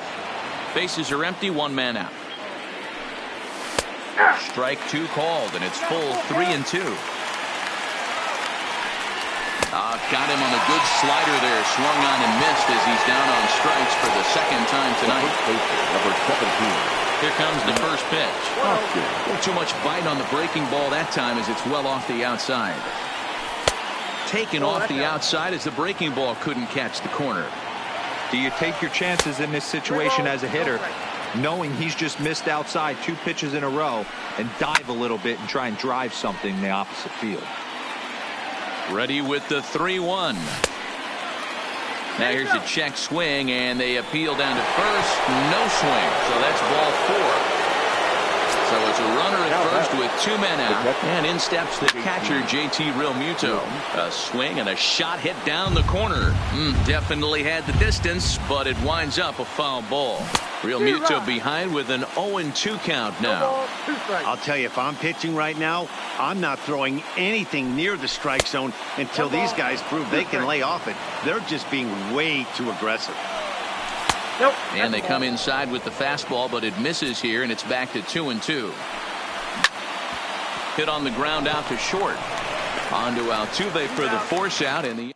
Bases are empty, 1 man out. Strike 2 called, and it's full 3-2. Got him on a good slider there, swung on and missed as he's down on strikes for the second time tonight. Number 17. Here comes the first pitch. A little too much bite on the breaking ball that time as it's well off the outside. Taken off the outside as the breaking ball couldn't catch the corner. Do you take your chances in this situation as a hitter, knowing he's just missed outside 2 pitches in a row, and dive a little bit and try and drive something in the opposite field? Ready with the 3-1. Now here's a check swing, and they appeal down to first. No swing, so that's ball 4. So it's a runner at first with 2 men out, and in steps the catcher, JT Realmuto. A swing and a shot hit down the corner. Definitely had the distance, but it winds up a foul ball. Realmuto behind with an 0-2 count now. I'll tell you, if I'm pitching right now, I'm not throwing anything near the strike zone until these guys prove they can lay off it. They're just being way too aggressive. And they come inside with the fastball, but it misses here, and it's back to 2-2. Hit on the ground out to short. On to Altuve for the force out, and the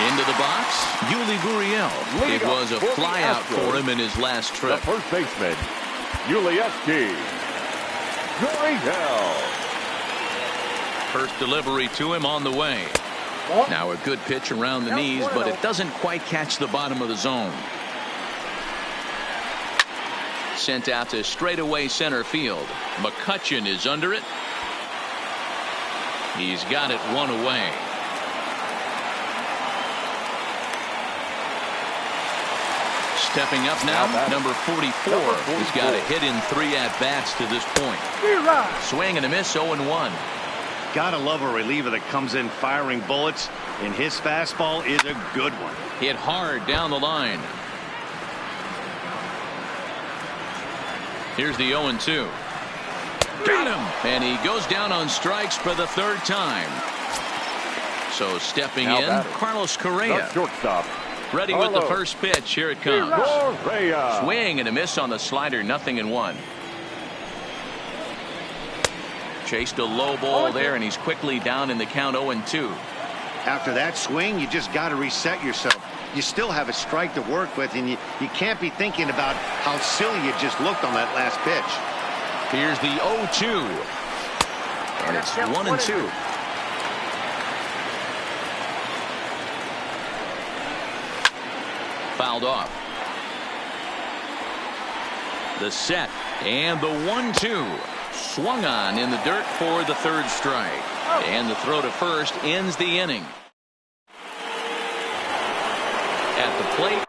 Into the box, Yuli Gurriel. It was a flyout for him in his last trip. The first baseman, Yuli Gurriel. First delivery to him on the way. Now a good pitch around the knees, but it doesn't quite catch the bottom of the zone. Sent out to straightaway center field. McCutchen is under it. He's got it one away. Stepping up now, number 44. He's got a hit in 3 at-bats to this point. Swing and a miss, 0-1. Gotta love a reliever that comes in firing bullets, and his fastball is a good one. Hit hard down the line. Here's the 0-2. Got him! And he goes down on strikes for the 3rd time. So stepping in, Carlos Correa. Shortstop. Ready with the first pitch. Here it comes. Correa. Swing and a miss on the slider. 0-1. Chased a low ball there, and he's quickly down in the count. 0-2. After that swing, you just got to reset yourself. You still have a strike to work with, and you can't be thinking about how silly you just looked on that last pitch. Here's the 0-2. And it's 1-2. Fouled off. The set and the 1-2. Swung on in the dirt for the 3rd strike. And the throw to first ends the inning. At the plate,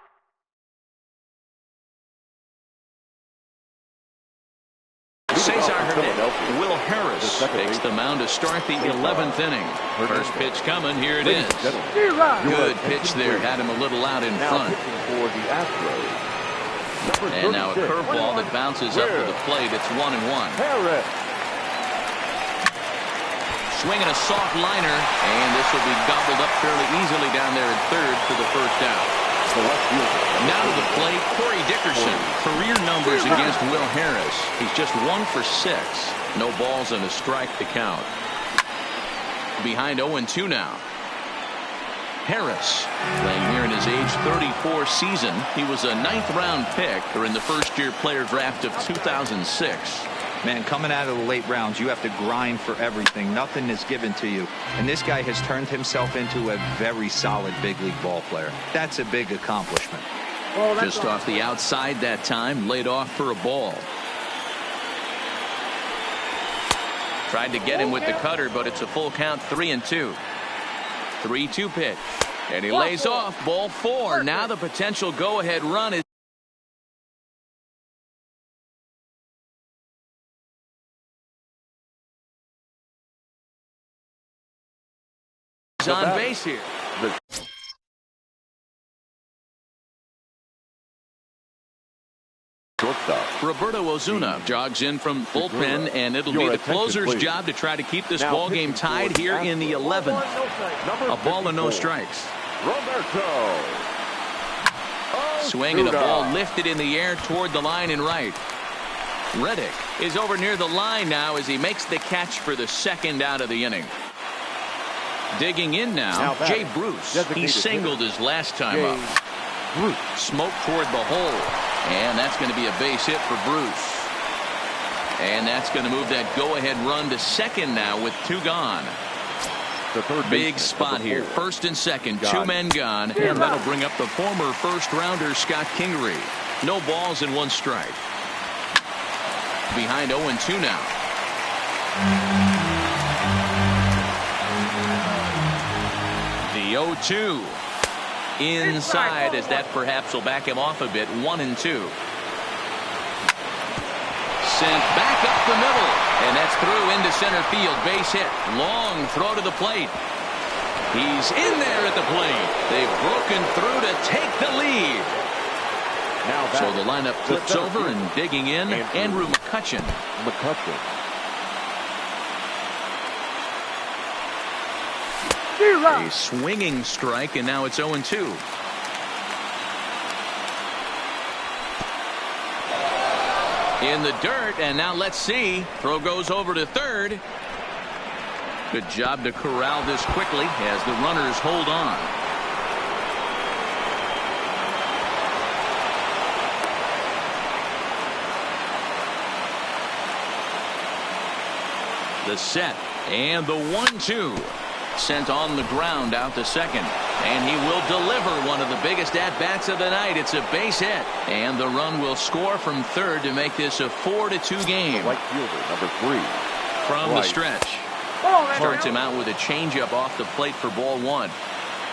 Cesar Hernandez. Will Harris takes the mound to start the 11th inning. First pitch coming. Here it is. Good pitch there. Had him a little out in front. And now a curveball that bounces up to the plate. It's 1-1. Swinging a soft liner, and this will be gobbled up fairly easily down there at 3rd for the 1st out. Now to the plate, Corey Dickerson. Career numbers against Will Harris. He's just 1 for 6. No balls and a strike to count. Behind 0-2 now. Harris playing here in his age 34 season. He was a 9th-round pick during the first-year player draft of 2006. Man, coming out of the late rounds, you have to grind for everything. Nothing is given to you. And this guy has turned himself into a very solid big league ball player. That's a big accomplishment. Just off the outside that time, laid off for a ball. Tried to get him with the cutter, but it's a full count. 3-2. 3-2 pitch. And he lays off. Ball 4. Now the potential go-ahead run is on base here. Roberto Ozuna jogs in from bullpen, and it'll be the closer's job to try to keep this ball game tied here in the 11th. A ball and no strikes. Swing and a ball lifted in the air toward the line and right. Reddick is over near the line now as he makes the catch for the 2nd out of the inning. Digging in now, Jay Bruce. He singled his last time up. Smoke toward the hole. And that's going to be a base hit for Bruce. And that's going to move that go-ahead run to 2nd now with 2 gone. Big spot here. 1st and 2nd. 2 men gone. And that'll bring up the former first-rounder Scott Kingery. No balls and 1 strike. Behind 0-2 now. The 0-2 inside, as that perhaps will back him off a bit. 1-2. Sent back up the middle, and that's through into center field. Base hit. Long throw to the plate. He's in there at the plate. They've broken through to take the lead. So the lineup flips over, and digging in, Andrew McCutchen. A swinging strike, and now it's 0-2. In the dirt, and now let's see. Throw goes over to 3rd. Good job to corral this quickly as the runners hold on. The set and the 1-2. Sent on the ground out to second. And he will deliver one of the biggest at-bats of the night. It's a base hit. And the run will score from third to make this a 4-2 game. Right fielder, number 3. From the stretch. Starts him out with a changeup off the plate for ball 1.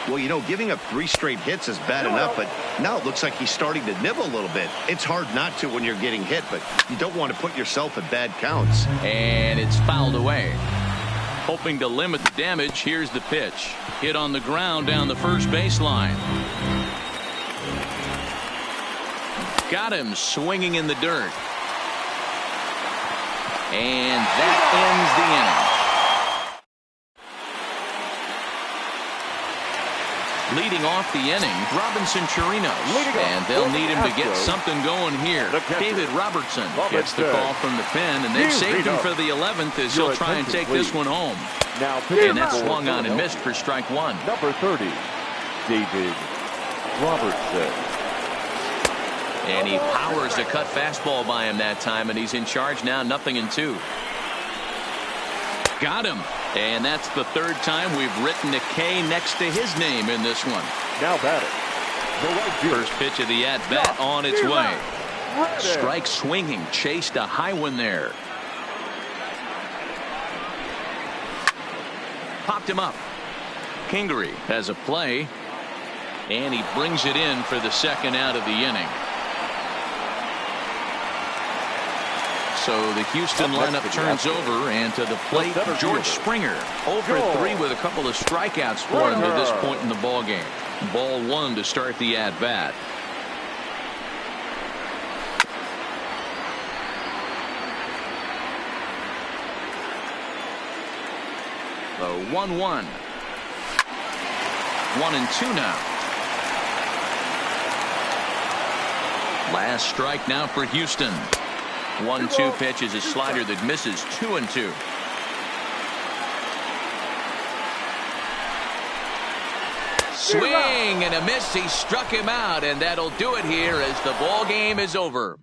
Well, you know, giving up 3 straight hits is bad enough, but now it looks like he's starting to nibble a little bit. It's hard not to when you're getting hit, but you don't want to put yourself at bad counts. And it's fouled away. Hoping to limit the damage, here's the pitch. Hit on the ground down the first baseline. Got him swinging in the dirt. And that ends the inning. Leading off the inning, Robinson Chirinos. And they'll need him to get something going here. David Robertson gets the call from the pen, and they've saved him for the 11th as he'll try and take this one home. And that's swung on and missed for strike 1. Number 30, David Robertson. And he powers a cut fastball by him that time, and he's in charge now, 0-2. Got him. And that's the third time we've written a K next to his name in this one. Now batting. First pitch of the at-bat on its way. Strike swinging, chased a high one there. Popped him up. Kingery has a play. And he brings it in for the second out of the inning. So the Houston lineup turns over, and to the plate, George Springer. 0 for 3 with a couple of strikeouts for him to this point in the ball game. Ball 1 to start the at-bat. The 1-1. 1-2 now. Last strike now for Houston. 1-2 pitch is a slider that misses. 2-2. Swing and a miss. He struck him out, and that'll do it here as the ball game is over.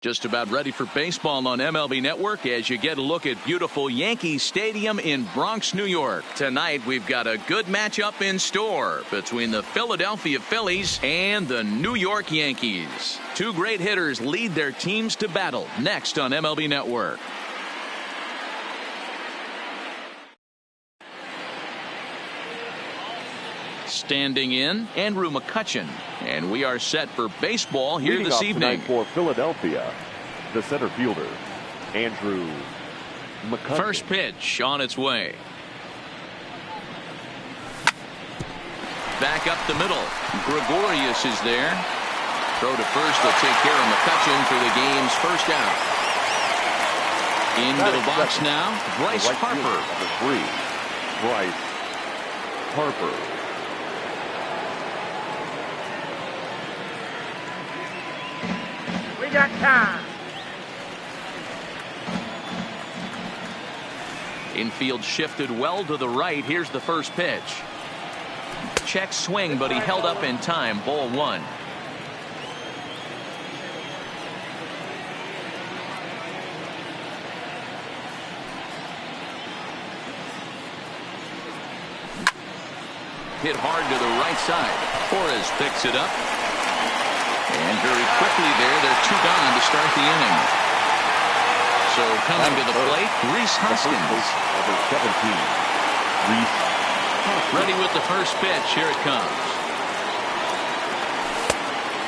Just about ready for baseball on MLB Network as you get a look at beautiful Yankee Stadium in Bronx, New York. Tonight we've got a good matchup in store between the Philadelphia Phillies and the New York Yankees. Two great hitters lead their teams to battle next on MLB Network. Standing in, Andrew McCutchen. And we are set for baseball here this evening. For Philadelphia, the center fielder, Andrew McCutchen. First pitch on its way. Back up the middle. Gregorius is there. Throw to first will take care of McCutchen for the game's first out. Into the box now, Bryce Harper. Number 3, Bryce Harper. Got time. Infield shifted well to the right. Here's the first pitch. Check swing, but he held up in time. Ball 1. Hit hard to the right side. Torres picks it up. And very quickly they're 2 gone to start the inning. So coming to the plate, Rhys Hoskins. Number 17, Rhys Hoskins. Ready with the first pitch. Here it comes.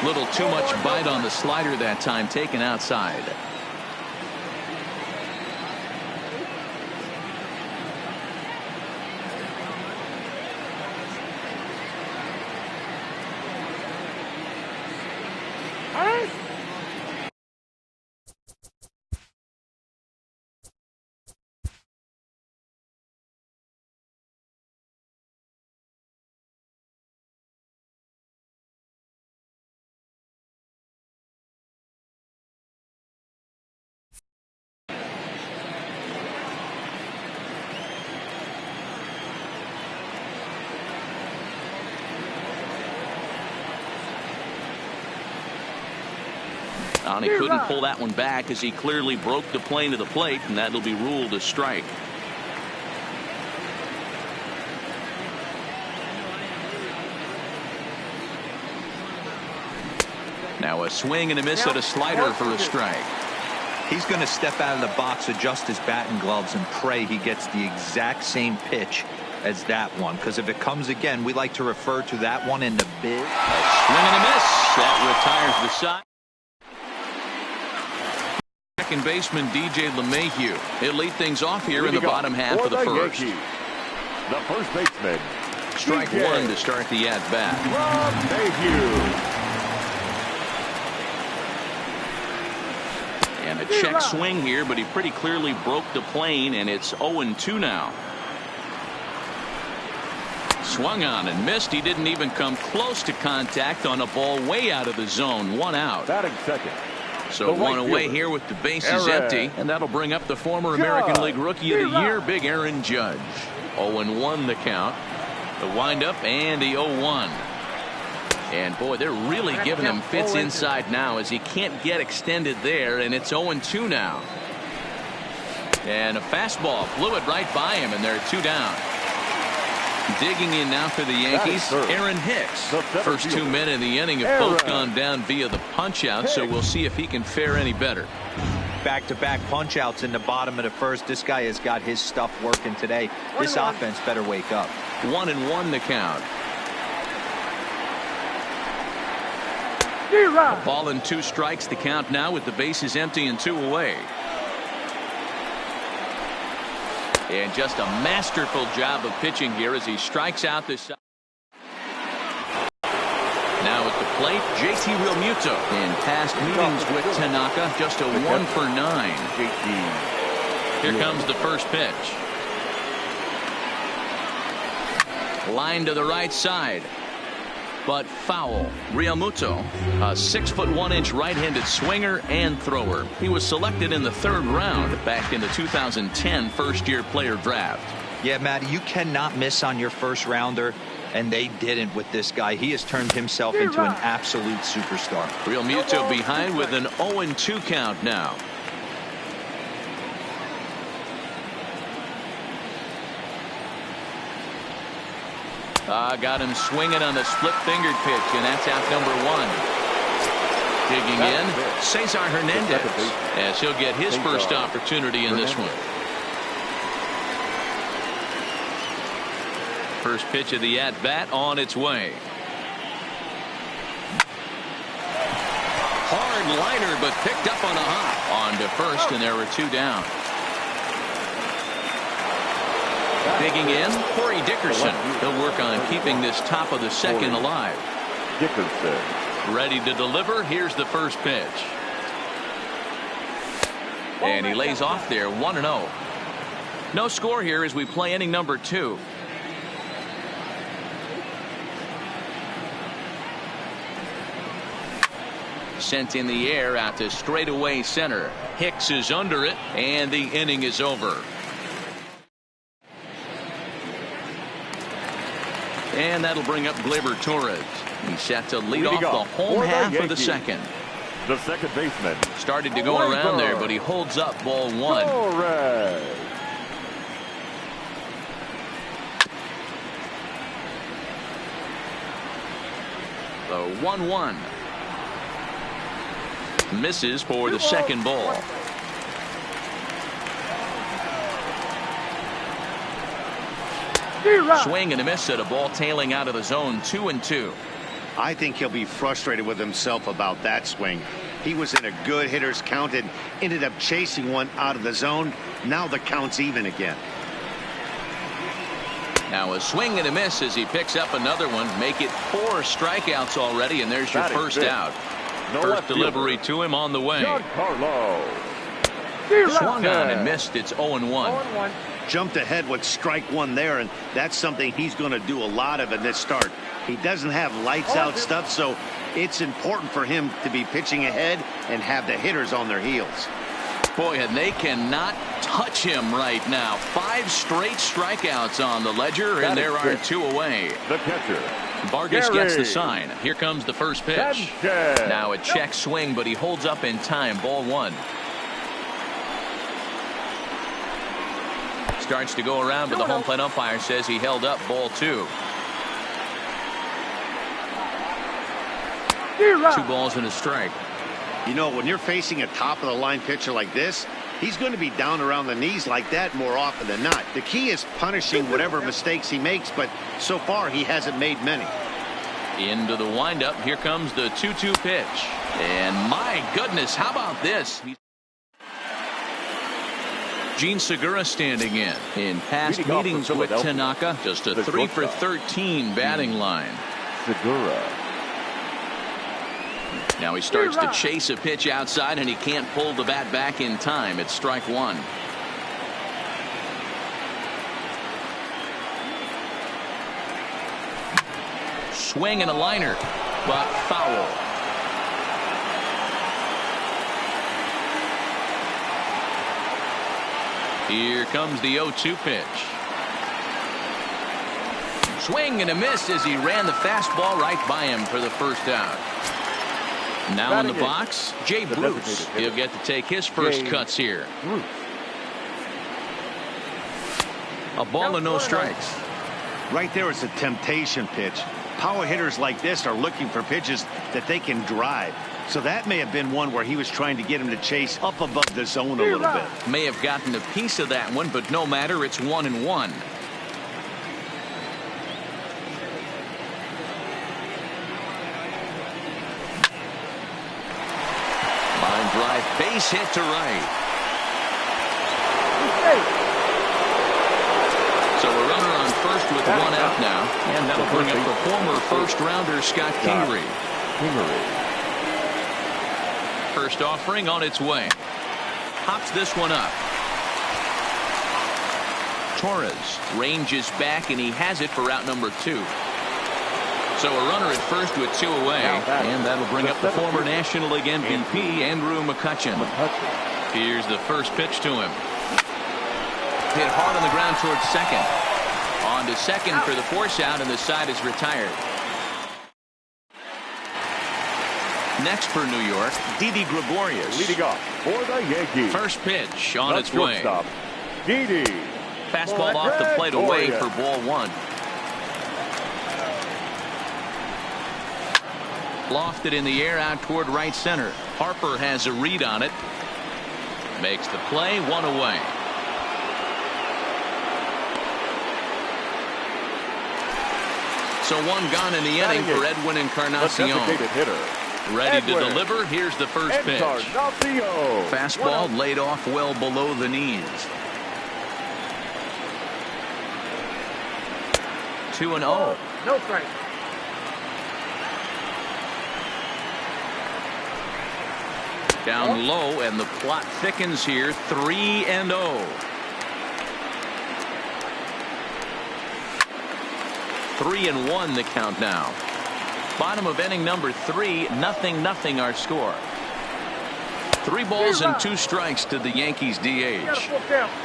Little too much bite on the slider that time, taken outside. He couldn't pull that one back as he clearly broke the plane to the plate, and that'll be ruled a strike. Now a swing and a miss at a slider for a strike. He's going to step out of the box, adjust his bat and gloves, and pray he gets the exact same pitch as that one, because if it comes again, we like to refer to that one in the big. A swing and a miss. That retires the side. Second baseman DJ LeMahieu. He'll lead things off here in the bottom half of the first. Yankees, the first baseman. Strike DJ 1 to start the at-bat. And a check swing here, but he pretty clearly broke the plane, and it's 0-2 now. Swung on and missed. He didn't even come close to contact on a ball way out of the zone. 1 out. Batting second. So 1 away here with the bases empty, and that'll bring up the former American League Rookie of the Year, Big Aaron Judge. 0-1 the count. The windup and the 0-1. And boy, they're really giving him fits inside now as he can't get extended there, and it's 0-2 now. And a fastball flew it right by him, and they're 2 down. Digging in now for the Yankees, Aaron Hicks. First 2 men in the inning have both gone down via the punch-out, so we'll see if he can fare any better. Back-to-back punch-outs in the bottom of the first. This guy has got his stuff working today. This offense better wake up. 1-1 the count. A ball and 2 strikes the count now with the bases empty and 2 away. And just a masterful job of pitching here as he strikes out this side. Now at the plate, JT Realmuto. In past meetings with Tanaka, just a 1 for 9. Here comes the first pitch. Line to the right side, but foul. Realmuto, a 6'1" right-handed swinger and thrower. He was selected in the 3rd round back in the 2010 first-year player draft. Yeah, Matty, you cannot miss on your first rounder. and they didn't with this guy. He has turned himself into an absolute superstar. Real Muto behind with an 0-2 count now. Got him swinging on the split-fingered pitch, and that's out number 1. Digging in, Cesar Hernandez, as he'll get his first opportunity in this one. First pitch of the at-bat on its way. Hard liner, but picked up on a hop. On to first, and there were 2 down. Digging in, Corey Dickerson. He'll work on keeping this top of the second alive. Dickerson. Ready to deliver. Here's the first pitch. And he lays off there, 1-0. No score here as we play inning number 2. Sent in the air out to straightaway center. Hicks is under it, and the inning is over. And that'll bring up Gleyber Torres. He's set to lead off the home half of the second. The second baseman started to go around there, but he holds up ball 1. Torres. The 1-1. Misses for the second ball. Swing and a miss at a ball tailing out of the zone, 2-2. I think he'll be frustrated with himself about that swing. He was in a good hitter's count and ended up chasing one out of the zone. Now the count's even again. Now a swing and a miss as he picks up another one. Make it 4 strikeouts already, and there's your first out. First delivery to him on the way. Swung on and missed. It's 0-1. Jumped ahead with strike 1 there, and that's something he's going to do a lot of in this start. He doesn't have lights out stuff, so it's important for him to be pitching ahead and have the hitters on their heels. Boy, and they cannot touch him right now. 5 straight strikeouts on the ledger, and there are 2 away. The catcher, Vargas gets the sign. Here comes the first pitch. Now a check swing, but he holds up in time. Ball 1. Starts to go around, but the home plate umpire says he held up. Ball 2. 2 balls and a strike. You know, when you're facing a top-of-the-line pitcher like this, he's going to be down around the knees like that more often than not. The key is punishing whatever mistakes he makes, but so far he hasn't made many. Into the windup. Here comes the 2-2 pitch. And my goodness, how about this? Gene Segura standing in past meetings with Tanaka. Just a 3 for 13 batting line. Segura. Now he starts to chase a pitch outside, and he can't pull the bat back in time. It's strike 1. Swing and a liner, but foul. Here comes the 0-2 pitch. Swing and a miss as he ran the fastball right by him for the first out. Now in the box, Jay Bruce. He'll get to take his first cuts here. A ball and no strikes. Right there is a temptation pitch. Power hitters like this are looking for pitches that they can drive. So that may have been one where he was trying to get him to chase up above the zone a little bit. May have gotten a piece of that one, but no matter, it's 1-1. Line drive, base hit to right. So a runner on first with 1 out now, and that'll bring up the former first-rounder Scott Kingery. First offering on its way. Hops this one up. Torres ranges back, and he has it for out number 2. So a runner at first with 2 away, and that'll bring up the former National League MVP, Andrew McCutchen. Here's the first pitch to him. Hit hard on the ground towards second. On to second for the force out, and the side is retired. Next for New York, Didi Gregorius. Leading off for the Yankees. First pitch on The its way. shortstop, Didi. Fastball off the plate away for ball one. Lofted in the air out toward right center. Harper has a read on it. Makes the play, one away. So one gone in the inning for Edwin Encarnacion. Hitter. Ready to deliver. Here's the first pitch. Fastball laid off well below the knees. 2-0. No strike. Down low, and the plot thickens here. 3-0. Three and one the count now. Bottom of inning number 3, 0-0 our score. 3 balls and 2 strikes to the Yankees DH.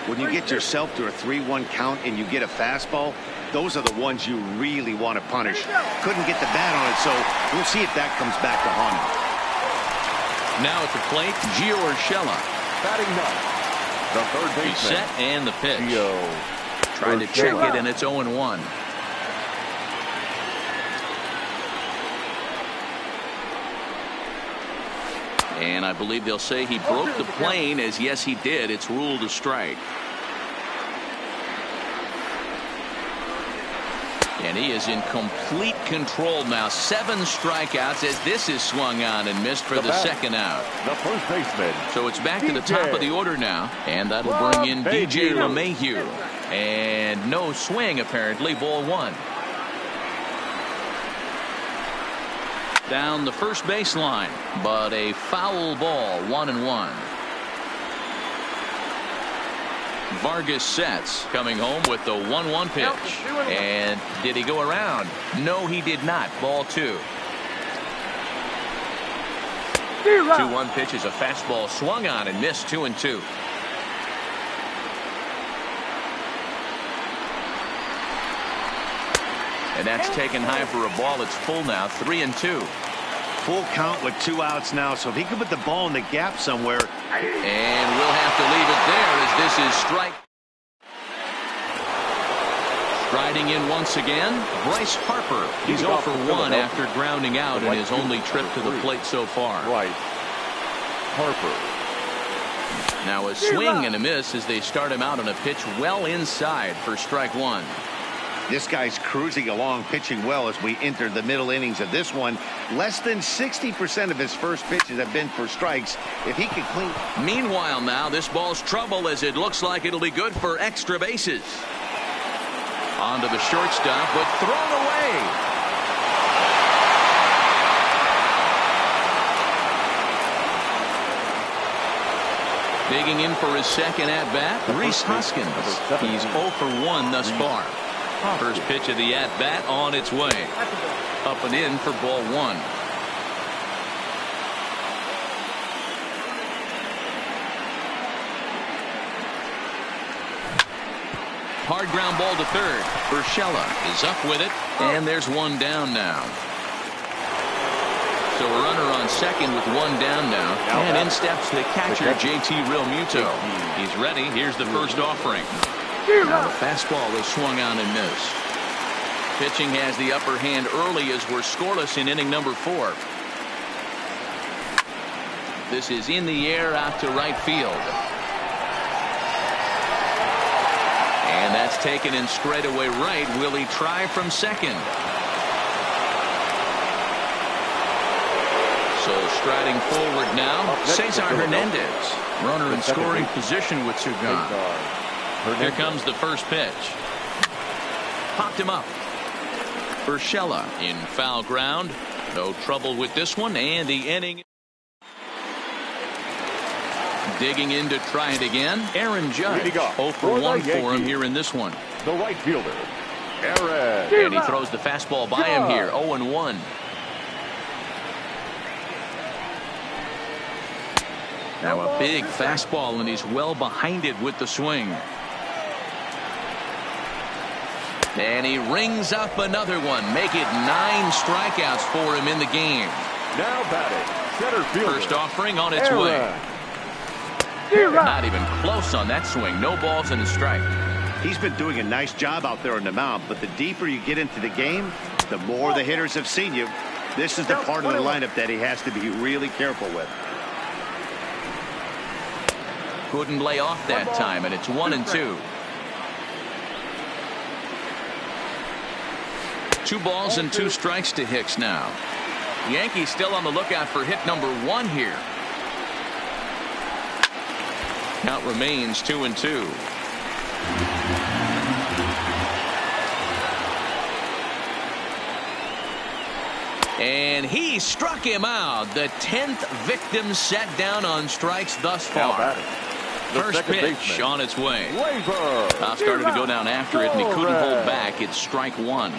When you get yourself to a 3-1 count and you get a fastball, those are the ones you really want to punish. Couldn't get the bat on it, so we'll see if that comes back to haunt him. Now at the plate, Gio Urshela. Batting ninth, the third baseman. He's set, and the pitch. Gio Trying to check it, and it's 0-1. And I believe they'll say he broke the plane, as yes he did. It's ruled a strike. And he is in complete control now. 7 strikeouts as this is swung on and missed for the second out. The first baseman. So it's back to the top of the order now. And that'll bring in DJ LeMahieu. And no swing apparently. Ball 1. Down the first baseline, but a foul ball. 1-1. Vargas sets, coming home with the 1-1 pitch. And did he go around? No, he did not. Ball 2. 2-1 pitch is a fastball swung on and missed. 2-2. And that's taken high for a ball. It's full now. 3-2. Full count with 2 outs now, so if he could put the ball in the gap somewhere. And we'll have to leave it there as this is strike. Striding in once again, Bryce Harper. He's 0 for 1 after grounding out in his only trip to the plate so far. Bryce Harper. Now a swing and a miss as they start him out on a pitch well inside for strike 1. This guy's cruising along, pitching well as we enter the middle innings of this one. Less than 60% of his first pitches have been for strikes. If he could clean. Meanwhile now, this ball's trouble as it looks like it'll be good for extra bases. On to the shortstop, but thrown away. Digging in for his second at-bat, Rhys Hoskins. He's 0 for 1 thus far. First pitch of the at-bat on its way. Up and in for ball 1. Hard ground ball to third. Urshela is up with it, and there's 1 down now. So a runner on second with 1 down now. And in steps the catcher, JT Realmuto. He's ready. Here's the first offering. Now the fastball is swung on and missed. Pitching has the upper hand early as we're scoreless in inning number 4. This is in the air out to right field. And that's taken in straightaway right. Will he try from second? So striding forward now, Cesar Hernandez. Runner in scoring position with 2 gone. Here comes the first pitch. Popped him up. Urshela in foul ground. No trouble with this one, and the inning. Digging in to try it again. Aaron Judge. 0 for 1 for him here in this one. The right fielder, Aaron. And he throws the fastball by him here. 0-1. Now a big fastball, and he's well behind it with the swing. And he rings up another one. Make it 9 strikeouts for him in the game. Now batting, center fielder. First offering on its way. Not even close on that swing. No balls and a strike. He's been doing a nice job out there on the mound, but the deeper you get into the game, the more the hitters have seen you. This is the part of the lineup that he has to be really careful with. Couldn't lay off that time, and it's 1-2. 2 balls and 2 strikes to Hicks now. Yankees still on the lookout for hit number 1 here. Count remains 2-2. And he struck him out. The 10th victim set down on strikes thus far. First pitch on its way. Now started to go down after it, and he couldn't hold back. It's strike 1.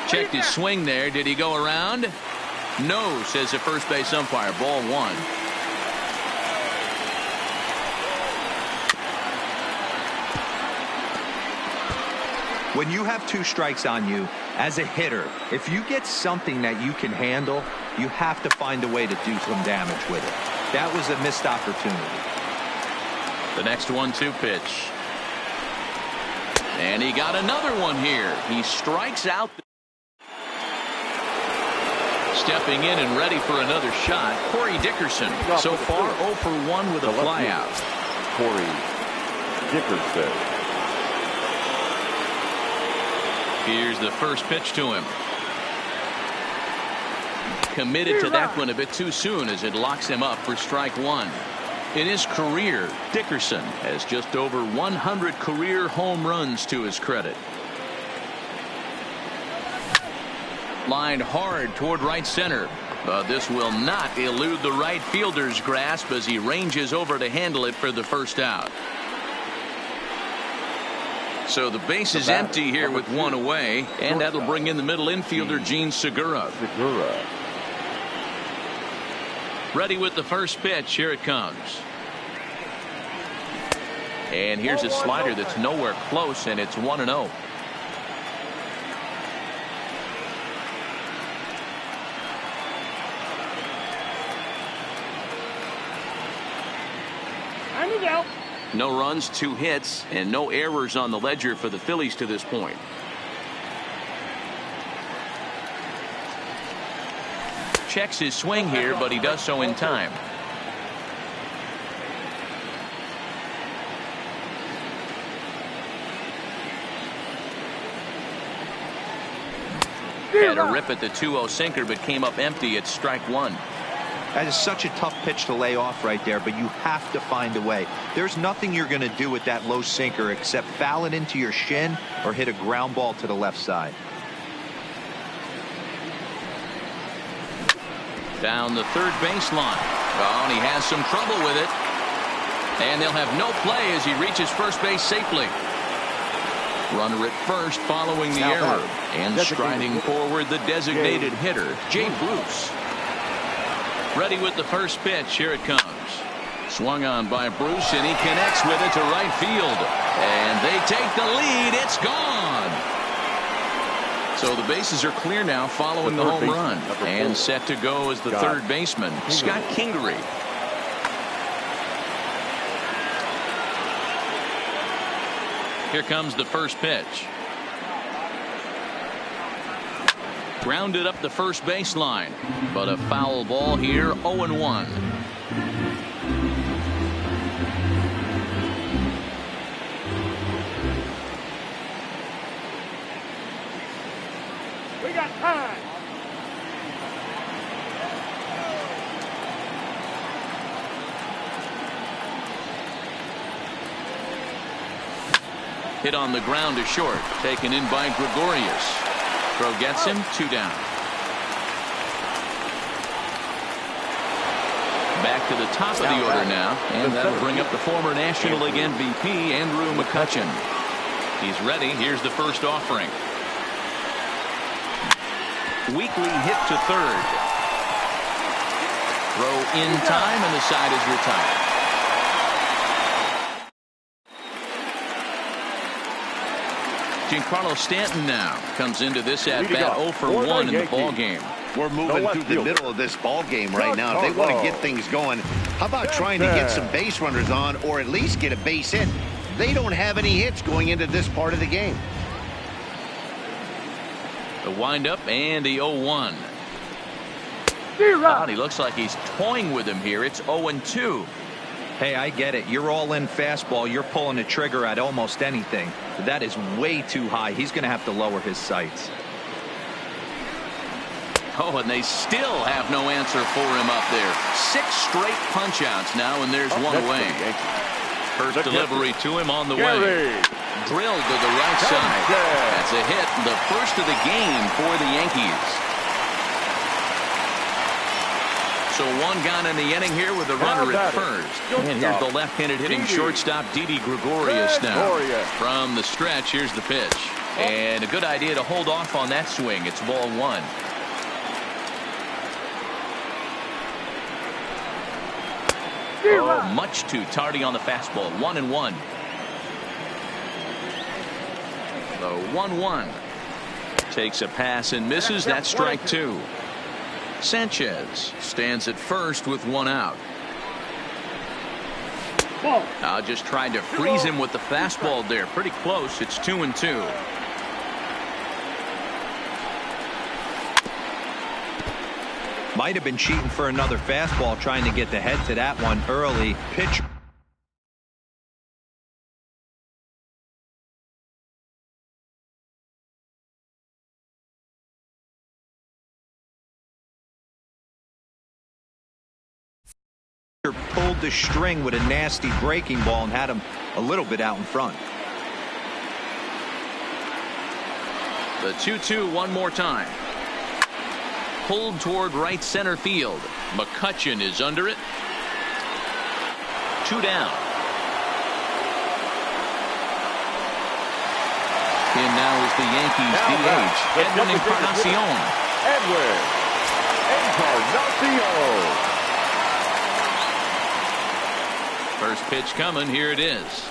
Checked his swing there. Did he go around? No, says the first base umpire. Ball 1. When you have 2 strikes on you as a hitter, if you get something that you can handle, you have to find a way to do some damage with it. That was a missed opportunity. The next 1-2 pitch. And he got another one here. He strikes out. Stepping in and ready for another shot, Corey Dickerson. So far 0 for 1 with a flyout. Corey Dickerson. Here's the first pitch to him. Committed to that one a bit too soon as it locks him up for strike 1. In his career, Dickerson has just over 100 career home runs to his credit. Lined hard toward right center. But this will not elude the right fielder's grasp as he ranges over to handle it for the first out. So the base is empty here with 1 away, and that'll bring in the middle infielder Gene Segura. Ready with the first pitch. Here it comes. And here's a slider that's nowhere close, and it's 1-0. No runs, 2 hits, and no errors on the ledger for the Phillies to this point. Checks his swing here, but he does so in time. Had a rip at the 2-0 sinker, but came up empty at strike 1. That is such a tough pitch to lay off right there, but you have to find a way. There's nothing you're going to do with that low sinker except foul it into your shin or hit a ground ball to the left side. Down the third baseline. Oh, and he has some trouble with it. And they'll have no play as he reaches first base safely. Runner at first following the error. And striding forward, the designated hitter, Jay Bruce. Ready with the first pitch. Here it comes. Swung on by Bruce, and he connects with it to right field. And they take the lead. It's gone. So the bases are clear now following the home run. And set to go as the third baseman, Scott Kingery. Here comes the first pitch. Grounded up the first baseline, but a foul ball here. 0-1. We got time. Hit on the ground to short, taken in by Gregorius. Throw gets him, 2 down. Back to the top of the order now, and that'll bring up the former National League MVP, Andrew McCutchen. He's ready. Here's the first offering. Weekly hit to third. Throw in time, and the side is retired. Giancarlo Stanton now comes into this at bat 0 for 1 in the ball game. We're moving through the middle of this ball game right now. If they want to get things going, how about trying to get some base runners on, or at least get a base hit? They don't have any hits going into this part of the game. The windup and the 0-1. He looks like he's toying with him here. It's 0-2. Hey, I get it. You're all in fastball. You're pulling the trigger at almost anything. But that is way too high. He's going to have to lower his sights. Oh, and they still have no answer for him up there. 6 straight punch-outs now, and there's one away. First delivery to him on the way. Drilled to the right side. That's a hit. The first of the game for the Yankees. So one gone in the inning here with a runner at first. And here's the left-handed hitting shortstop, Didi Gregorius now. From the stretch, here's the pitch. And a good idea to hold off on that swing. It's ball 1. Oh, much too tardy on the fastball. 1-1. The 1-1 takes a pass and misses. That's strike 2. Sanchez stands at first with 1 out. Just trying to freeze him with the fastball there. Pretty close. It's 2-2. Might have been cheating for another fastball, trying to get the head to that one early. Pitch. Pulled the string with a nasty breaking ball and had him a little bit out in front. The 2-2 one more time. Pulled toward right center field. McCutchen is under it. 2 down. And now is the Yankees DH, Edwin Encarnacion. First pitch coming. Here it is.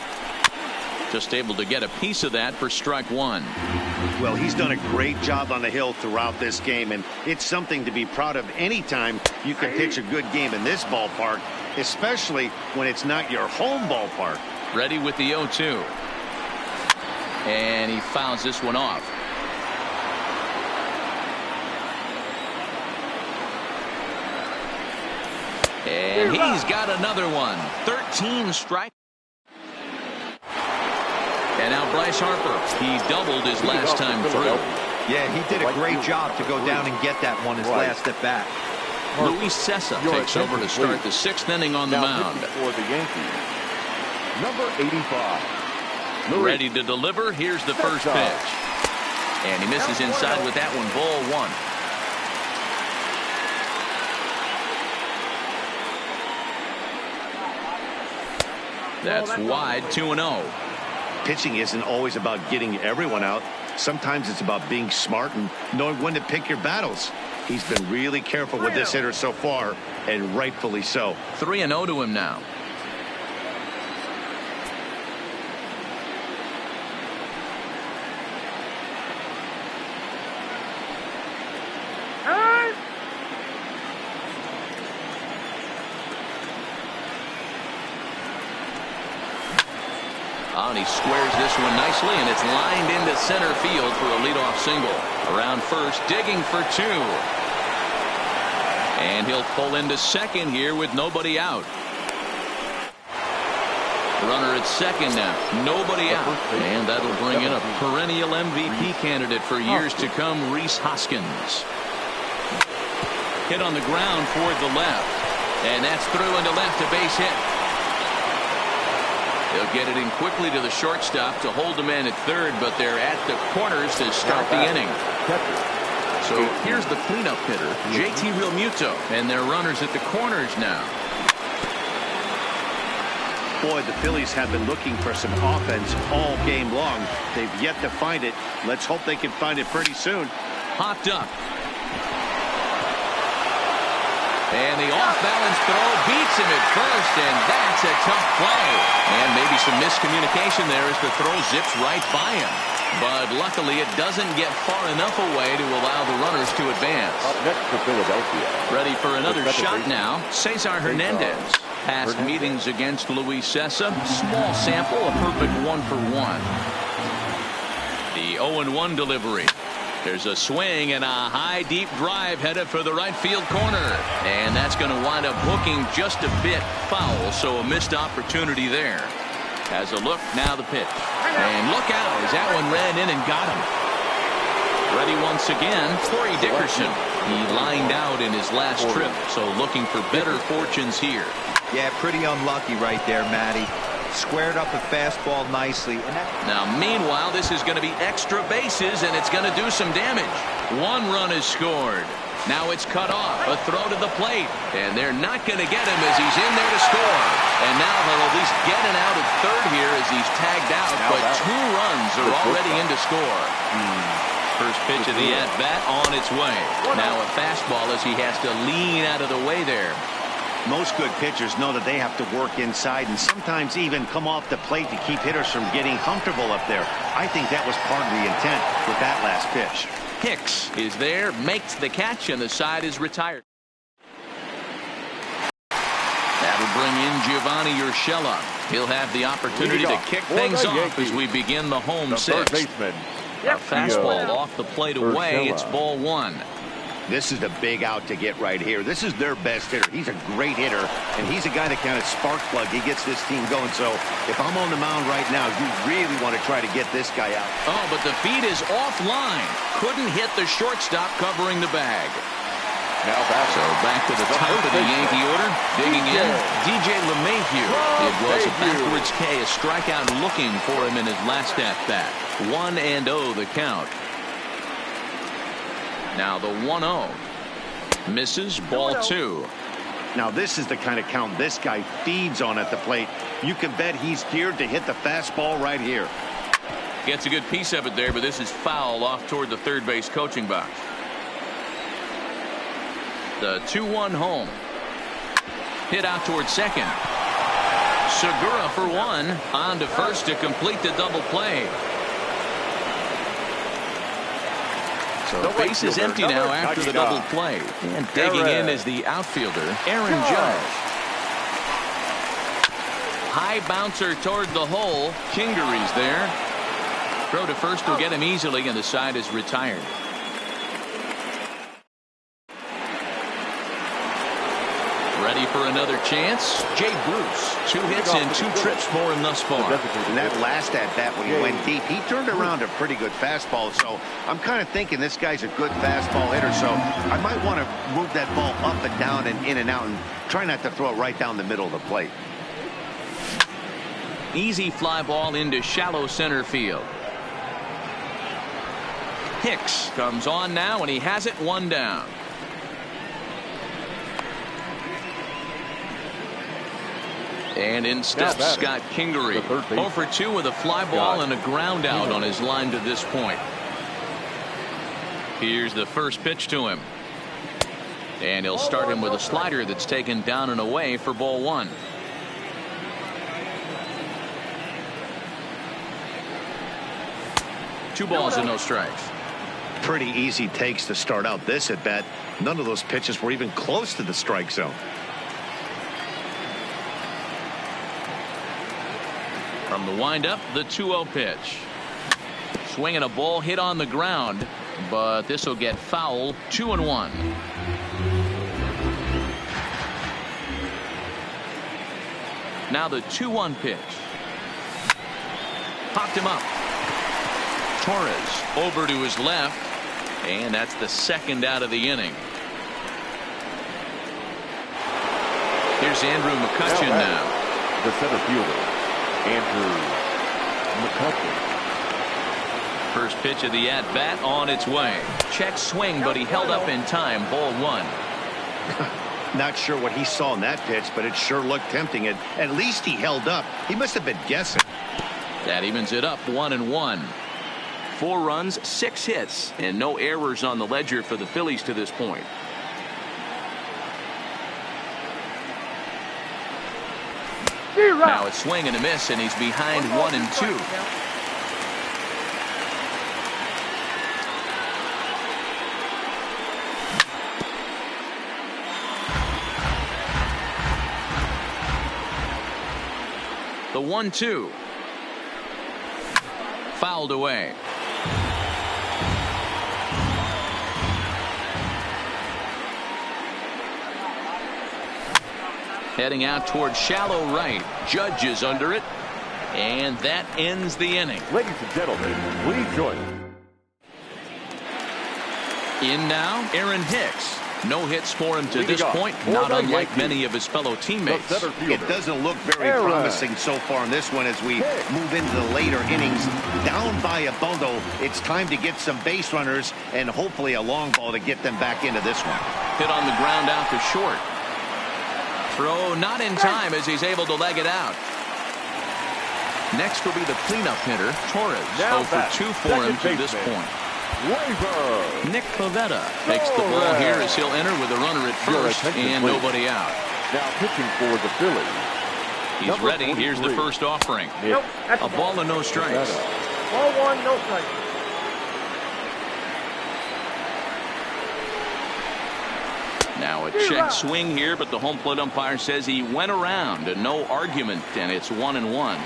Just able to get a piece of that for strike 1. Well, he's done a great job on the hill throughout this game, and it's something to be proud of anytime you can pitch a good game in this ballpark, especially when it's not your home ballpark. Ready with the 0-2. And he fouls this one off. And he's got another one. 13 strikes. And now Bryce Harper. He doubled his last time through. Yeah, he did a great job to go down and get that one his last at bat. Luis Cessa takes over to start the 6th inning on the mound. For the Yankees, number 85. Ready to deliver. Here's the first pitch. And he misses inside with that one. Ball 1. That's wide. 2-0. Pitching isn't always about getting everyone out. Sometimes it's about being smart and knowing when to pick your battles. He's been really careful with this hitter so far, and rightfully so. 3-0 to him now. And he squares this one nicely, and it's lined into center field for a leadoff single. Around first, digging for 2. And he'll pull into second here with nobody out. Runner at second now. Nobody out. And that'll bring in a perennial MVP candidate for years to come, Rhys Hoskins. Hit on the ground toward the left. And that's through into left, a base hit. They'll get it in quickly to the shortstop to hold the man at third, but they're at the corners to start the inning. So here's the cleanup hitter, JT Realmuto, and their runners at the corners now. Boy, the Phillies have been looking for some offense all game long. They've yet to find it. Let's hope they can find it pretty soon. Popped up. And the off-balance throw beats him at first, and that's a tough play. And maybe some miscommunication there as the throw zips right by him. But luckily, it doesn't get far enough away to allow the runners to advance. Up next for Philadelphia. Ready for another shot now. Cesar Hernandez. Past meetings against Luis Cessa. Small sample, a perfect 1-for-1. The 0-1 delivery. There's a swing and a high deep drive headed for the right field corner. And that's going to wind up hooking just a bit foul, so a missed opportunity there. Has a look, now the pitch. And look out as that one ran in and got him. Ready once again, Corey Dickerson. He lined out in his last trip, so looking for better fortunes here. Yeah, pretty unlucky right there, Matty. Squared up a fastball nicely. Now, meanwhile, this is going to be extra bases, and it's going to do some damage. One run is scored. Now it's cut off. A throw to the plate. And they're not going to get him as he's in there to score. And now they'll at least get an out at third here as he's tagged out. But 2 runs are already in to score. First pitch of the at-bat on its way. Now a fastball as he has to lean out of the way there. Most good pitchers know that they have to work inside and sometimes even come off the plate to keep hitters from getting comfortable up there. I think that was part of the intent with that last pitch. Hicks is there, makes the catch, and the side is retired. That'll bring in Giovanni Urshela. He'll have the opportunity to kick things off as we begin the home sixth. A fastball off the plate away. It's ball 1. This is the big out to get right here. This is their best hitter. He's a great hitter, and he's a guy that kind of spark plug. He gets this team going. So if I'm on the mound right now, you really want to try to get this guy out. Oh, but the feed is offline. Couldn't hit the shortstop covering the bag. Now back. So back to the top of the Yankee order. Digging in, DJ LeMahieu. It was a backwards K, a strikeout looking for him in his last at-bat. 1-0 the count. Now the 1-0. Misses, ball 2. Now this is the kind of count this guy feeds on at the plate. You can bet he's geared to hit the fastball right here. Gets a good piece of it there, but this is foul off toward the third base coaching box. The 2-1 home. Hit out toward second. Segura for 1. On to first to complete the double play. So base is empty now after the double play. And digging in is the outfielder, Aaron Judge. High bouncer toward the hole. Kingery's there. Throw to first will get him easily, and the side is retired. Ready for another chance. Jay Bruce. 2 hits and 2 trips for him thus far. And that last at-bat when he went deep, he turned around a pretty good fastball. So I'm kind of thinking this guy's a good fastball hitter. So I might want to move that ball up and down and in and out and try not to throw it right down the middle of the plate. Easy fly ball into shallow center field. Hicks comes on now, and he has it 1 down. And in steps Scott Kingery. 0 for 2 with a fly ball and a ground out on his line to this point. Here's the first pitch to him. And he'll start him with a slider that's taken down and away for ball 1. Two balls and no strikes. Pretty easy takes to start out this at bat. None of those pitches were even close to the strike zone. From the windup, the 2-0 pitch. Swinging a ball hit on the ground, but this will get foul. 2-1. Now the 2-1 pitch. Popped him up. Torres over to his left, and that's the second out of the inning. Here's Andrew McCutchen now. The center fielder, Andrew McCutchen. First pitch of the at-bat on its way. Check swing, but he held up in time. Ball 1. Not sure what he saw in that pitch, but it sure looked tempting. And at least he held up. He must have been guessing. That evens it up 1-1. 4 runs, 6 hits, and no errors on the ledger for the Phillies to this point. Now it's swing and a miss, and he's behind 1-2. The 1-2. Fouled away. Heading out towards shallow right. Judge is under it. And that ends the inning. Ladies and gentlemen, please join us. In now, Aaron Hicks. No hits for him to this point, not unlike many of his fellow teammates. It doesn't look very promising so far in this one as we move into the later innings. Down by a bundle, it's time to get some base runners and hopefully a long ball to get them back into this one. Hit on the ground out to short. Throw not in time as he's able to leg it out. Next will be the cleanup hitter, Torres. 0 for 2 for him to this point. Nick Pavetta takes the ball here as he'll enter with a runner at first and nobody out. Now pitching for the Phillies. He's ready. Here's the first offering. A ball and no strikes. Ball 1, no strikes. Now a check swing here, but the home plate umpire says he went around and no argument, and it's 1-1.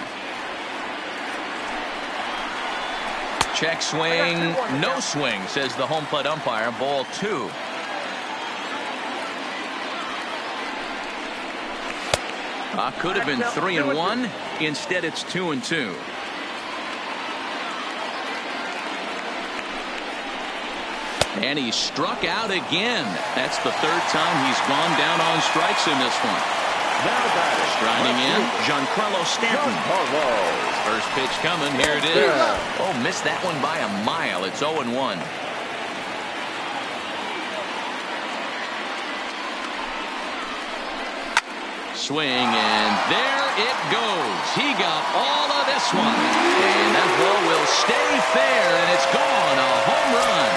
Check swing, no swing, says the home plate umpire. Ball 2. Could have been 3-1. Instead, it's 2-2. And he struck out again. That's the third time he's gone down on strikes in this one. Striding in, Giancarlo Stanton. First pitch coming. Here it is. Oh, missed that one by a mile. It's 0-1. Swing, and there it goes. He got all of this one. And that ball will stay fair, and it's gone. A home run.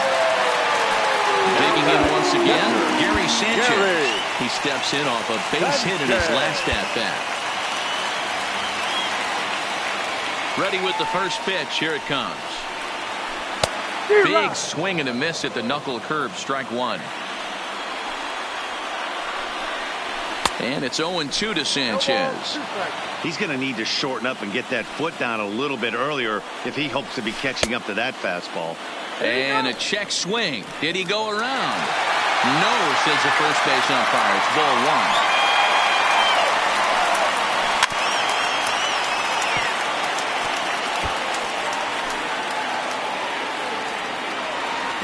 Digging in once again, Gary Sanchez. He steps in off a base hit in his last at-bat. Ready with the first pitch. Here it comes. Big swing and a miss at the knuckle curve. Strike 1. And it's 0-2 to Sanchez. He's going to need to shorten up and get that foot down a little bit earlier if he hopes to be catching up to that fastball. And a check swing. Did he go around? No, says the first base umpire. It's ball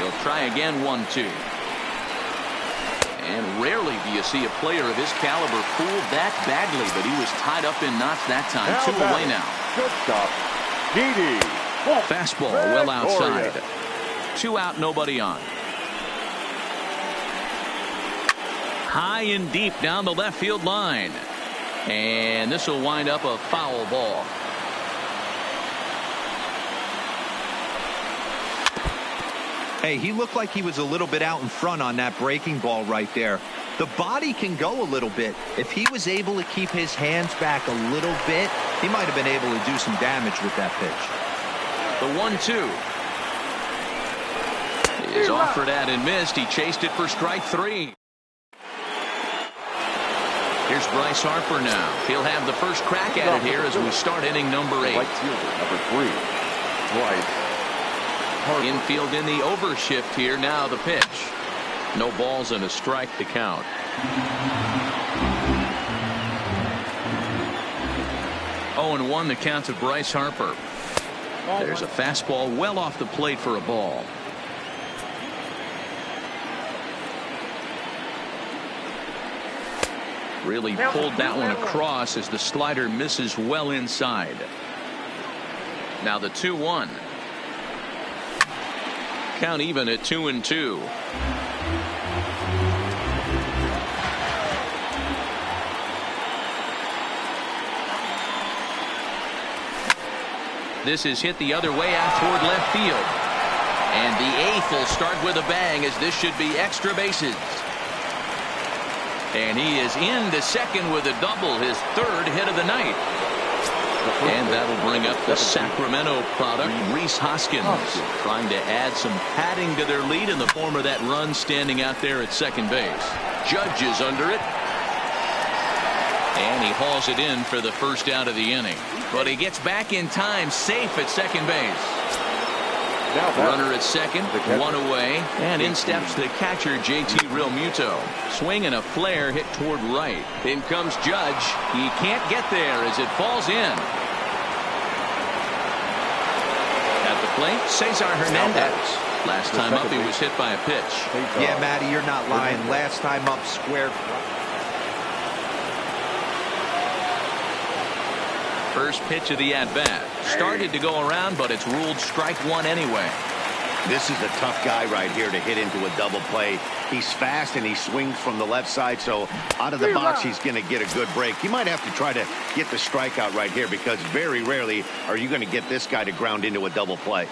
1. He'll try again. 1-2. And rarely do you see a player of his caliber fooled that badly, but he was tied up in knots that time. 2 away now. Shortstop, Didi. Fastball well outside. 2 out, nobody on. High and deep down the left field line. And this will wind up a foul ball. Hey, he looked like he was a little bit out in front on that breaking ball right there. The body can go a little bit. If he was able to keep his hands back a little bit, he might have been able to do some damage with that pitch. The 1-2 is offered at and missed. He chased it for strike 3. Here's Bryce Harper now. He'll have the first crack at it here as we start inning number 8. Right fielder, number 3, Bryce Harper. Infield in the overshift here. Now the pitch. No balls and a strike to count. Oh, and 1 the count to Bryce Harper. There's a fastball well off the plate for a ball. Really pulled that one across as the slider misses well inside. Now the 2-1. Count even at 2-2. This is hit the other way out toward left field. And the 8th will start with a bang as this should be extra bases. And he is into second with a double, his third hit of the night. And that'll bring up the Sacramento product, Rhys Hoskins, trying to add some padding to their lead in the form of that run standing out there at second base. Judge is under it. And he hauls it in for the first out of the inning. But he gets back in time, safe at second base. Runner at second, one away, and in steps the catcher, JT Realmuto. Swing and a flare hit toward right. In comes Judge. He can't get there as it falls in. At the plate, Cesar Hernandez. Last time up, he was hit by a pitch. Yeah, Matty, you're not lying. Last time up, square. First pitch of the at-bat. Started to go around, but it's ruled strike one anyway. This is a tough guy right here to hit into a double play. He's fast and he swings from the left side, so out of the box he's going to get a good break. You might have to try to get the strikeout right here because very rarely are you going to get this guy to ground into a double play.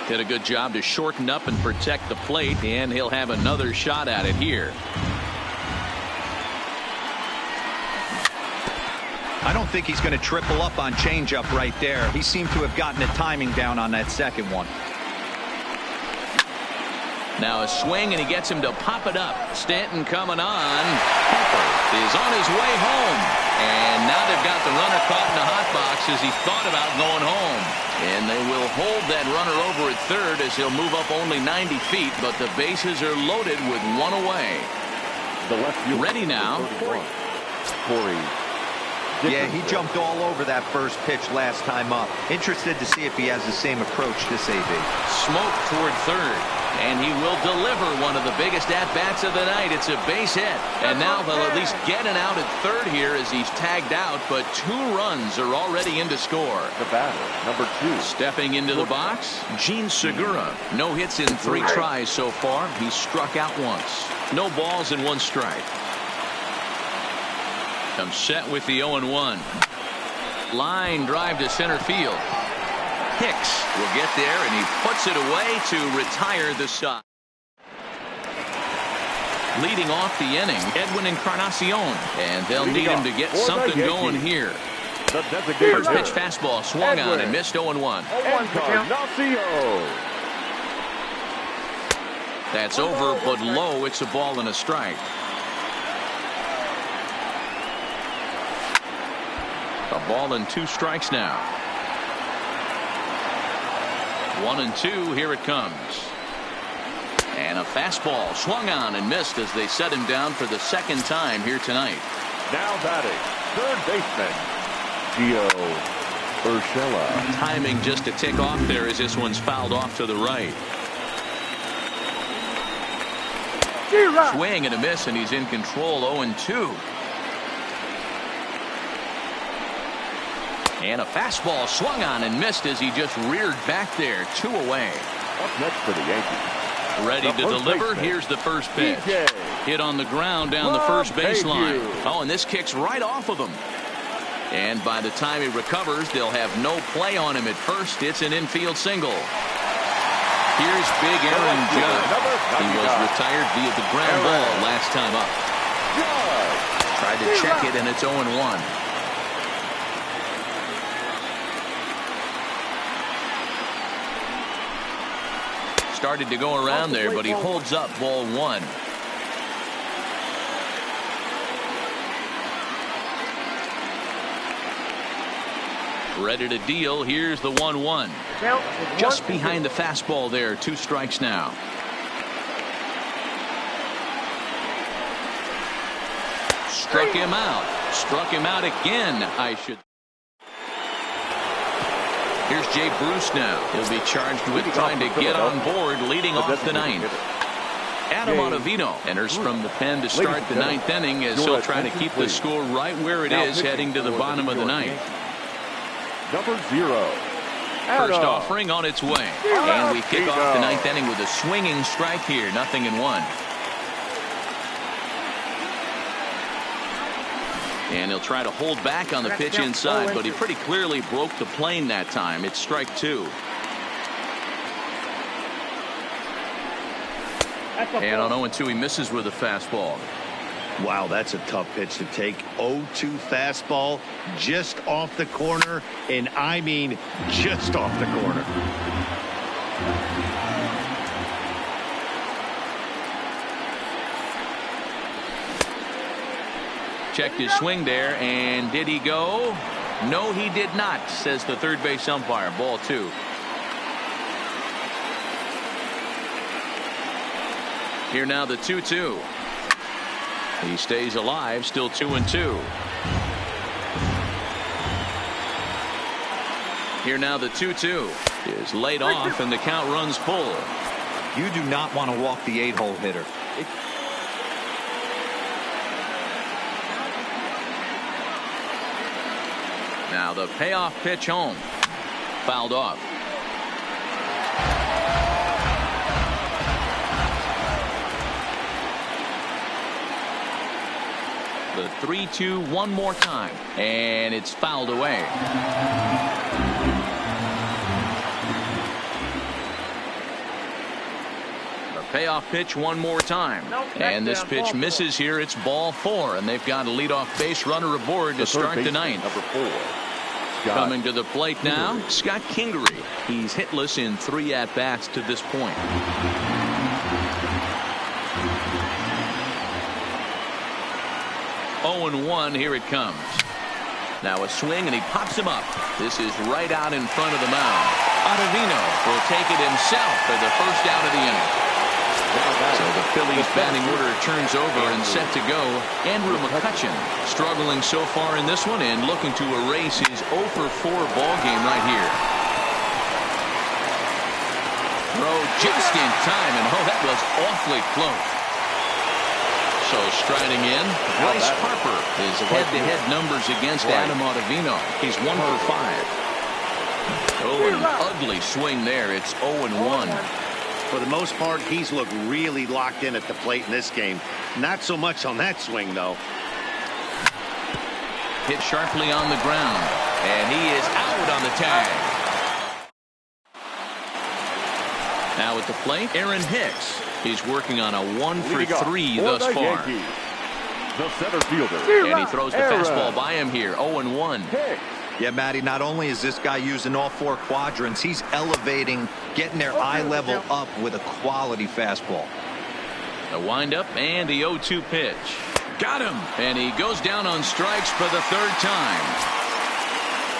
Did a good job to shorten up and protect the plate, and he'll have another shot at it here. I don't think he's going to triple up on changeup right there. He seemed to have gotten the timing down on that second one. Now a swing, and he gets him to pop it up. Stanton coming on. Harper is on his way home. And now they've got the runner caught in the hot box as he thought about going home. And they will hold that runner over at third as he'll move up only 90 feet, but the bases are loaded with one away. The left field. Ready now. Corey. Yeah, he jumped all over that first pitch last time up. Interested to see if he has the same approach this AB. Smoke toward third, and he will deliver one of the biggest at-bats of the night. It's a base hit, and now they'll at least get an out at third here as he's tagged out, but 2 runs are already in to score. The batter, number 2. Stepping into the box, Gene Segura. No hits in 3 tries so far. He's struck out once. No balls and 1 strike. Comes set with the 0-1. Line drive to center field. Hicks will get there, and he puts it away to retire the side. Leading off the inning, Edwin Encarnacion, and they'll need him to get something going here. First pitch fastball swung on and missed 0-1. Encarnacion. That's over, but low. It's a ball and a strike. A ball and 2 strikes now. 1-2. Here it comes. And a fastball swung on and missed as they set him down for the second time here tonight. Now batting, third baseman, Gio Urshela. Timing just to tick off there as this one's fouled off to the right. Swing and a miss, and he's in control. 0-2. And a fastball swung on and missed as he just reared back there. 2 away. Up next for the Yankees. Ready to deliver. Here's the first pitch. Hit on the ground down the first baseline. Oh, and this kicks right off of him. And by the time he recovers, they'll have no play on him at first. It's an infield single. Here's big Aaron Judge. He was retired via the ground ball last time up. Tried to check it, and it's 0-1. Started to go around there, but he holds up ball 1. Ready to deal. Here's the 1-1. Just behind the fastball there. 2 strikes now. Struck him out. Struck him out again, I should. Here's Jay Bruce now. He'll be charged with trying to get on board leading off the 9th. Adam Ottavino enters from the pen to start the 9th inning as he'll try to keep the score right where it is heading to the bottom of the 9th. Number 0. First offering on its way. And we kick off the 9th inning with a swinging strike here. 0-1. And he'll try to hold back on the pitch inside, but he pretty clearly broke the plane that time. It's strike 2. And on 0-2, he misses with a fastball. Wow, that's a tough pitch to take. 0-2 fastball just off the corner, and I mean just off the corner. Checked his swing there, and did he go? No, he did not, says the third base umpire. Ball 2. Here now the 2-2. He stays alive, still 2-2. Here now the 2-2 is laid off, and the count runs full. You do not want to walk the 8-hole hitter. Now the payoff pitch home. Fouled off. The 3-2 one more time, and it's fouled away. The payoff pitch one more time, and this pitch misses here. It's ball 4, and they've got a leadoff base runner aboard to start the 9th. Number 4. Coming to the plate now, Scott Kingery. He's hitless in 3 at-bats to this point. Oh, 0-1, here it comes. Now a swing, and he pops him up. This is right out in front of the mound. Ottavino will take it himself for the first out of the inning. So the Phillies batting order turns over and set to go. Andrew McCutchen struggling so far in this one and looking to erase his 0-for-4 ball game right here. Throw just in time, and oh, that was awfully close. So striding in, Bryce Harper. His head-to-head numbers against Adam Ottavino. He's 1 for 5. Oh, an ugly swing there. It's 0-1. For the most part, he's looked really locked in at the plate in this game. Not so much on that swing, though. Hit sharply on the ground, and he is out on the tag. Now at the plate, Aaron Hicks. He's working on a 1 for 3 thus far. The center fielder. And he throws the fastball by him here. 0-1. Yeah, Matty, not only is this guy using all 4 quadrants, he's elevating, getting their eye level up with a quality fastball. A windup and the 0-2 pitch. Got him. And he goes down on strikes for the 3rd time.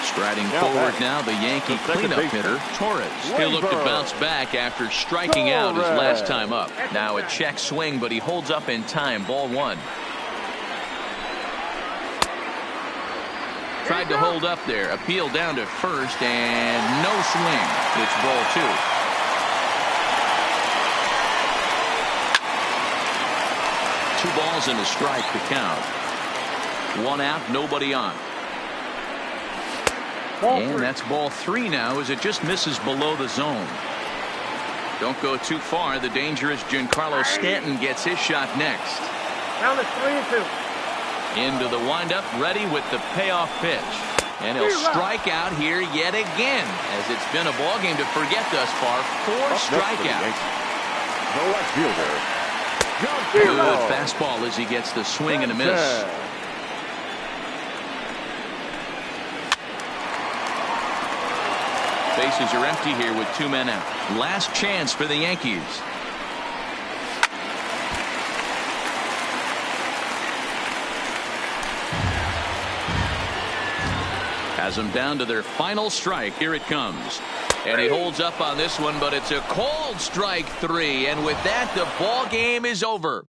Striding forward now, the Yankee cleanup hitter, Torres. He'll look to bounce back after striking out his last time up. Now a check swing, but he holds up in time. Ball 1. Tried to hold up there. Appeal down to first, and no swing. It's ball 2. 2 balls and a strike to count. 1 out, nobody on. And that's ball 3 now, as it just misses below the zone. Don't go too far. The dangerous Giancarlo Stanton gets his shot next. Down to 3-2. Into the windup, ready with the payoff pitch. And he'll strike out here yet again, as it's been a ball game to forget thus far. 4 strikeouts. The left fielder. Good fastball as he gets the swing and a miss. Bases are empty here with 2 men out. Last chance for the Yankees. Has them down to their final strike. Here it comes. And he holds up on this one, but it's a called strike 3. And with that, the ball game is over.